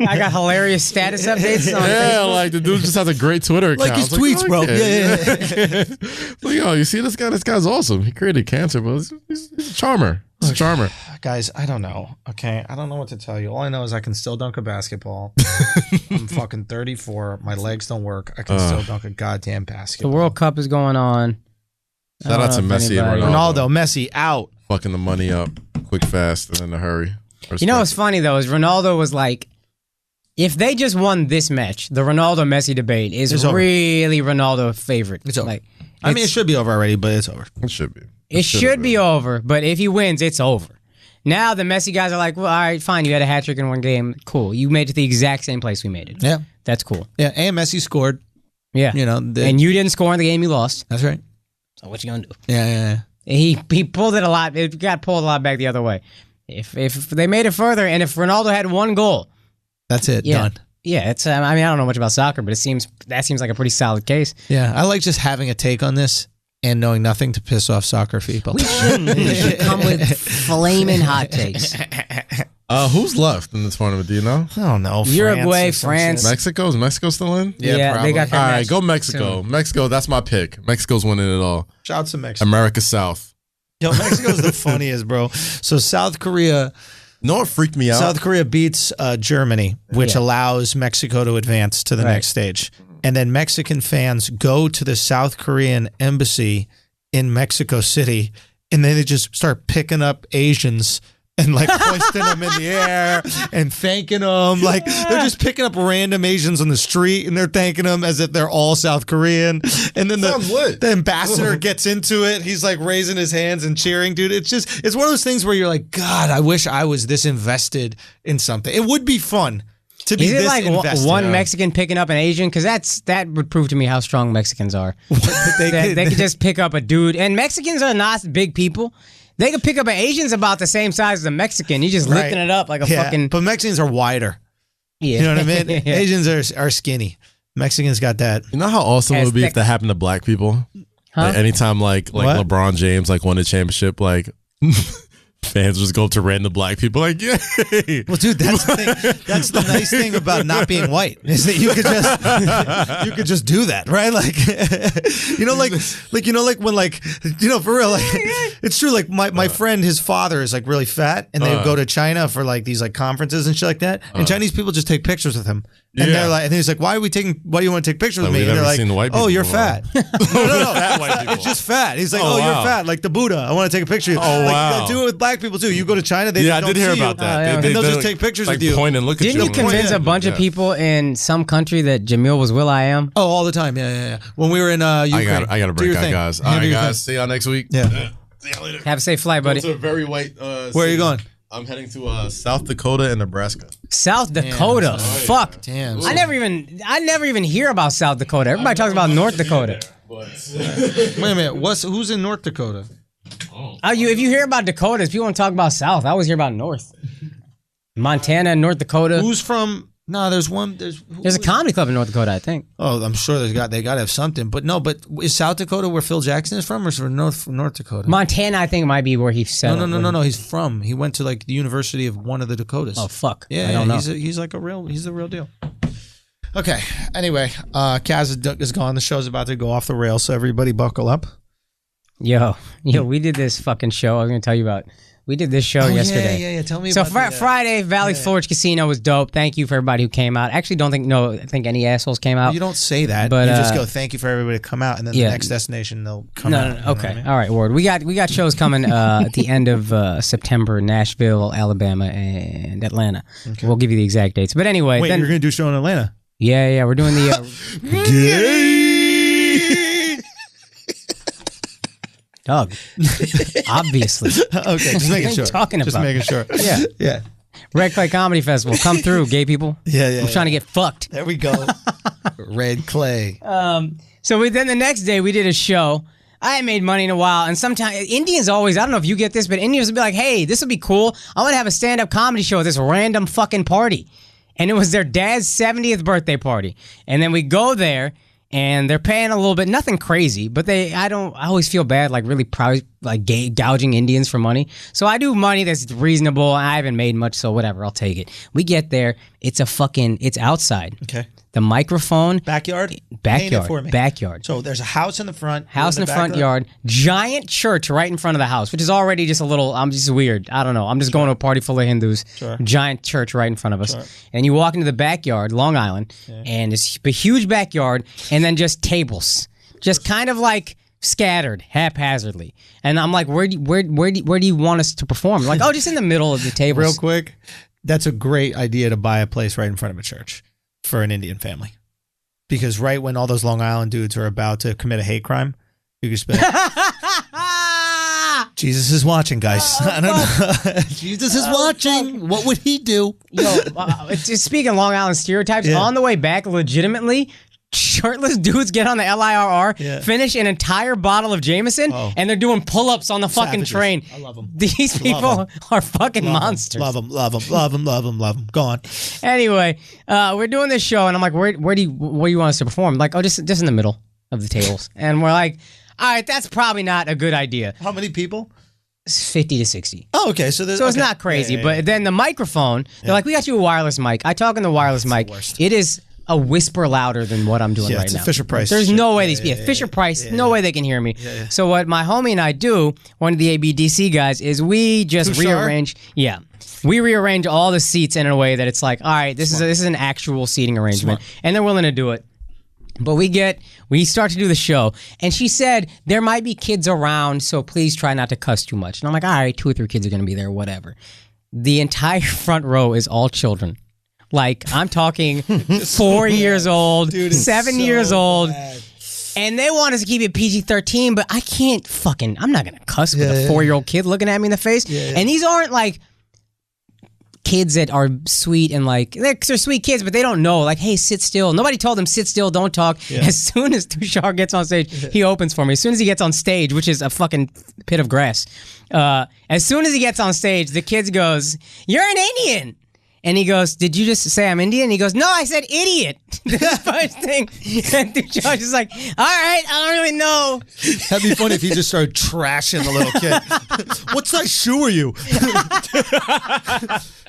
I got hilarious status updates on yeah, Facebook. like the dude just has a great Twitter account. Like his It's tweets, bro. okay. Yeah. Like, yo, you see this guy? This guy's awesome. He created cancer, but he's a charmer. He's a charmer. Guys, I don't know. Okay, I don't know what to tell you. All I know is I can still dunk a basketball. I'm fucking 34. My legs don't work. I can still dunk a goddamn The basketball. World Cup is going on. Shout out to Messi and Ronaldo, Messi out. Fucking the money up quick, fast, and in a hurry. You know what's funny though is Ronaldo was like, if they just won this match, the Ronaldo Messi debate is It's over. really Ronaldo favorite. It's over. Like, I mean, it should be over already, but it's over. It should be. it should be over, but if he wins, it's over. Now the Messi guys are like, well, all right, fine, you had a hat trick in one game, cool. You made it to the exact same place we made it. Yeah. That's cool. Yeah, and Messi scored. Yeah, You know, and you didn't score in the game you lost. that's right. So what you gonna do? Yeah. He pulled it a lot. It got pulled a lot back the other way. If they made it further, and if Ronaldo had one goal, That's it. yeah, Done. yeah. It's. I mean, I don't know much about soccer, but that seems like a pretty solid case. Yeah, I like just having a take on this and knowing nothing to piss off soccer people. We should come with flaming hot takes. Who's left in the tournament? Do you know? I don't know. Uruguay, or some France. shit. Mexico? Is Mexico still in? Yeah, they got probably. that All right, match go Mexico. soon. Mexico, that's my pick. Mexico's winning it all. Shout out to Mexico. America South. Yo, Mexico's the funniest, bro. So South Korea No, it freaked me out. South Korea beats Germany, which Yeah. allows Mexico to advance to the Right. next stage. And then Mexican fans go to the South Korean embassy in Mexico City, and then they just start picking up Asians and like hoisting them in the air and thanking them. Like they're just picking up random Asians on the street and they're thanking them as if they're all South Korean. And then Sounds lit. the ambassador gets into it. He's like raising his hands and cheering, dude. It's one of those things where you're like, God, I wish I was this invested in something. It would be fun to be Is it this like invested. one Mexican picking up an Asian? Because that would prove to me how strong Mexicans are. They They could just pick up a dude, and Mexicans are not big people. They could pick up an Asian's about the same size as a Mexican. You're just lifting it up like a fucking. But Mexicans are wider. Yeah. You know what I mean? Yeah. Asians are skinny. Mexicans got that. You know how awesome it would be Aztec. if that happened to black people? Huh? Like anytime like What? LeBron James like won a championship, like fans just go up to random black people like, yay. Well, dude, that's the thing. That's the nice thing about not being white is that you could just do that, right? Like, like when for real, like it's true. Like my friend, his father is like really fat, and they go to China for like these like conferences and shit like that, and Chinese people just take pictures with him. And they're like, and he's like, why do you want to take pictures with me? And they're like, oh, you're fat. No. Fat white people. It's just fat. He's like, oh, you're fat, like the Buddha. I want to take a picture of you. Oh, wow. Like, do it with black people too. You go to China, I did hear about that. And they'll just take pictures with you. Point and look at Didn't you convince a bunch of people in some country that Jamil was Will.i.am? Oh, all the time. Yeah. When we were in Ukraine. I got to break out, guys. All right, guys. See y'all next week. Yeah. See y'all later. Have a safe flight, buddy. It's a very white. Where are you going? I'm heading to South Dakota and Nebraska. South Dakota. Fuck. Damn. I never even hear about South Dakota. Everybody talks about North Dakota. Wait a minute. Who's in North Dakota? If you hear about Dakotas, people want to talk about South. I always hear about North. Montana and North Dakota. Who's from? No, there's one. There's a comedy club in North Dakota, I think. Oh, I'm sure they got to have something. But no, is South Dakota where Phil Jackson is from, or is it North Dakota? Montana, I think, might be where he settled. No. He went to like the University of one of the Dakotas. Oh fuck. Yeah, I don't know. He's the real deal. Okay. Anyway, Kaz is gone. The show's about to go off the rails, so everybody buckle up. Yo, we did this fucking show. I was gonna tell you about. We did this show yesterday. Yeah. Tell me. So about Friday, Valley Forge Casino was dope. Thank you for everybody who came out. Actually, I think any assholes came out. You don't say that. But, you just go, thank you for everybody to come out, and then the next destination they'll come out. No. Okay. All right, Ward. We got shows coming at the end of September, Nashville, Alabama, and Atlanta. Okay. We'll give you the exact dates. But anyway, you're gonna do a show in Atlanta? Yeah. We're doing the Doug. Obviously. Okay, just making sure. Talking about. Just making sure. Yeah. Red Clay Comedy Festival. Come through, gay people. Yeah. I'm trying to get fucked. There we go. Red Clay. So then the next day we did a show. I hadn't made money in a while, and sometimes Indians always, I don't know if you get this, but Indians would be like, hey, this would be cool. I want to have a stand-up comedy show at this random fucking party. And it was their dad's 70th birthday party. And then we go there, and they're paying a little bit, nothing crazy, but I always feel bad, like really proud, like gouging Indians for money. So I do money that's reasonable. I haven't made much, so whatever, I'll take it. We get there, it's outside. Okay. The microphone. Backyard? Backyard. Paint it for me. Backyard. So there's a house in the front. House in the front yard. Giant church right in front of the house, which is already just a little, I'm just weird. I don't know. I'm just going to a party full of Hindus. Sure. Giant church right in front of us. Sure. And you walk into the backyard, Long Island, and it's a huge backyard, and then just tables. Just kind of like scattered haphazardly. And I'm like, where do you want us to perform? Like, just in the middle of the tables. Real quick, that's a great idea to buy a place right in front of a church for an Indian family. Because right when all those Long Island dudes are about to commit a hate crime, you can spend. Jesus is watching, guys. I don't know. Jesus is watching. Fuck. What would he do? Speaking of Long Island stereotypes, on the way back, legitimately, shirtless dudes get on the LIRR, finish an entire bottle of Jameson, and they're doing pull-ups on the fucking train. I love them. These people are fucking monsters. Love them. Go on. Anyway, we're doing this show, and I'm like, where do you want us to perform? Like, just in the middle of the tables. And we're like, all right, that's probably not a good idea. How many people? 50 to 60. Oh, okay. So it's not crazy. But then the microphone, they're like, we got you a wireless mic. I talk in the wireless mic. It is a whisper louder than what I'm doing right now. Fisher Price. There's no way Fisher Price. No way they can hear me. So what my homie and I do, one of the ABDC guys, is we just rearrange. Yeah. We rearrange all the seats in a way that it's like, all right, this is an actual seating arrangement, and they're willing to do it. But we start to do the show, and she said there might be kids around, so please try not to cuss too much. And I'm like, all right, 2 or 3 kids are going to be there, whatever. The entire front row is all children. Like, I'm talking 4 years old, 7 years old. Bad. And they want us to keep it PG-13, but I'm not going to cuss with a 4-year-old kid looking at me in the face. And these aren't like kids that are sweet and like, they're sweet kids, but they don't know, like, hey, sit still. Nobody told them, sit still, don't talk. As soon as Tushar gets on stage, he opens for me. As soon as he gets on stage, which is a fucking pit of grass, as soon as he gets on stage, the kid goes, you're an Indian. And he goes, did you just say I'm Indian? And he goes, no, I said idiot. This first thing. And Josh is like, all right, I don't really know. That'd be funny if he just started trashing the little kid. What size shoe are you?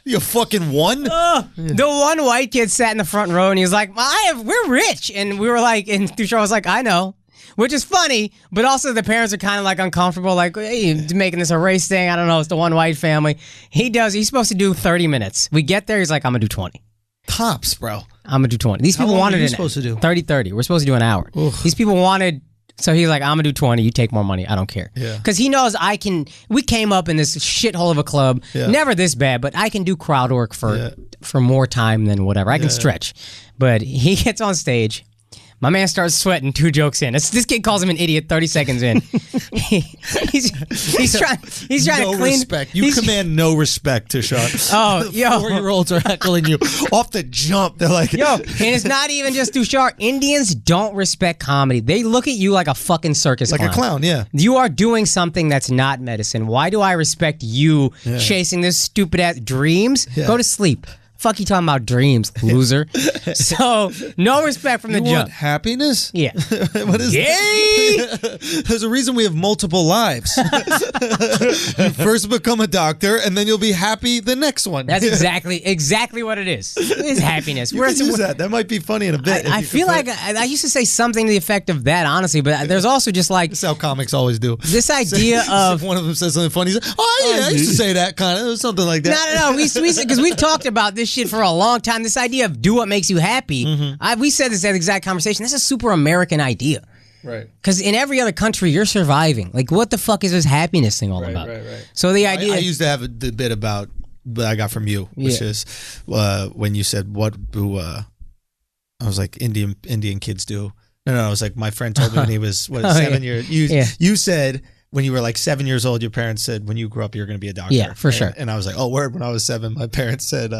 You fucking one? The one white kid sat in the front row and he was like, we're rich. And we were like, and Tushar was like, I know. Which is funny, but also the parents are kind of like uncomfortable, like, hey, you're making this a race thing. I don't know. It's the one white family. He's supposed to do 30 minutes. We get there. He's like, I'm going to do 20. Tops, bro. I'm gonna do 20. These people long wanted are you an supposed to do? 30. We're supposed to do an hour. These people wanted. So he's like, I'm gonna do 20. You take more money. I don't care. Yeah. Because he knows I can. We came up in this shithole of a club. Yeah. Never this bad, but I can do crowd work for more time than whatever. I can stretch. But he gets on stage. My man starts sweating 2 jokes in. This kid calls him an idiot 30 seconds in. He's trying no to clean. Respect. You command no respect to Sean. Oh, yo. 4-year-olds are heckling you off the jump. They're like, Yo, and it's not even just Tushar. Indians don't respect comedy. They look at you like a fucking circus like clown. a clown, yeah. You are doing something that's not medicine. Why do I respect you chasing this stupid ass dreams? Yeah. Go to sleep. Fuck you talking about dreams, loser. So, no respect from the You jump. want happiness? Yeah. What is Yay! There's a reason we have multiple lives. You first become a doctor, and then you'll be happy the next one. That's exactly what it is. It is happiness. You can use that. That might be funny in a bit. I feel like I used to say something to the effect of that, honestly, but there's also just like That's how comics always do. this idea of If one of them says something funny, he's like, oh yeah, I used to say that kind of something like that. No. Because we've talked about this shit for a long time. This idea of do what makes you happy. We said this exact conversation. That's a super American idea. Right. Because in every other country, you're surviving. Like, what the fuck is this happiness thing all about? Right. So the idea. I used to have the bit about that I got from you, which is when you said what do I was like Indian kids do. No, I was like my friend told me when he was 7 years. You said. When you were like 7 years old, your parents said, when you grow up, you're going to be a doctor. Yeah, for sure. And I was like, oh, word. When I was 7, my parents said,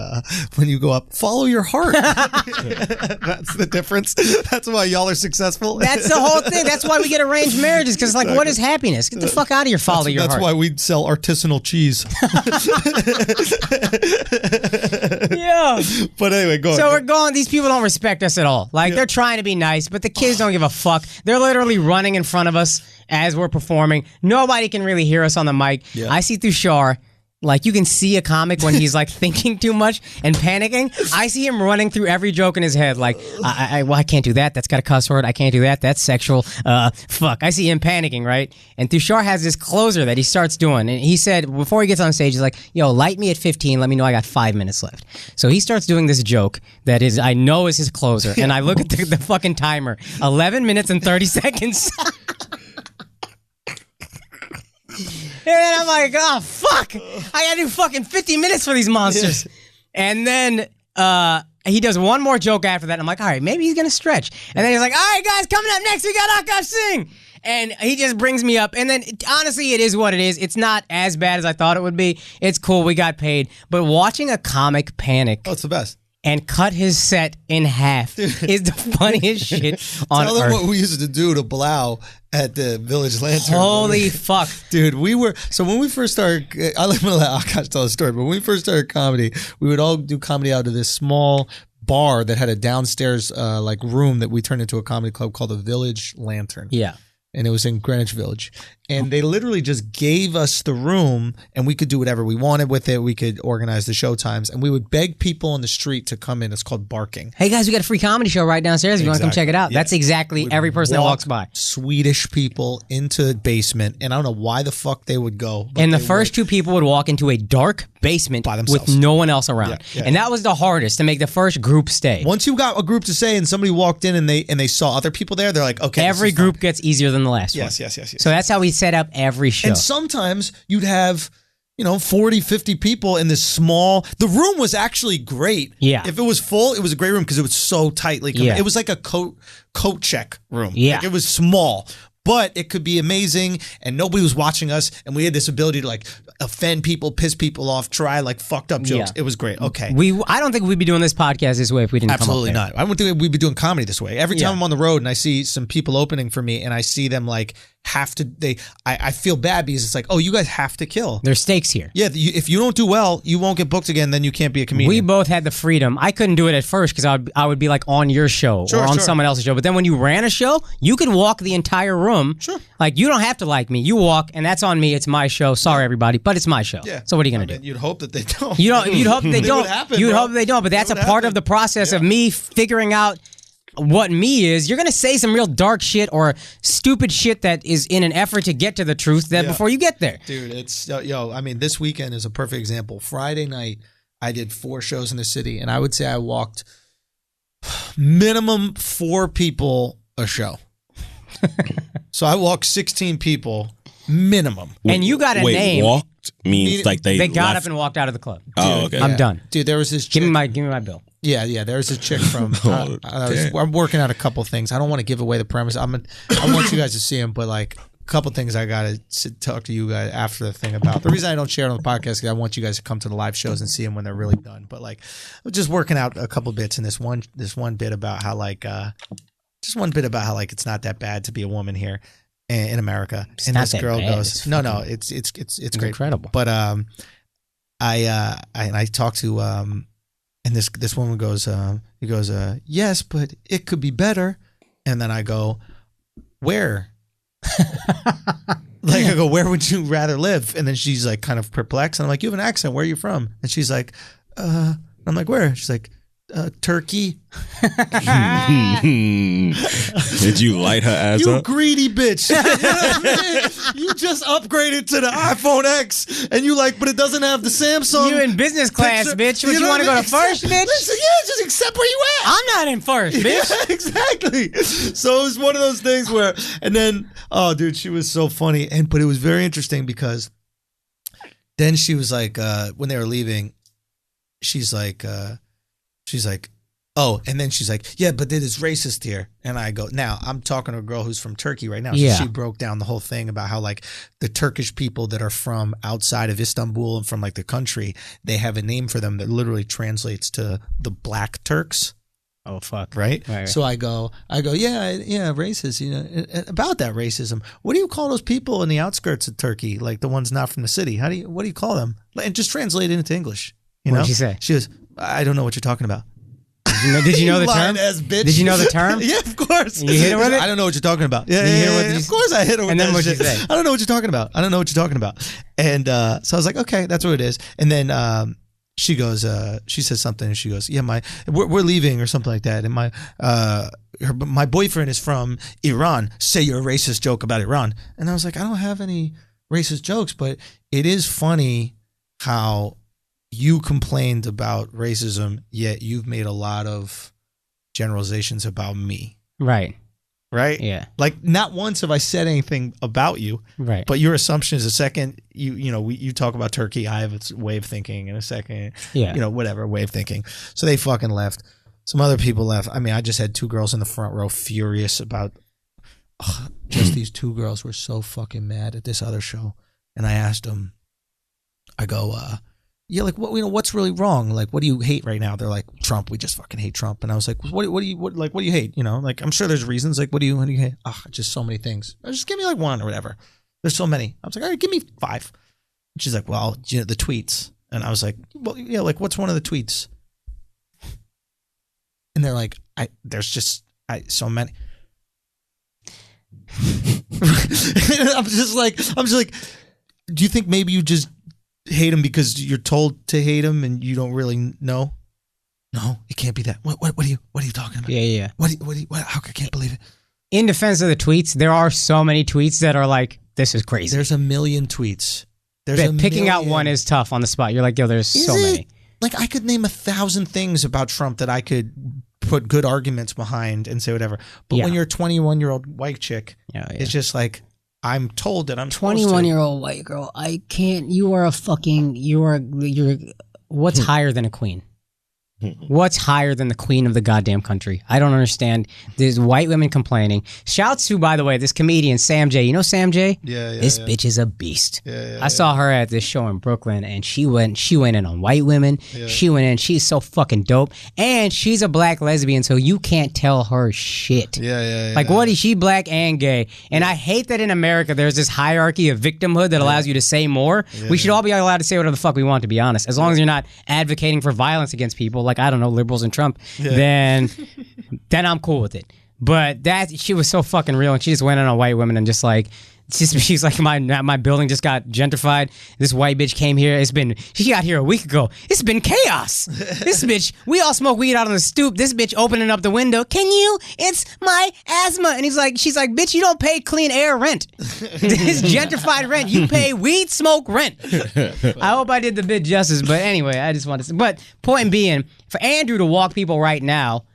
when you go up, follow your heart. That's the difference. That's why y'all are successful. That's the whole thing. That's why we get arranged marriages. Because, like, what is happiness? Get the fuck out of here, follow your heart. That's why we sell artisanal cheese. Yeah. But anyway, go So on. we're going, these people don't respect us at all. Like, they're trying to be nice, but the kids don't give a fuck. They're literally running in front of us as we're performing. Nobody can really hear us on the mic. Yeah. I see through Shar, like you can see a comic when he's like thinking too much and panicking. I see him running through every joke in his head. Like, I can't do that. That's got a cuss word. I can't do that. That's sexual. Fuck. I see him panicking, right? And Tushar has this closer that he starts doing. And he said, before he gets on stage, he's like, yo, light me at 15. Let me know I got 5 minutes left. So he starts doing this joke that is, I know is his closer. And I look at the fucking timer, 11 minutes and 30 seconds. And then I'm like, oh, fuck. I gotta do fucking 50 minutes for these monsters. And then he does one more joke after that. And I'm like, all right, maybe he's gonna stretch. And then he's like, all right, guys, coming up next, we got Akaash Singh. And he just brings me up. And then, honestly, it is what it is. It's not as bad as I thought it would be. It's cool. We got paid. But watching a comic panic. Oh, it's the best. And cut his set in half is the funniest shit on Tell them earth. what we used to do to blow at the Village Lantern. Holy fuck. Dude, when we first started, I'm going to let Akaash tell the story, but when we first started comedy, we would all do comedy out of this small bar that had a downstairs like room that we turned into a comedy club called the Village Lantern. Yeah. And it was in Greenwich Village. And they literally just gave us the room and we could do whatever we wanted with it. We could organize the show times and we would beg people on the street to come in. It's called barking. Hey guys, we got a free comedy show right downstairs. If you want to come check it out. Yeah. That's exactly every person that walks by. Swedish people into the basement. And I don't know why the fuck they would go. And the first 2 people would walk into a dark basement by themselves with no one else around. Yeah. And that was the hardest, to make the first group stay. Once you got a group to stay and somebody walked in and they saw other people there, they're like, okay. Every group gets easier than the last one. Yes. So that's how we set up every show. And sometimes you'd have, 40, 50 people in this the room was actually great. Yeah. If it was full, it was a great room because it was so tightly. Yeah. It was like a coat check room. Yeah. Like it was small, but it could be amazing and nobody was watching us. And we had this ability to like offend people, piss people off, try like fucked up jokes. Yeah. It was great. Okay. I don't think we'd be doing this podcast this way if we didn't Absolutely come up there. not. I wouldn't think we'd be doing comedy this way. Every time Yeah. I'm on the road and I see some people opening for me and I see them like I feel bad because it's like, oh, you guys have to kill. There's stakes here. Yeah, if you don't do well, you won't get booked again. Then you can't be a comedian. We both had the freedom. I couldn't do it at first because I would be like on your show or on someone else's show. But then when you ran a show, you could walk the entire room. Sure. Like you don't have to like me. You walk, and that's on me. It's my show. Sorry, everybody, but it's my show. Yeah. So what are you gonna do? You'd hope that they don't. You'd hope they don't. You'd hope they don't. But that's a part of the process of me figuring out what me is. You're gonna say some real dark shit or stupid shit that is in an effort to get to the truth before you get there. Dude, it's I mean, this weekend is a perfect example. Friday night, I did 4 shows in the city, and I would say I walked minimum 4 people a show. So I walk 16 people minimum. And you got a name. Walked means like they got left. up and walked out of the club. Oh, okay. I'm done. Dude, there was this chick. Give me my bill. Yeah. There's a chick from. Damn. I'm working out a couple things. I don't want to give away the premise. I want you guys to see them, but like a couple things I gotta talk to you guys after the thing about. The reason I don't share it on the podcast is I want you guys to come to the live shows and see them when they're really done. But like, I'm just working out a couple bits in this one bit about how like it's not that bad to be a woman here in America. It's and not this that girl bad. goes, no, it's great, incredible. But I talked to and this woman goes, he goes, yes, but it could be better. And then I go, where? Like I go, where would you rather live? And then she's like kind of perplexed. And I'm like, you have an accent. Where are you from? And she's like, I'm like, where? She's like, Turkey. Did you light her ass You up? greedy bitch. You know what I mean? You just upgraded to the iPhone X and you like, but it doesn't have the Samsung. You in business class, picture. bitch. Would you know want to what I go to mean? first, bitch? Listen, yeah, just accept where you at. I'm not in first, bitch. Yeah, exactly. So it was one of those things where, and then, oh, dude, she was so funny. But it was very interesting because then she was like, when they were leaving, she's like, oh, and then she's like, yeah, but it is racist here. And I go, now I'm talking to a girl who's from Turkey right now. So Yeah. she broke down the whole thing about how like the Turkish people that are from outside of Istanbul and from like the country, they have a name for them that literally translates to the Black Turks. Oh fuck! Right? Right. So I go, yeah, racist. You know, about that racism. What do you call those people in the outskirts of Turkey, like the ones not from the city? What do you call them? And just translate it into English. You know? What'd she say? She goes, I don't know what you're talking about. Did you know the term? Lying-ass bitch. Did you know the term? Yeah, of course. You hit her with it? I don't know what you're talking about. Yeah, You hit her yeah, with yeah, it? of course I hit her with And then that what'd she shit. say? I don't know what you're talking about. I don't know what you're talking about. And so I was like, okay, that's what it is. And then she goes, she says something, and she goes, yeah, we're leaving or something like that. And my boyfriend is from Iran. Say your racist joke about Iran. And I was like, I don't have any racist jokes, but it is funny how you complained about racism, yet you've made a lot of generalizations about me. Right. Right? Yeah. Like not once have I said anything about you. Right. But your assumption is a second you talk about Turkey, I have a way of thinking, and a second, Yeah. whatever way of thinking. So they fucking left. Some other people left. I mean, I just had 2 girls in the front row furious about just these 2 girls were so fucking mad at this other show. And I asked them, I go, yeah, like what's really wrong? Like, what do you hate right now? They're like, Trump. We just fucking hate Trump. And I was like, what do you hate? Like, I'm sure there's reasons. Like, what do you hate? Just so many things. Just give me like 1 or whatever. There's so many. I was like, all right, give me 5. And she's like, well, the tweets. And I was like, well, yeah, like what's one of the tweets? And they're like, there's just so many. I'm just like, do you think maybe you just hate him because you're told to hate him and you don't really know? No, it can't be that. What are you talking about? Yeah. How I can't believe it. In defense of the tweets, there are so many tweets that are like, this is crazy. There's a million tweets. Picking out one is tough on the spot. You're like, yo, there's so many. Like I could name 1,000 things about Trump that I could put good arguments behind and say whatever. But when you're a 21-year-old white chick, it's just like, I'm told that I'm 21-year-old white girl. I can't. You're what's higher than a queen? What's higher than the queen of the goddamn country? I don't understand. There's white women complaining. Shouts to, by the way, this comedian, Sam J. You know Sam J? Yeah. This bitch is a beast. Yeah, I saw her at this show in Brooklyn, and she went in on white women. Yeah. She went in. She's so fucking dope. And she's a black lesbian, so you can't tell her shit. Yeah. Like, what is she black and gay? And I hate that in America there's this hierarchy of victimhood that allows you to say more. Yeah. We should all be allowed to say whatever the fuck we want, to be honest. As long as you're not advocating for violence against people, like, I don't know, liberals and Trump, then I'm cool with it. But she was so fucking real, and she just went in on white women and just like, she's like, my building just got gentrified. This white bitch came here. She got here a week ago. It's been chaos. This bitch, we all smoke weed out on the stoop. This bitch opening up the window. Can you? It's my asthma. And she's like, bitch, you don't pay clean air rent. This gentrified rent. You pay weed smoke rent. I hope I did the bit justice. But anyway, I just wanted to say. But point being, for Andrew to walk people right now,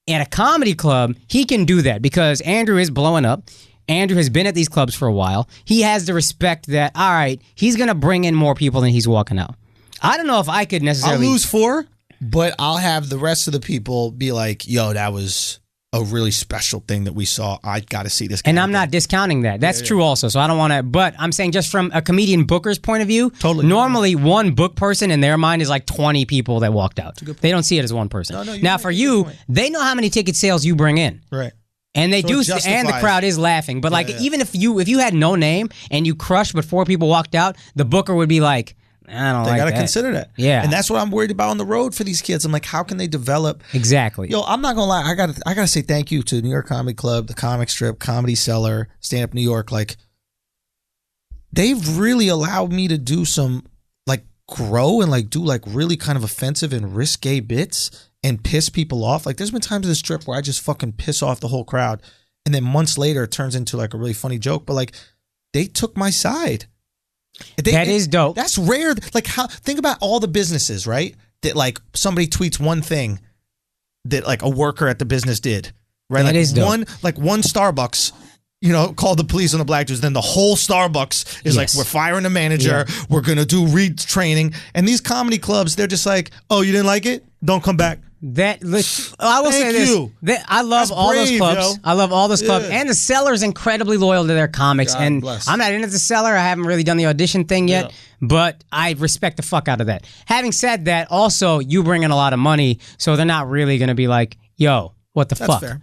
At a comedy club, he can do that because Andrew is blowing up. Andrew has been at these clubs for a while. He has the respect that, all right, he's going to bring in more people than he's walking out. I don't know if I could necessarily... I'll lose 4, but I'll have the rest of the people be like, yo, that was a really special thing that we saw. I got to see this guy. And I'm not discounting that. That's true also, so I don't want to... But I'm saying just from a comedian booker's point of view, normally one book person in their mind is like 20 people that walked out. They don't see it as one person. Now, for you, they know how many ticket sales you bring in. Right. And they do, and the crowd is laughing. But like, even if you had no name and you crushed, but 4 people walked out, the booker would be like, I don't like that. They got to consider that. Yeah. And that's what I'm worried about on the road for these kids. I'm like, how can they develop? Exactly. Yo, I'm not going to lie. I got to say thank you to New York Comedy Club, the Comic Strip, Comedy Cellar, Stand Up New York. Like, they've really allowed me to do some, like, grow and, like, do, like, really kind of offensive and risque bits and piss people off. Like, there's been times in this trip where I just fucking piss off the whole crowd. And then months later, it turns into, like, a really funny joke. But, like, they took my side. That is dope. That's rare. Like, think about all the businesses, right? That like somebody tweets one thing that like a worker at the business did, right? That like is dope. one Starbucks, called the police on the black dudes. Then the whole Starbucks is like, we're firing the manager. Yeah. We're gonna do retraining. And these comedy clubs, they're just like, oh, you didn't like it? Don't come back. I will say this. I love all those clubs. I love all those clubs. And the Cellar's incredibly loyal to their comics. God and bless. I'm not into the Cellar. I haven't really done the audition thing yet. Yeah. But I respect the fuck out of that. Having said that, also, you bring in a lot of money, so they're not really going to be like, yo, what the fuck? Fair.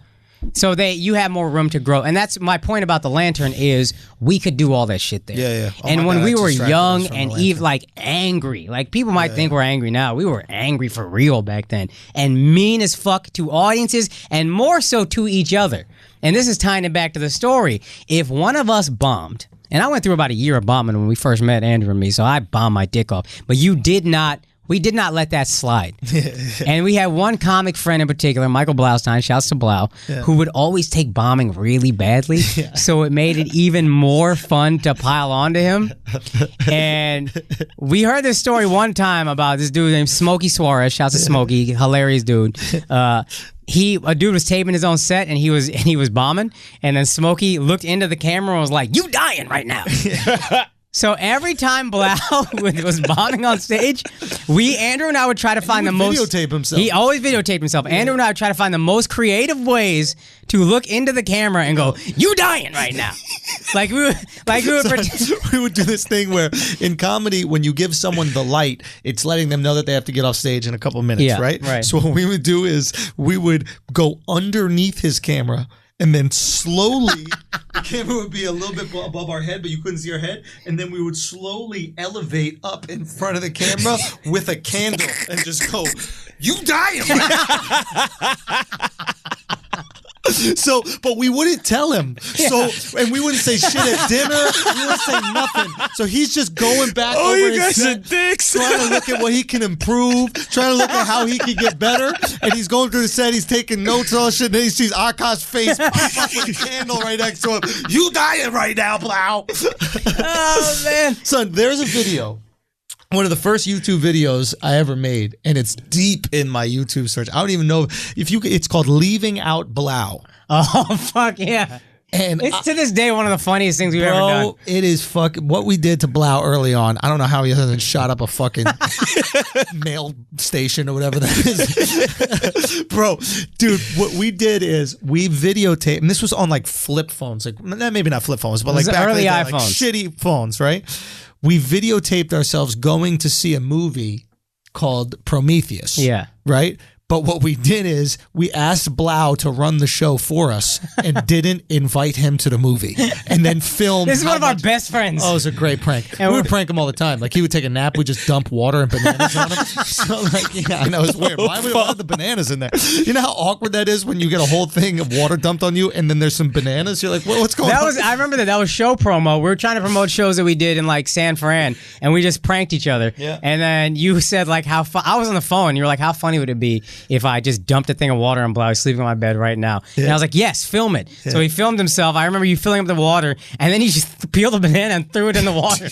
So you have more room to grow. And that's my point about the Lantern is we could do all that shit there. Yeah. Oh and when we were young and like angry, like people might think we're angry now. We were angry for real back then. And mean as fuck to audiences and more so to each other. And this is tying it back to the story. If one of us bombed, and I went through about a year of bombing when we first met Andrew and me, so I bombed my dick off. But we did not let that slide. And we had one comic friend in particular, Michael Blaustein, shouts to Blau, who would always take bombing really badly. So it made it even more fun to pile onto him. And we heard this story one time about this dude named Smokey Suarez, shouts to Smokey, hilarious dude. A dude was taping his own set and he was bombing. And then Smokey looked into the camera and was like, "You dying right now." So every time Blau was bombing on stage, Andrew and I would try to find the most... videotape himself. He always videotaped himself. Yeah. Andrew and I would try to find the most creative ways to look into the camera and go, "You dying right now." we would do this thing where in comedy, when you give someone the light, it's letting them know that they have to get off stage in a couple minutes, right? So what we would do is we would go underneath his camera and then slowly, the camera would be a little bit above our head, but you couldn't see our head. And then we would slowly elevate up in front of the camera with a candle and just go, "You dying right now." So, but we wouldn't tell him. So, and we wouldn't say shit at dinner. We wouldn't say nothing. So he's just going back over you his guys set, are dicks. trying to look at what he can improve, trying to look at how he can get better. And he's going through the set. He's taking notes and all shit. And then he sees Akaash's face pop up with a candle right next to him. "You dying right now, Blau." Oh, man. Son, there's a video. One of the first YouTube videos I ever made, and it's deep in my YouTube search. I don't even know if you. It's called "Leaving Out Blau." Oh fuck yeah! And it's to this day one of the funniest things we've ever done. It is fucking what we did to Blau early on. I don't know how he hasn't shot up a fucking mail station or whatever that is, bro. Dude, what we did is we videotaped, and this was on like flip phones, like maybe not flip phones, but like back early then, iPhones, like shitty phones, right? We videotaped ourselves going to see a movie called Prometheus. Yeah. Right? But what we did is we asked Blau to run the show for us and didn't invite him to the movie and then film. This is one of our best friends. Oh, it was a great prank. And we would prank him all the time. Like he would take a nap. We'd just dump water and bananas on him. So like, yeah, I know it's weird. Why would we have the bananas in there? You know how awkward that is when you get a whole thing of water dumped on you and then there's some bananas? You're like, what's going on? I remember that was show promo. We were trying to promote shows that we did in like San Fran and we just pranked each other. Yeah. And then you said like I was on the phone. You were like, how funny would it be if I just dumped a thing of water on Blau sleeping on my bed right now? Yeah. And I was like, yes, film it. Yeah. So he filmed himself. I remember you filling up the water, and then he just peeled a banana and threw it in the water.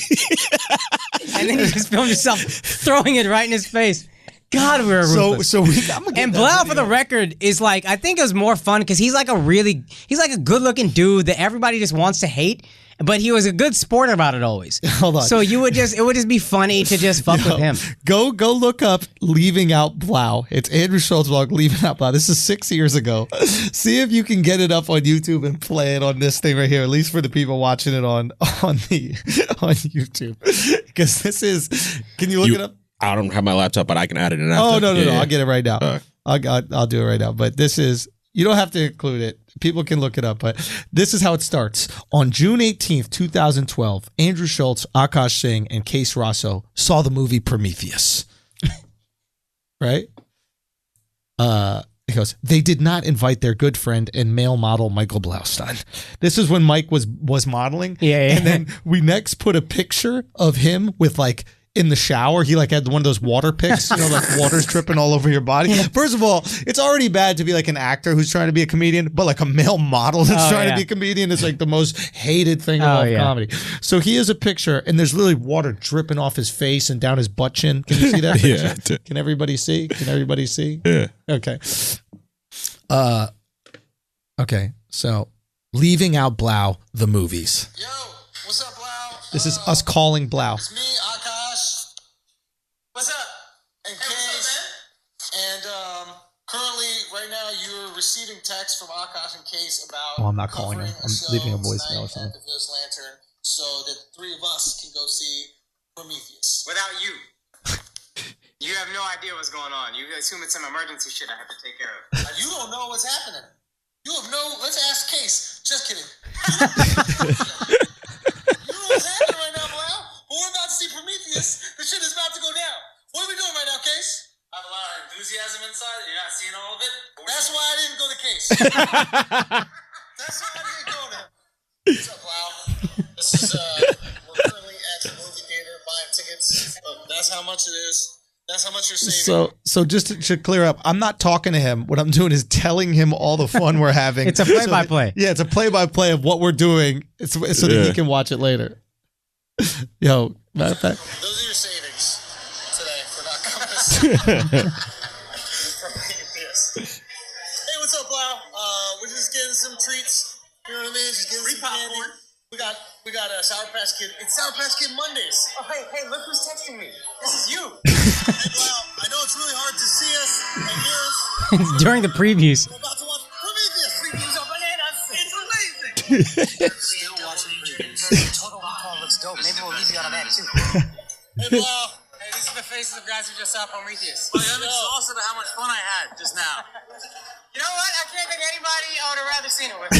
And then he just filmed himself throwing it right in his face. God, we were ruthless. So I'm gonna and Blau, for the record, is like, I think it was more fun because he's like a good looking dude that everybody just wants to hate. But he was a good sport about it always. Hold on. So it would just be funny to just fuck with him. Go look up Leaving Out Blau. It's Andrew Schulz vlog, Leaving Out Blau. This is 6 years ago. See if you can get it up on YouTube and play it on this thing right here, at least for the people watching it on YouTube. Because this is, can you look it up? I don't have my laptop, but I can add it in after. Oh, no. I'll get it right now. I'll do it right now. But this is, you don't have to include it. People can look it up, but this is how it starts. On June 18th, 2012, Andrew Schulz, Akaash Singh, and Case Rosso saw the movie Prometheus. Right? He goes, they did not invite their good friend and male model Michael Blaustein. This is when Mike was modeling. Yeah. And then we next put a picture of him with like, in the shower, he like had one of those water pics, like water's dripping all over your body. First of all, it's already bad to be like an actor who's trying to be a comedian, but like a male model that's trying to be a comedian is like the most hated thing of comedy. So he has a picture, and there's literally water dripping off his face and down his butt chin. Can you see that picture? Yeah. Can everybody see? Yeah. Okay. Okay. So, Leaving Out Blau, the movies. Yo, what's up, Blau? This is us calling Blau. It's me, Akaash. What's up? And Case. And currently, right now, you're receiving texts from Akaash and Case about. Oh, I'm not calling him. covering I'm leaving a show voicemail or tonight something. at the Village Lantern, so that the three of us can go see Prometheus. Without you. You have no idea what's going on. You assume it's some emergency shit I have to take care of. You don't know what's happening. You have no. Let's ask Case. Just kidding. You know what's happening right now, Blau? But we're about to see Prometheus. The shit is about to go down. What are we doing right now, Case? I have a lot of enthusiasm inside. You're not seeing all of it. That's why I didn't go to Case. That's why I didn't go there. What's up, Blau? This is we're currently at the movie theater buying tickets. That's how much it is. That's how much you're saving. So just to clear up, I'm not talking to him. What I'm doing is telling him all the fun we're having. It's a play-by-play. Yeah, it's a play-by-play of what we're doing, so that he can watch it later. Yo, matter of fact, Those are your savings today for not coming to see Prometheus. Hey, what's up, Blau? We're just getting some treats. You know what I mean? Just getting some popcorn. We got a Sour Patch Kid. It's Sour Patch Kid Mondays. Oh, hey, look who's texting me. This is you. Hey, Blau, I know it's really hard to see us and hear us. It's during the previews. We're about to watch Prometheus. Previews are bananas. It's amazing. Still watching previews. Total Recall looks dope. Maybe we'll leave you out of that, too. Hey, Blau. Hey, these are the faces of guys who just saw Prometheus. I'm exhausted at how much fun I had just now. You know what? I can't think anybody I would have rather seen it with.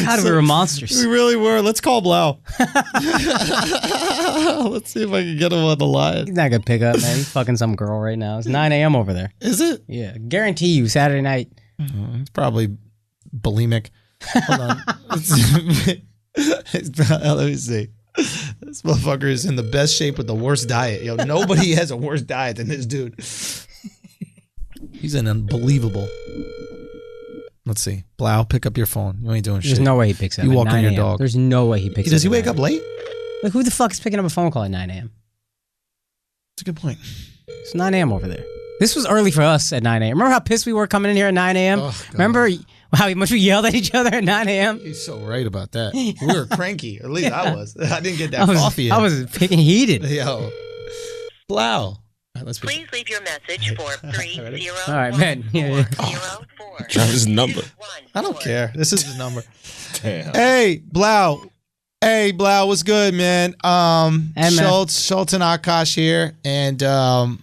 God, we were monsters. we really were. Let's call Blau. Let's see if I can get him on the line. He's not gonna pick up, man. He's fucking some girl right now. It's 9 a.m. over there. Is it? Yeah, guarantee you, Saturday night. It's probably bulimic. Hold on. Let me see. This motherfucker is in the best shape with the worst diet. Yo, nobody has a worse diet than this dude. He's an unbelievable. Let's see. Blau, pick up your phone. You ain't doing shit. There's no way he picks up. You at walking 9 your a.m. dog. There's no way he picks up. Does he at wake 9 up late? Like, who the fuck is picking up a phone call at 9 a.m.? That's a good point. It's 9 a.m. over there. This was early for us at 9 a.m. Remember how pissed we were coming in here at 9 a.m.? Oh, Remember how much we yelled at each other at 9 a.m.? He's so right about that. We were cranky. Or at least I was. I didn't get that coffee in. I was freaking heated. Yo. Blau. Let's be Please leave your message for 30. All right, man. Yeah. Travis' number. I don't care. This is his number. Damn. Hey, Blau. Hey, Blau, what's good, man? Hey, man. Schulz and Akaash here, and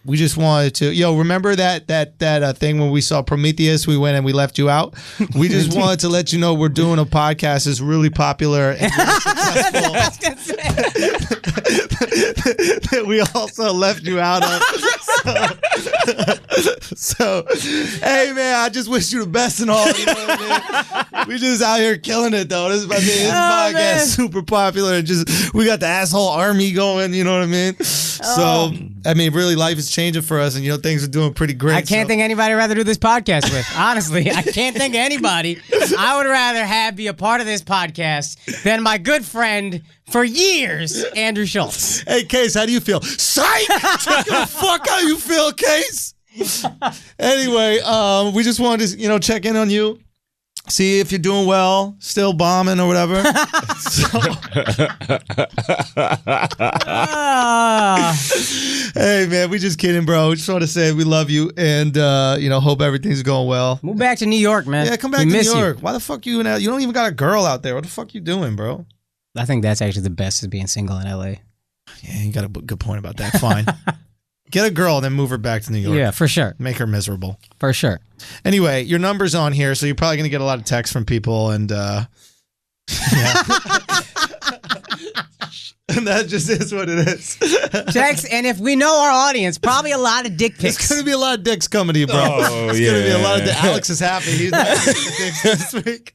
we just wanted to, remember that thing when we saw Prometheus, we went and we left you out? We just wanted to let you know we're doing a podcast that's really popular and really successful. That we also left you out of. So, hey, man, I just wish you the best and all. You know what I mean? We just out here killing it, though. This podcast man. super popular. And just we got the asshole army going. You know what I mean? So I mean, really, life is changing for us, and things are doing pretty great. I can't think anybody I'd rather do this podcast with. Honestly, I can't think of anybody I would rather be a part of this podcast than my good friend for years, Andrew Schulz. Hey, Case, how do you feel? Psych! Don't give a fuck how you feel, Case. Anyway, we just wanted to, check in on you, see if you're doing well, still bombing or whatever. Hey, man, we just kidding, bro. Just want to say we love you and, hope everything's going well. Move back to New York, man. Yeah, come back to New York. Why the fuck you don't even got a girl out there. What the fuck you doing, bro? I think that's actually the best is being single in LA. Yeah, you got a good point about that. Fine. Get a girl, then move her back to New York. Yeah, for sure. Make her miserable. For sure. Anyway, your number's on here, so you're probably going to get a lot of texts from people, and yeah. And that just is what it is. Text, and if we know our audience, probably a lot of dick pics. There's going to be a lot of dicks coming to you, bro. Oh, There's going to be a lot of Alex is happy. He's not dicks this week.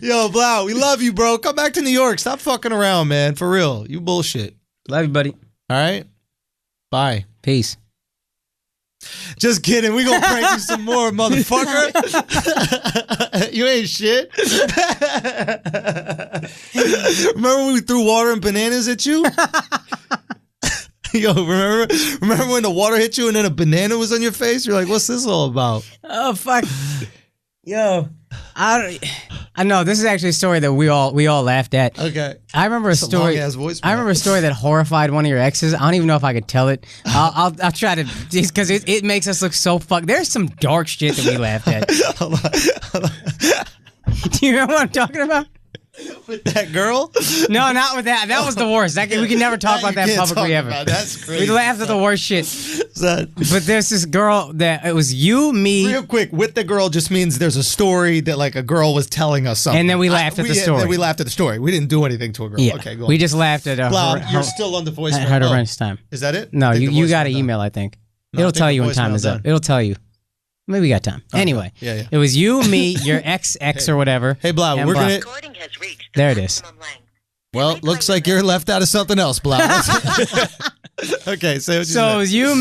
Yo, Blau, we love you, bro. Come back to New York. Stop fucking around, man. For real. You bullshit. Love you, buddy. All right? Bye. Peace. Just kidding. We gonna prank you some more, motherfucker. You ain't shit. Remember when we threw water and bananas at you? Yo, remember when the water hit you and then a banana was on your face? You're like, what's this all about? Oh, fuck. Yo, I know this is actually a story that we all laughed at. Okay. I remember a story. I remember a story that horrified one of your exes. I don't even know if I could tell it. I'll try to, because it makes us look so fucked. There's some dark shit that we laughed at. Hold on. Do you remember what I'm talking about? With that girl? No, not with that. That was the worst. We can never talk about that publicly ever. That's crazy. We laughed at the worst shit. But there's this girl that it was you, me. Real quick, with the girl just means there's a story that like a girl was telling us something. And then we laughed at the story. Then we laughed at the story. We didn't do anything to a girl. Yeah. Okay, go on. We just laughed at her. Blau, you're still on the voicemail. At her horrendous time. Is that it? No, you got an email, I think. No, It'll tell you when time is up. It'll tell you. Maybe we got time. Okay. Anyway, yeah. It was you, me, your ex or whatever. Hey, Blau, we're going to... Recording has reached There it is. maximum length. Well, looks like you're left out of something else, Blau. Okay, say what you So it was you,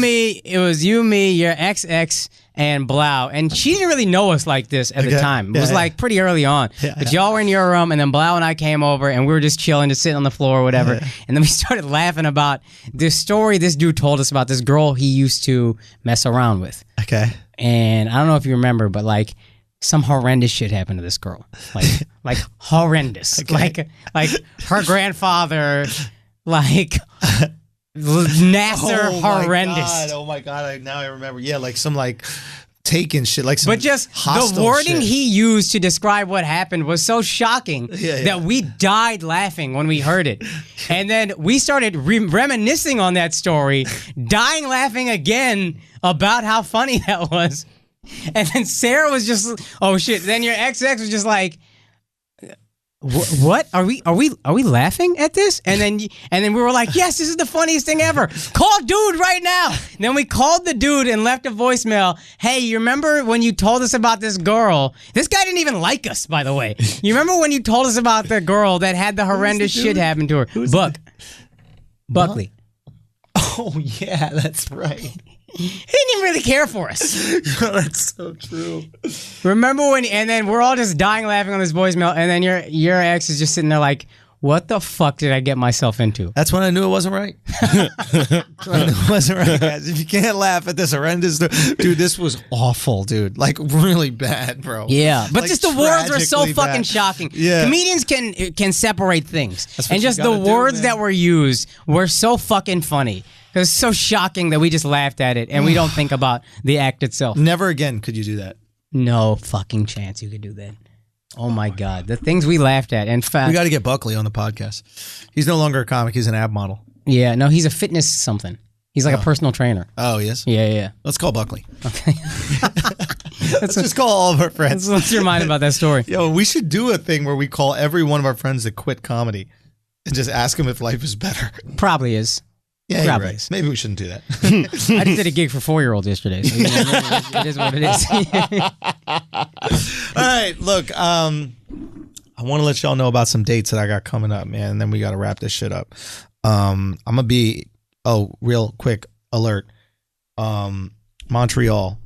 me, your ex, and Blau. And she didn't really know us like this at the time. It was like pretty early on. But y'all were in your room, and then Blau and I came over, and we were just chilling, just sitting on the floor or whatever. And then we started laughing about this story this dude told us about this girl he used to mess around with. Okay. And I don't know if you remember, but like some horrendous shit happened to this girl. Like horrendous. Okay. Like her grandfather, like Nasser horrendous. Oh my god! Now I remember. Yeah, like some like taken shit. Like some But just the hostile wording shit. he used to describe what happened was so shocking that we died laughing when we heard it. And then we started reminiscing on that story, dying laughing again about how funny that was. And then Sarah was just, oh shit. Then your ex was just like, what are we laughing at this? And then we were like, yes, this is the funniest thing ever. Call dude right now. And then we called the dude and left a voicemail. Hey, you remember when you told us about this girl? This guy didn't even like us, by the way. You remember when you told us about the girl that had the horrendous shit happen to her? Buckley. Oh yeah, that's right. He didn't even really care for us. That's so true. Remember when? And then we're all just dying laughing on this voicemail, and then your ex is just sitting there like, "What the fuck did I get myself into?" That's when I knew it wasn't right. That's when I knew it wasn't right, guys. If you can't laugh at this horrendous, dude, this was awful, dude. Like really bad, bro. Yeah, but Like, just the words were so tragically fucking bad. shocking. Yeah. Comedians can separate things, That's what and you just the gotta do, words man. that were used were so fucking funny. It was so shocking that we just laughed at it, and we don't think about the act itself. Never again could you do that. No fucking chance you could do that. Oh my god, the things we laughed at. In fact, We got to get Buckley on the podcast. He's no longer a comic. He's an ab model. yeah, no, he's a fitness something. He's like a personal trainer. Oh, yes? Yeah. Let's call Buckley. Okay. Let's just call all of our friends. What's your mind about that story? Yo, we should do a thing where we call every one of our friends that quit comedy and just ask them if life is better. Probably is. Yeah, you're Probably. right. Maybe we shouldn't do that. I just did a gig for 4-year-olds yesterday, so it is what it is. All right, look, I want to let y'all know about some dates that I got coming up, man, and then we got to wrap this shit up. I'm going to be, real quick alert, Montreal,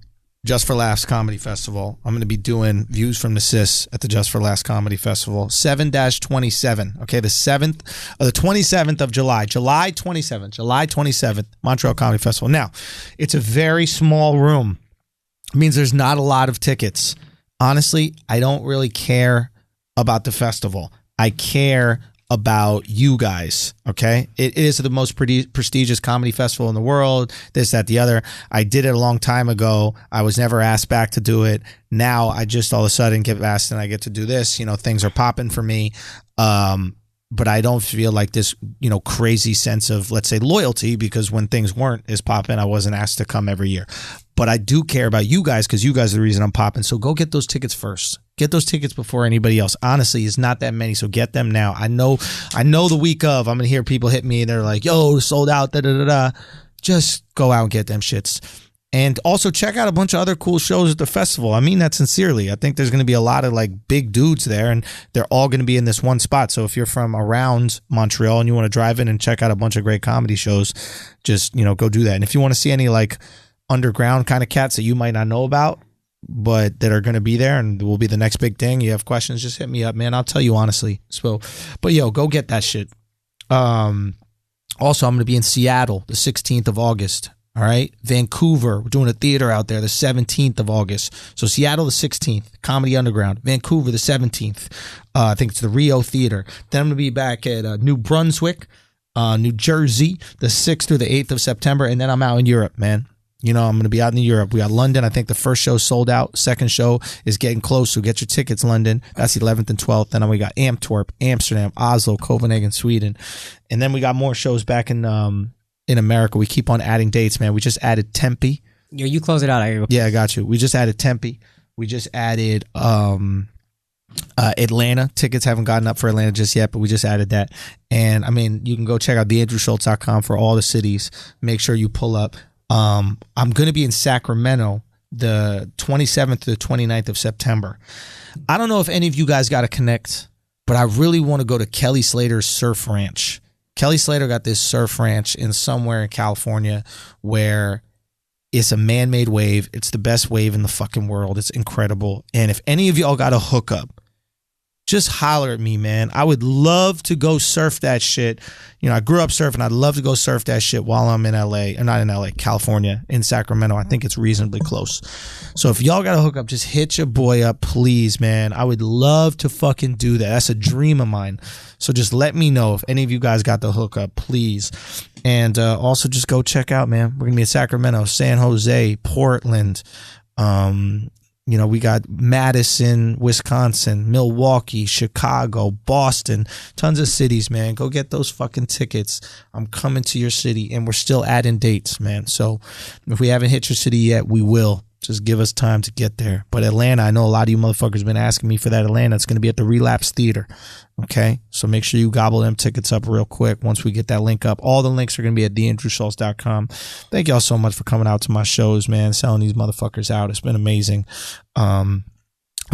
Just for Laughs Comedy Festival. I'm going to be doing Views from the Sis at the Just for Laughs Comedy Festival, 7-27. Okay, the 27th of July, July 27th, Montreal Comedy Festival. Now, it's a very small room. It means there's not a lot of tickets. Honestly, I don't really care about the festival. I care about you guys, okay? It is the most prestigious comedy festival in the world, this, that, the other. I did it a long time ago. I was never asked back to do it. Now I just all of a sudden get asked and I get to do this. You know, things are popping for me. But I don't feel like this, you know, crazy sense of, let's say, loyalty, because when things weren't as popping, I wasn't asked to come every year. But I do care about you guys because you guys are the reason I'm popping. So go get those tickets first. Get those tickets before anybody else. Honestly, it's not that many, so get them now. I know the week of, I'm going to hear people hit me and they're like, yo, sold out, da-da-da-da. Just go out and get them shits. And also check out a bunch of other cool shows at the festival. I mean that sincerely. I think there's going to be a lot of like big dudes there, and they're all going to be in this one spot. So if you're from around Montreal and you want to drive in and check out a bunch of great comedy shows, just, you know, go do that. And if you want to see any like underground kind of cats that you might not know about, but that are going to be there and will be the next big thing, you have questions, just hit me up, man. I'll tell you honestly. So, but yo, go get that shit. Also, I'm going to be in Seattle the 16th of August. All right. Vancouver, we're doing a theater out there the 17th of August. So Seattle the 16th, Comedy Underground. Vancouver the 17th. I think it's the Rio Theater. Then I'm going to be back at New Brunswick, New Jersey, the 6th through the 8th of September. And then I'm out in Europe, man. You know, I'm going to be out in Europe. We got London. I think the first show sold out. Second show is getting close. So get your tickets, London. That's the 11th and 12th. Then we got Antwerp, Amsterdam, Oslo, Copenhagen, Sweden. And then we got more shows back in America. We keep on adding dates, man. We just added Tempe. Yo, you close it out. Yeah, I got you. We just added Tempe. We just added Atlanta. Tickets haven't gotten up for Atlanta just yet, but we just added that. And I mean, you can go check out theandrewschultz.com for all the cities. Make sure you pull up. I'm going to be in Sacramento the 27th to the 29th of September. I don't know if any of you guys got to connect, but I really want to go to Kelly Slater's Surf Ranch. Kelly Slater got this surf ranch in somewhere in California where it's a man-made wave. It's the best wave in the fucking world. It's incredible. And if any of y'all got a hookup, just holler at me, man. I would love to go surf that shit. You know, I grew up surfing. I'd love to go surf that shit while I'm in LA, or not in LA, California, in Sacramento. I think it's reasonably close. So if y'all got a hookup, just hit your boy up, please, man. I would love to fucking do that. That's a dream of mine. So just let me know if any of you guys got the hookup, please. And also just go check out, man. We're going to be in Sacramento, San Jose, Portland, you know, we got Madison, Wisconsin, Milwaukee, Chicago, Boston, tons of cities, man. Go get those fucking tickets. I'm coming to your city, and we're still adding dates, man. So if we haven't hit your city yet, we will. Just give us time to get there. But Atlanta, I know a lot of you motherfuckers been asking me for that Atlanta. It's going to be at the Relapse Theater. Okay? So make sure you gobble them tickets up real quick once we get that link up. All the links are going to be at theandrewschultz.com. Thank y'all so much for coming out to my shows, man, selling these motherfuckers out. It's been amazing. I'm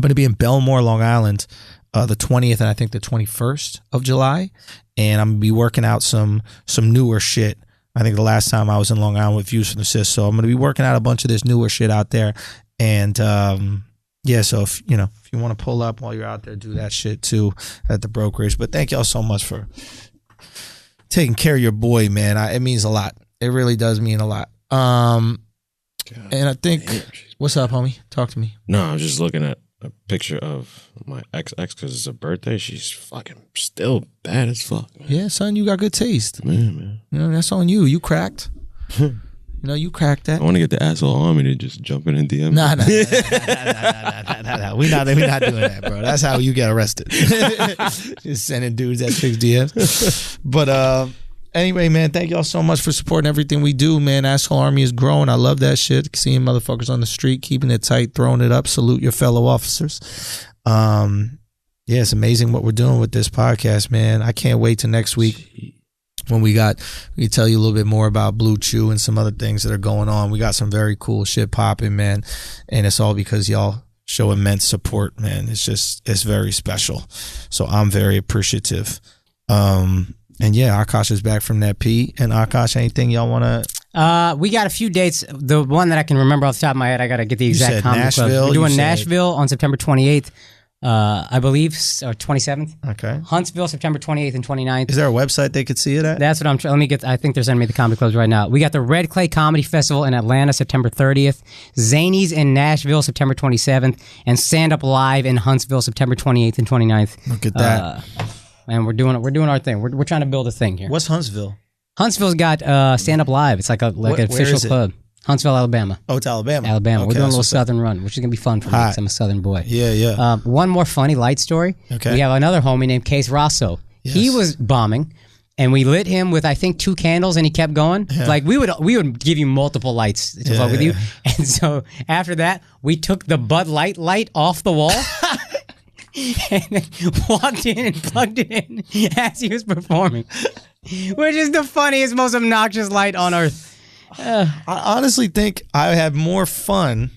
going to be in Belmore, Long Island, the 20th and I think the 21st of July. And I'm going to be working out some newer shit. I think the last time I was in Long Island with Views from the Sis. So I'm going to be working out a bunch of this newer shit out there. And, yeah, so if you want to pull up while you're out there, do that shit too at the brokerage. But thank y'all so much for taking care of your boy, man. It means a lot. It really does mean a lot. And I think, what's up, homie? Talk to me. No, I was just looking at a picture of my ex because it's a birthday. She's fucking still bad as fuck, man. Yeah, son, you got good taste. Man. You know, that's on you. You cracked. You know, you cracked that. I want to get the asshole army to just jump in and DM. Nah. We not doing that, bro. That's how you get arrested. Just sending dudes at fixed DMs. But anyway, man, thank y'all so much for supporting everything we do, man. Asshole Army is growing. I love that shit. Seeing motherfuckers on the street, keeping it tight, throwing it up. Salute your fellow officers. Yeah, it's amazing what we're doing with this podcast, man. I can't wait till next week. when we tell you a little bit more about Blue Chew and some other things that are going on. We got some very cool shit popping, man. And it's all because y'all show immense support, man. It's very special. So I'm very appreciative. And yeah, Akaash is back from that P. And Akaash, anything y'all want to? We got a few dates. The one that I can remember off the top of my head, I got to get the exact comedy Nashville, clubs. We're doing you said- Nashville on September 28th, I believe, or 27th. Okay. Huntsville, September 28th and 29th. Is there a website they could see it at? That's what I'm trying. Let me get. I think they're sending me the comedy clubs right now. We got the Red Clay Comedy Festival in Atlanta, September 30th. Zanies in Nashville, September 27th, and Stand Up Live in Huntsville, September 28th and 29th. Look at that. And we're doing our thing. We're trying to build a thing here. What's Huntsville? Huntsville's got Stand Up Live. It's like an official is it? club. Huntsville, Alabama. Oh, it's Alabama. Alabama. Okay, We're doing a that's little what's up. Southern run, which is gonna be fun for me Hot. because I'm a Southern boy. Yeah. One more funny light story. Okay. We have another homie named Case Rosso. Yes. He was bombing, and we lit him with I think 2 candles, and he kept going. Yeah. Like we would give you multiple lights to fuck with you. And so after that, we took the Bud light off the wall. And then walked in and plugged it in as he was performing, which is the funniest, most obnoxious light on earth. I honestly think I had more fun.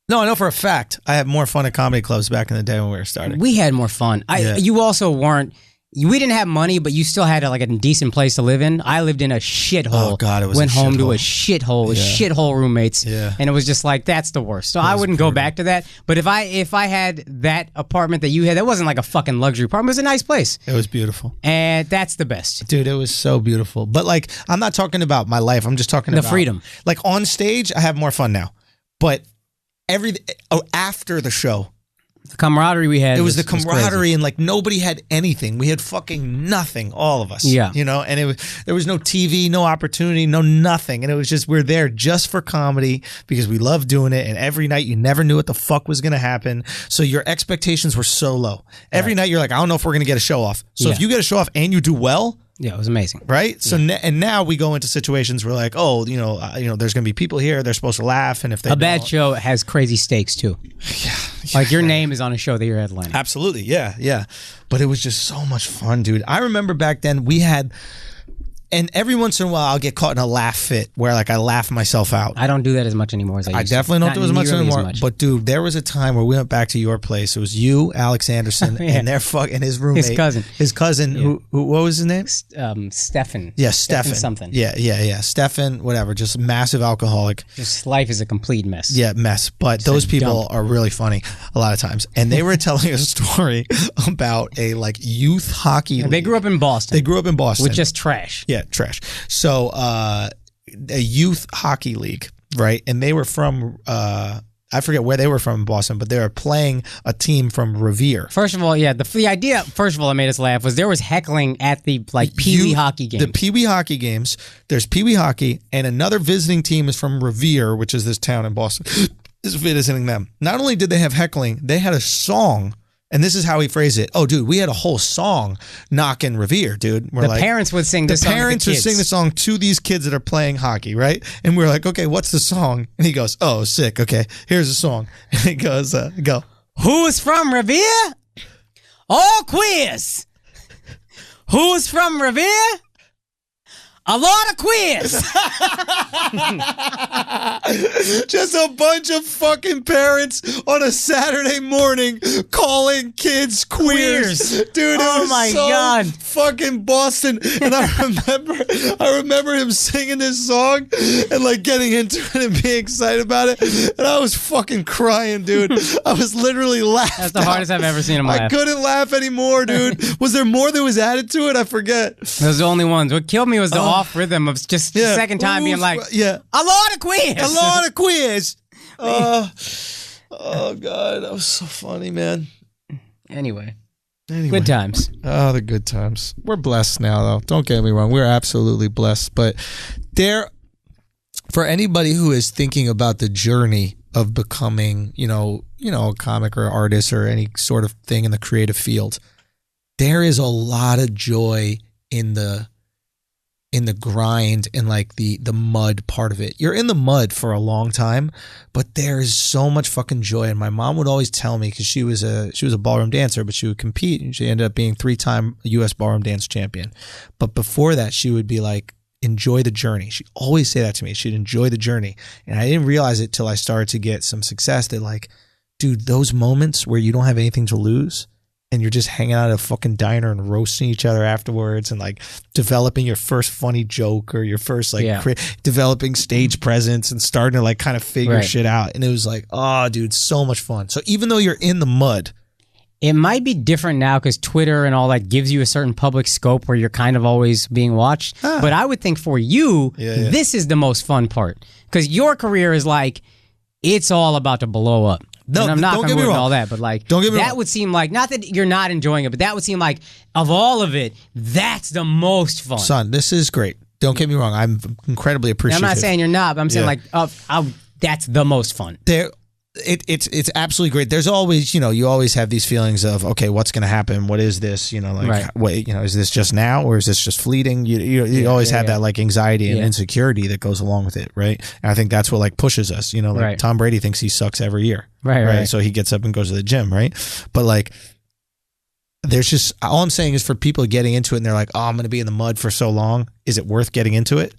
No, I know for a fact I had more fun at comedy clubs back in the day when we were starting. We had more fun. You also weren't. We didn't have money, but you still had a decent place to live in. I lived in a shithole. Oh, God, it was Went a home to shithole. a shithole with Yeah. shithole roommates. Yeah. And it was just like, that's the worst. So I wouldn't go back to that. But if I had that apartment that you had, that wasn't like a fucking luxury apartment. It was a nice place. It was beautiful. And that's the best. Dude, it was so beautiful. But like, I'm not talking about my life. I'm just talking The about freedom. Like on stage, I have more fun now. But after the show, The camaraderie we had. it was the crazy. camaraderie and like nobody had anything. We had fucking nothing, all of us. Yeah. You know, and there was no TV, no opportunity, no nothing. And it was just, we're there just for comedy because we love doing it. And every night you never knew what the fuck was going to happen. So your expectations were so low. Every night you're like, I don't know if we're going to get a show off. So if Yeah. you get a show off and you do well, Yeah, it was amazing. right? So and now we go into situations where like, oh, there's going to be people here. They're supposed to laugh, and if they A bad don't- show has crazy stakes too. Like your name is on a show that you're headlining. absolutely, yeah. But it was just so much fun, dude. I remember back then we had, and every once in a while I'll get caught in a laugh fit where like I laugh myself out. I don't do that as much anymore as I I used to. definitely don't Not do as much nearly anymore. But dude, there was a time where we went back to your place. It was you, Alex Anderson, Yeah. and and his roommate, His cousin. who what was his name? Stefan. Yeah, Stefan. something. Yeah. Stefan, whatever. Just a massive alcoholic. Just life is a complete mess. Yeah, mess. But those people are really funny a lot of times. And they were telling a story about a like youth hockey league. They grew up in Boston. They grew up in Boston. with just trash. Yeah, trash. So a youth hockey league, right? And they were from I forget where they were from in Boston, but they were playing a team from Revere. First of all, yeah, the idea, first of all, that made us laugh was there was heckling at the Pee Wee hockey game. The Pee Wee hockey games. There's Pee Wee hockey, and another visiting team is from Revere, which is this town in Boston. Is visiting them. Not only did they have heckling, they had a song. And this is how he phrased it. Oh, dude, we had a whole song knocking Revere, dude. We're the parents would sing this the song. parents would sing the song to these kids that are playing hockey, right? And we're like, okay, what's the song? And he goes, oh, sick. Okay, here's the song. And he goes, go. Who's from Revere? All quiz. Who's from Revere? A lot of quiz. Just a bunch of fucking parents on a Saturday morning calling kids queers. Dude, it Oh was my so God. fucking Boston. And I remember him singing this song and like getting into it and being excited about it. And I was fucking crying, dude. I was literally laughing. That's the hardest I've ever seen in my I life. couldn't laugh anymore, dude. Was there more that was added to it? I forget. Those are the only ones. What killed me was the off rhythm of just the second time being like, yeah. a lot of quiz. A lot of quiz. Oh God, that was so funny, man. Anyway, Anyway. good times. Oh, the good times. We're blessed now, though. Don't get me wrong. We're absolutely blessed. But for anybody who is thinking about the journey of becoming, a comic or artist or any sort of thing in the creative field, there is a lot of joy in the in the grind and like the mud part of it. You're in the mud for a long time, but there's so much fucking joy. And my mom would always tell me, because she was a ballroom dancer, but she would compete, and she ended up being 3-time U.S. ballroom dance champion. But before that, she would be like, enjoy the journey. She'd always say that to me. She'd enjoy the journey. And I didn't realize it till I started to get some success that like, dude, those moments where you don't have anything to lose and you're just hanging out at a fucking diner and roasting each other afterwards and like developing your first funny joke or your first like developing stage presence and starting to like kind of figure shit out. And it was like, oh, dude, so much fun. So even though you're in the mud, it might be different now because Twitter and all that gives you a certain public scope where you're kind of always being watched. But I would think for you, this is the most fun part because your career is like, it's all about to blow up. No, and I'm not going to ruin all that, but like, don't get me wrong. Would seem like, not that you're not enjoying it, but that would seem like, of all of it, that's the most fun. Son, this is great. Don't get me wrong. I'm incredibly appreciative. I'm not saying you're not, but I'm saying like, that's the most fun. It's absolutely great. There's always, you always have these feelings of, okay, what's going to happen? What is this? Wait, is this just now or is this just fleeting? You always have that like anxiety and insecurity that goes along with it, right? And I think that's what like pushes us. Tom Brady thinks he sucks every year, right? So he gets up and goes to the gym, right? But like, there's just, all I'm saying is for people getting into it and they're like, oh, I'm going to be in the mud for so long. Is it worth getting into it?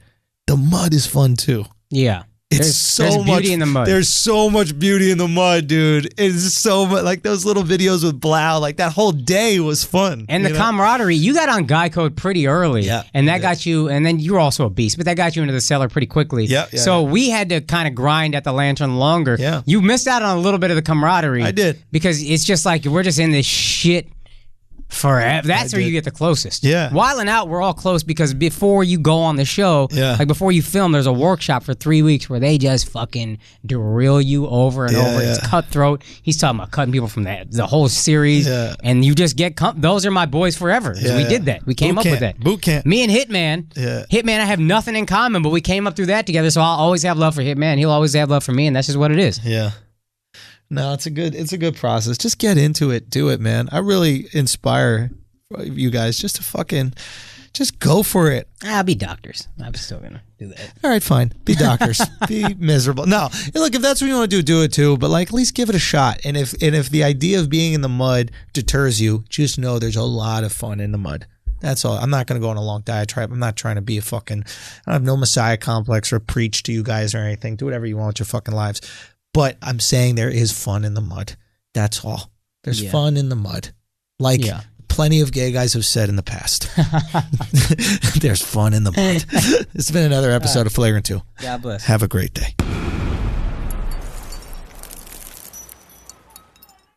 The mud is fun too. Yeah. There's beauty in the mud. There's so much beauty in the mud, dude. It's so much like those little videos with Blau. Like that whole day was fun. And the camaraderie. You got on Guy Code pretty early. And that got you, and then you were also a beast, but that got you into the cellar pretty quickly. So we had to kind of grind at the lantern longer. You missed out on a little bit of the camaraderie. I did. Because it's just like, we're just in this shit forever. That's where you get the closest. Wilding Out, we're all close because before you go on the show, like before you film, there's a workshop for 3 weeks where they just fucking drill you over and over. It's cutthroat. He's talking about cutting people from the whole series, and you just get those are my boys forever. We did that. We came up with that. Boot camp. Me and Hitman. Hitman, I have nothing in common, but we came up through that together. So I'll always have love for Hitman. He'll always have love for me, and that's just what it is. No, it's a good process. Just get into it. Do it, man. I really inspire you guys just to just go for it. I'll be doctors. I'm still going to do that. All right, fine. Be doctors. Be miserable. No, look, if that's what you want to do it too. But like, at least give it a shot. And if the idea of being in the mud deters you, just know there's a lot of fun in the mud. That's all. I'm not going to go on a long diatribe. I'm not trying to be I have no messiah complex or preach to you guys or anything. Do whatever you want with your fucking lives. But I'm saying there is fun in the mud. That's all. There's fun in the mud. Like plenty of gay guys have said in the past. There's fun in the mud. It's been another episode of Flagrant 2. God bless. Have a great day.